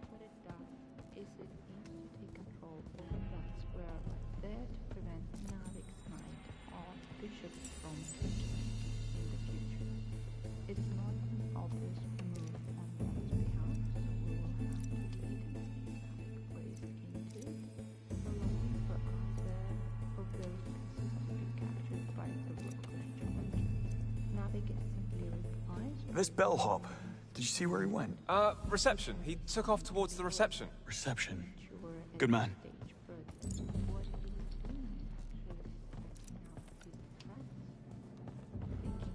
what it does is it aims to take control over that square right there to prevent Navik's knight or bishops from taking in the future. It's not an obvious move on one's behalf, so we will have to wait and see how it plays into it, allowing for either of those pieces to be captured by the Rook's challenger. Navik simply replies. This bellhop, did you see where he went? Reception. He took off towards the reception. Reception. Good man. The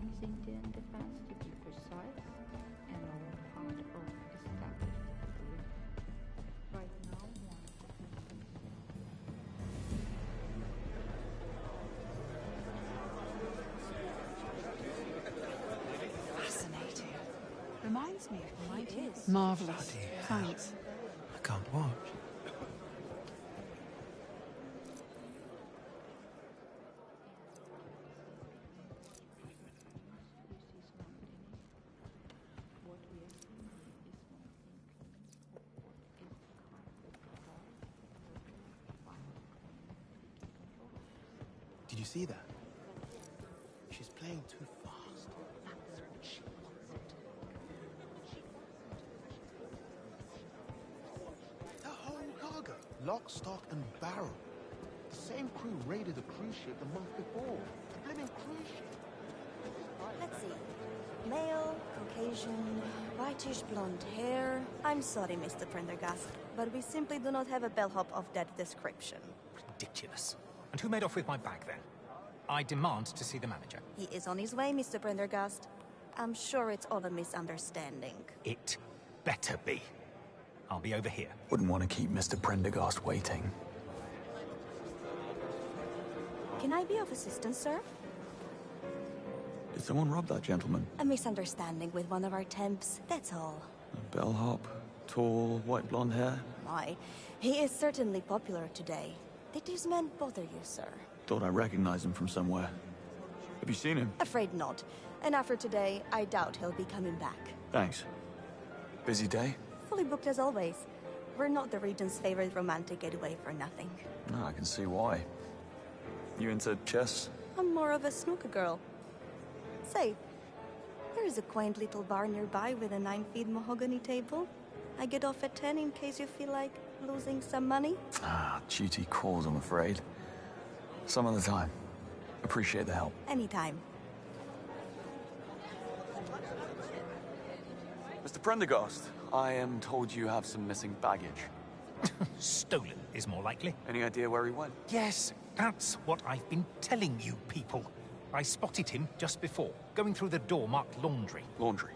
King's Indian defense, to be precise, and all part of establishing the rift. Right now, Fascinating. Reminds me of my days. Marvelous. Thanks. I can't watch. Did you see that? She's playing too fast. That's what she wants. The whole cargo. Lock, stock, and barrel. The same crew raided the cruise ship the month before. The blimmin' cruise ship. Let's see. Male, Caucasian, whitish blonde hair. I'm sorry, Mr. Prendergast, but we simply do not have a bellhop of that description. Ridiculous. And who made off with my bag then? I demand to see the manager. He is on his way, Mr. Prendergast. I'm sure it's all a misunderstanding. It better be. I'll be over here. Wouldn't want to keep Mr. Prendergast waiting. Can I be of assistance, sir? Did someone rob that gentleman? A misunderstanding with one of our temps, that's all. A bellhop, tall, white blonde hair. Why, he is certainly popular today. Did this man bother you, sir? Thought I recognized him from somewhere. Have you seen him? Afraid not. And after today, I doubt he'll be coming back. Thanks. Busy day? Fully booked as always. We're not the region's favorite romantic getaway for nothing. No, I can see why. You into chess? I'm more of a snooker girl. Say, there is a quaint little bar nearby with a 9-feet mahogany table. I get off at 10 in case you feel like losing some money. Ah, duty calls, I'm afraid. Some other time. Appreciate the help. Anytime. Mr. Prendergast, I am told you have some missing baggage. Stolen is more likely. Any idea where he went? Yes, that's what I've been telling you people. I spotted him just before, going through the door marked laundry. Laundry.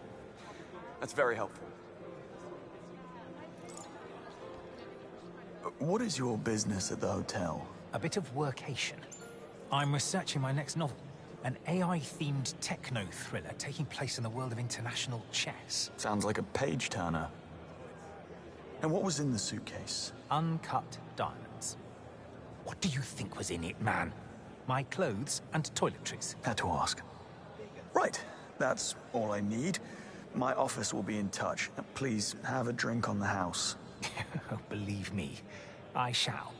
That's very helpful. What is your business at the hotel? A bit of workation. I'm researching my next novel. An AI-themed techno-thriller taking place in the world of international chess. Sounds like a page-turner. And what was in the suitcase? Uncut diamonds. What do you think was in it, man? My clothes and toiletries. Had to ask. Right, that's all I need. My office will be in touch. Please have a drink on the house. Oh, believe me, I shall.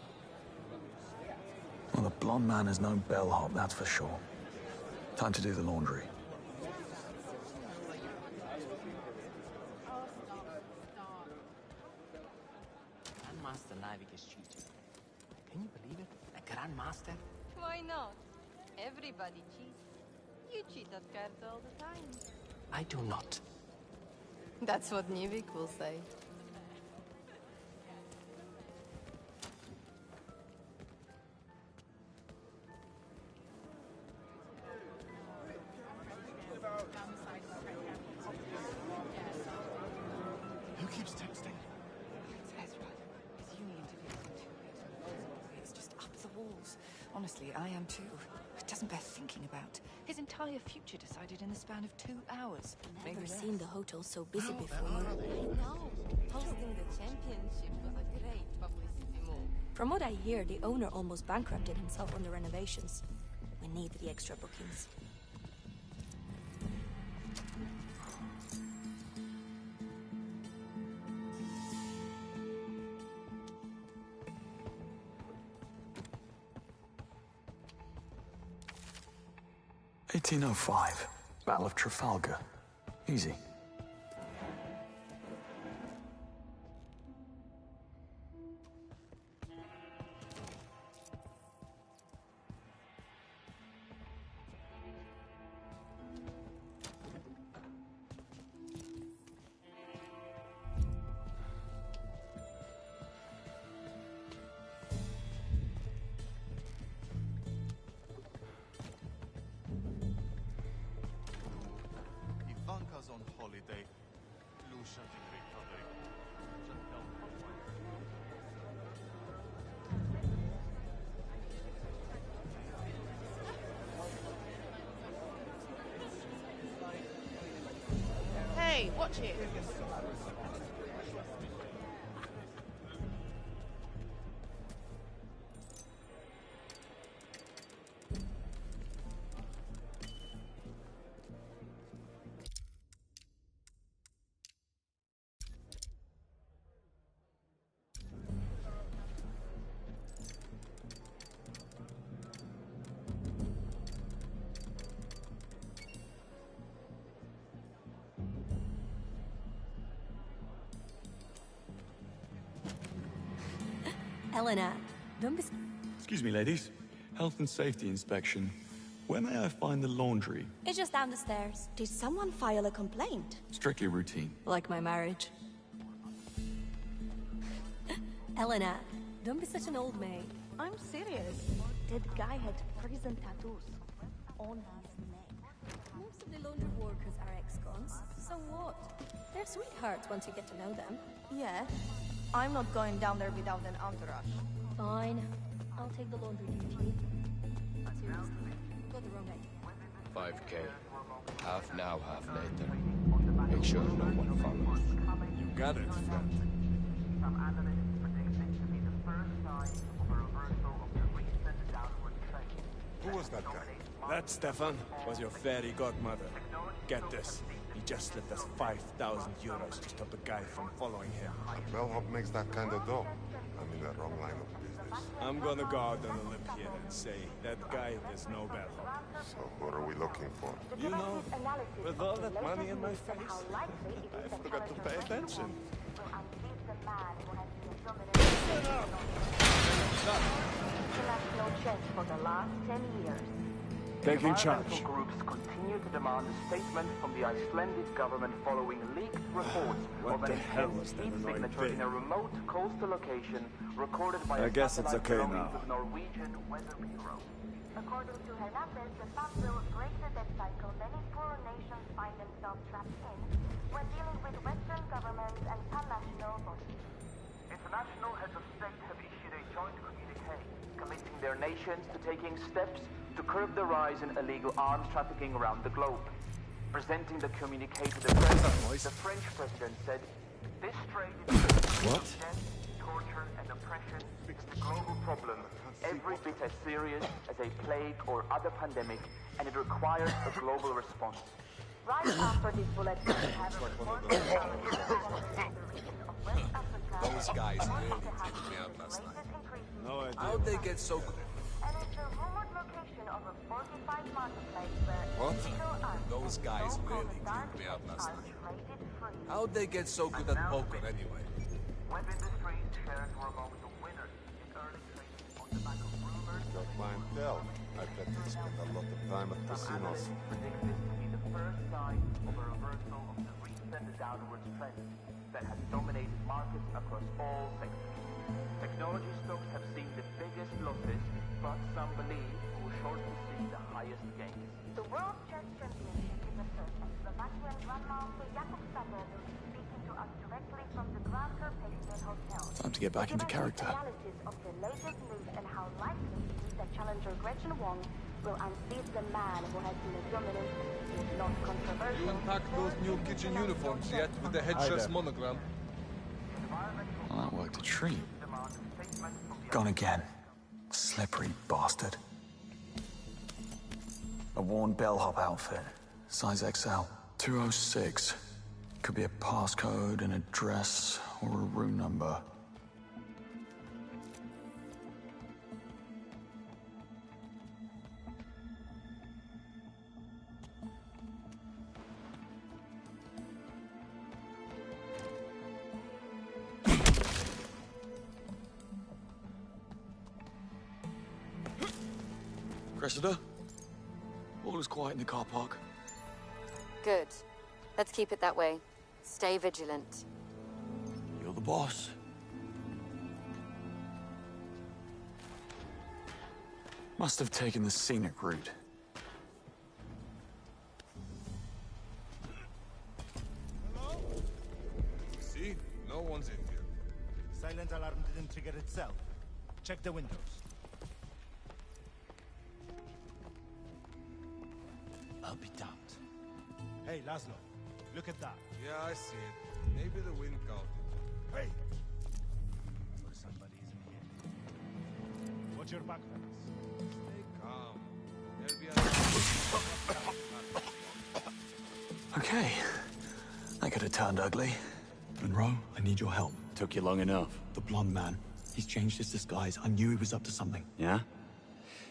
Well, the blonde man is no bellhop, that's for sure. Time to do the laundry. Grandmaster Navik is cheating. Can you believe it? A Grandmaster? Why not? Everybody cheats. You cheat at cards all the time. I do not. That's what Nivik will say. just texting. It's Ezra. His uni interview in 2 weeks. It's just up the walls. Honestly, I am too. It doesn't bear thinking about. His entire future decided in the span of 2 hours. Never seen the hotel so busy before. I know. Hosting the championship was a great publicity move. From what I hear, the owner almost bankrupted himself on the renovations. We need the extra bookings. "1805, Battle of Trafalgar. Easy." Ivanka's on holiday. Lucian's in recovery. Just help her find Hey, watch it. Elena, don't be... Excuse me, ladies. Health and safety inspection. Where may I find the laundry? It's just down the stairs. Did someone file a complaint? Strictly routine. Like my marriage. Elena, don't be such an old maid. I'm serious. That guy had prison tattoos on his neck. Most of the laundry workers are ex-cons. So what? They're sweethearts once you get to know them. Yeah. I'm not going down there without an entourage. Fine. I'll take the laundry duty. Seriously, got the wrong idea. 5K. Half now, half later. Make sure no one follows. You got it, friend. Some analysts predict this to be the first sign of a reversal of the recent downward trend. Who was that guy? That, Stefan, was your fairy godmother. Get this. He just slipped us 5,000 euros to stop a guy from following him. Bellhop makes that kind of dough. I'm in the wrong line of business. I'm gonna go out on a limb here and say that guy is no bellhop. So what are we looking for? You know, with all that money in my face, I forgot to pay attention. International chess for the last 10 years. Taking charge. Environmental groups continue to demand a statement from the Icelandic government following leaked reports of an intense heat signature in a remote coastal location recorded by I guess it's okay now. the Norwegian Weather Bureau. According to Hernandez, the fast will break the death cycle many poor nations find themselves trapped in when dealing with Western governments and pan-national bodies. International heads of state have issued a joint communique committing their nations to taking steps to curb the rise in illegal arms trafficking around the globe. Presenting the communique to the president, the French president said, "This trade is death, torture, and oppression is a global problem, every bit as serious as a plague or other pandemic, and it requires a global response." Right after this bulletin, we have a report from the region of West Africa. Those guys really tipped me out last night. No idea. How'd they get so good? And it's a rumored location of a fortified marketplace where What? illegal arms Those guys and really so-called dark tipped me out last are night. traded free. How'd they get so good at poker anyway? Web Industries shares were among the winners in early trading on the back of rumors. Your clientele. I bet they spend a lot of time at casinos. Predict this to be the first sign of a reversal of the recent downward trend that has dominated markets across all sectors. Technology stocks have seen the biggest losses, but some believe will shortly see the highest gains. The World Chess Championship is a first, and Slovakian Grandmaster Jakub Saber will be speaking to us directly from the to get back into character. Analysis of the latest news and how likely it is that challenger Gretchen Wong will unseat the man who has been a dominant, if not controversial. You unpacked those new kitchen uniforms yet with the head chef's monogram? Well, that worked a treat. Gone again. Slippery bastard. A worn bellhop outfit. Size XL. 206. Could be a passcode, an address, or a room number. Cressida? All is quiet in the car park. Good. Let's keep it that way. Stay vigilant. You're the boss. Must have taken the scenic route. Hello? See? No one's in here. Silent alarm didn't trigger itself. Check the windows. I'll be damned. Hey, Laszlo. Look at that. Yeah, I see it. Maybe the wind caught it. Hey! Or somebody isn't here. Watch your back, fellas. Stay calm. There'll be a... Okay. That could have turned ugly. Monroe, I need your help. Took you long enough. The blonde man. He's changed his disguise. I knew he was up to something. Yeah?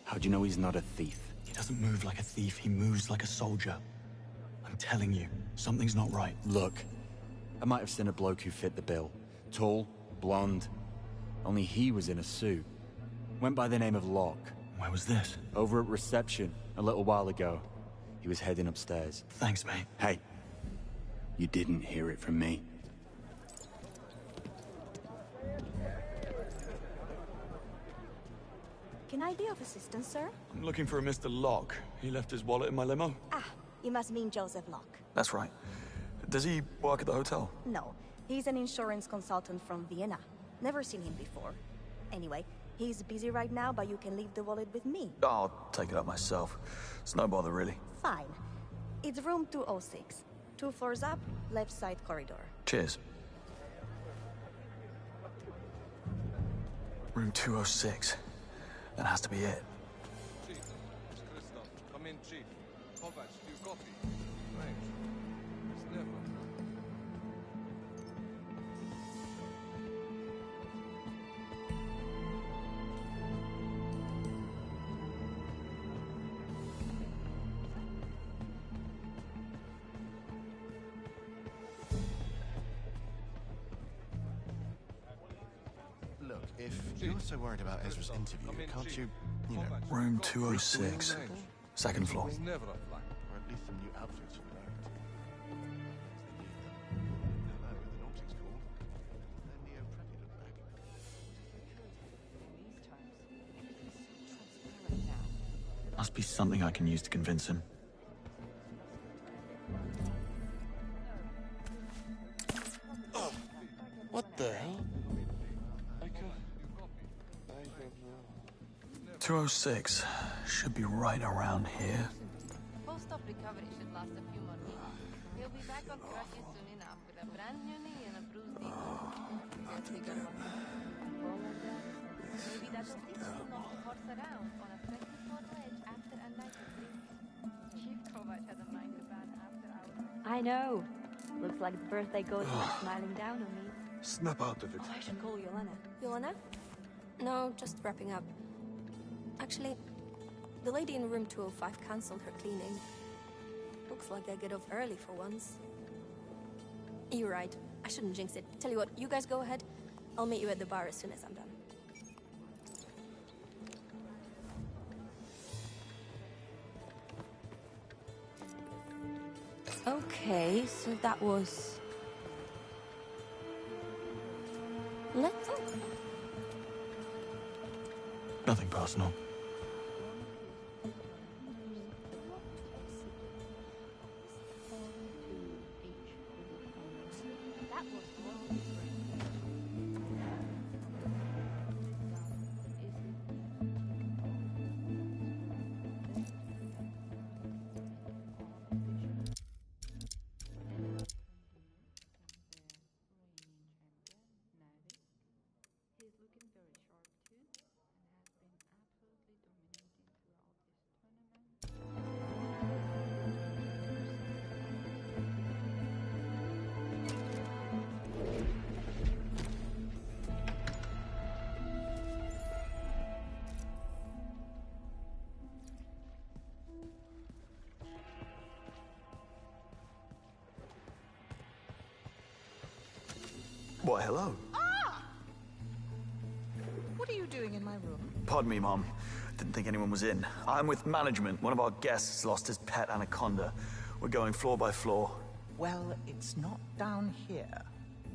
How'd you know he's not a thief? He doesn't move like a thief. He moves like a soldier. I'm telling you, something's not right. Look, I might have seen a bloke who fit the bill. Tall, blonde. Only he was in a suit. Went by the name of Locke. Where was this? Over at reception, a little while ago. He was heading upstairs. Thanks, mate. Hey, you didn't hear it from me. Can I be of assistance, sir? I'm looking for a Mr. Locke. He left his wallet in my limo. Ah, you must mean Joseph Locke. That's right. Does he work at the hotel? No, he's an insurance consultant from Vienna. Never seen him before. Anyway, he's busy right now, but you can leave the wallet with me. I'll take it up myself. It's no bother, really. Fine. It's room 206. 2 floors up, left side corridor. Cheers. Room 206. That has to be it. Chief, it's Christoph. Come in, Chief. Kovac, do you copy? Thanks. It's never. Look, if you're so worried about Ezra's interview, can't you know... Room 206. Second floor. It's never a flat. Or at least some new outfits for the director. Hello, the Nautics called. Their neo-preppy look back. Must be something I can use to convince him. Oh, what the hell? I don't know. 206. Should be right around here. Post-op recovery should last a few more weeks. He'll be back on crutches soon enough with a brand new knee and a bruised ankle. Just figure all of that. Maybe that'll teach him not to horse around on a 24 ledge after a night of drinking. Chief Kovac has a mind to ban after hours. I know. Looks like the birthday ghost is smiling down on me. Snap out of it. Oh, I should call Yolana. Yolana? No, just wrapping up. Actually, the lady in room 205 cancelled her cleaning. Looks like I get off early for once. You're right. I shouldn't jinx it. Tell you what, you guys go ahead. I'll meet you at the bar as soon as I'm done. Okay, so that was... Let's... Nothing personal. Why, hello. Ah! What are you doing in my room? Pardon me, Mom. Didn't think anyone was in. I'm with management. One of our guests lost his pet anaconda. We're going floor by floor. Well, it's not down here.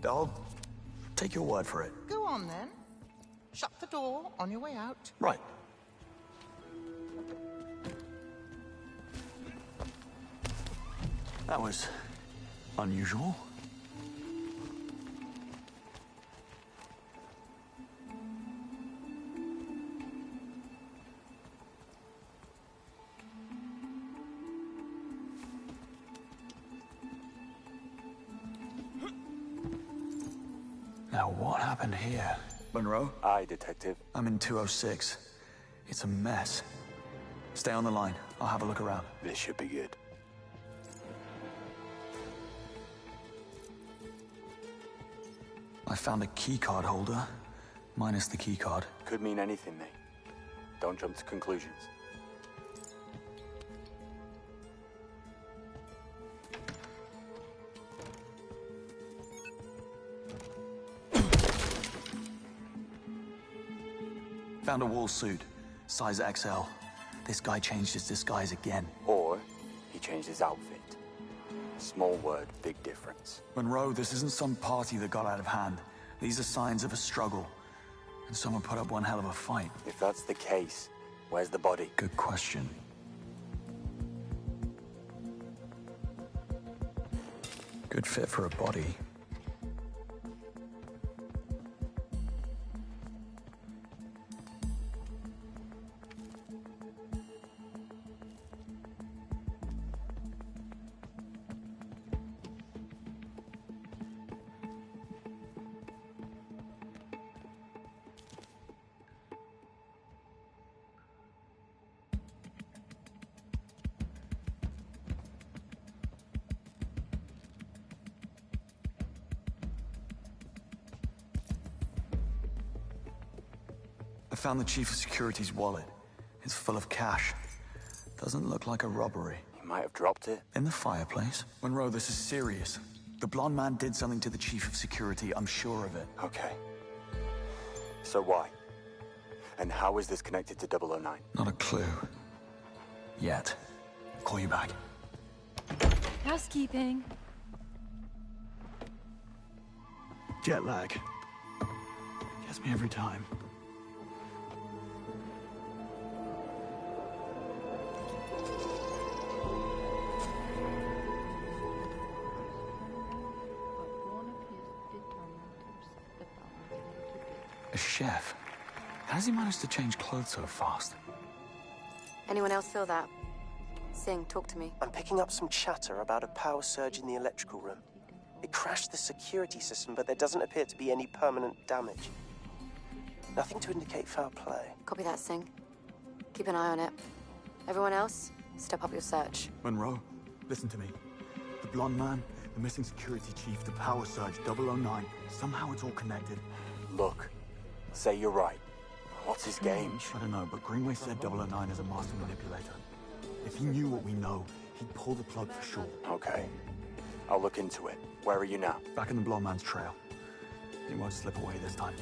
I'll take your word for it. Go on, then. Shut the door on your way out. Right. That was unusual. Now, what happened here? Monroe? Aye, Detective. I'm in 206. It's a mess. Stay on the line. I'll have a look around. This should be good. I found a keycard holder, minus the keycard. Could mean anything, mate. Don't jump to conclusions. Found a wool suit, size XL. This guy changed his disguise again. Or he changed his outfit. Small word, big difference. Monroe, this isn't some party that got out of hand. These are signs of a struggle. And someone put up one hell of a fight. If that's the case, where's the body? Good question. Good fit for a body. I found the Chief of Security's wallet. It's full of cash. Doesn't look like a robbery. He might have dropped it. In the fireplace? Monroe, this is serious. The blonde man did something to the Chief of Security, I'm sure of it. Okay. So why? And how is this connected to 009? Not a clue. Yet. Call you back. Housekeeping. Jet lag. Gets me every time. A chef? How does he manage to change clothes so fast? Anyone else feel that? Singh, talk to me. I'm picking up some chatter about a power surge in the electrical room. It crashed the security system, but there doesn't appear to be any permanent damage. Nothing to indicate foul play. Copy that, Singh. Keep an eye on it. Everyone else, step up your search. Monroe, listen to me. The blonde man, the missing security chief, the power surge, 009. Somehow it's all connected. Look, say you're right. What's his game? I don't know, but Greenway said 009 is a master manipulator. If he knew what we know, he'd pull the plug for sure. Okay. I'll look into it. Where are you now? Back in the blonde man's trail. He won't slip away this time.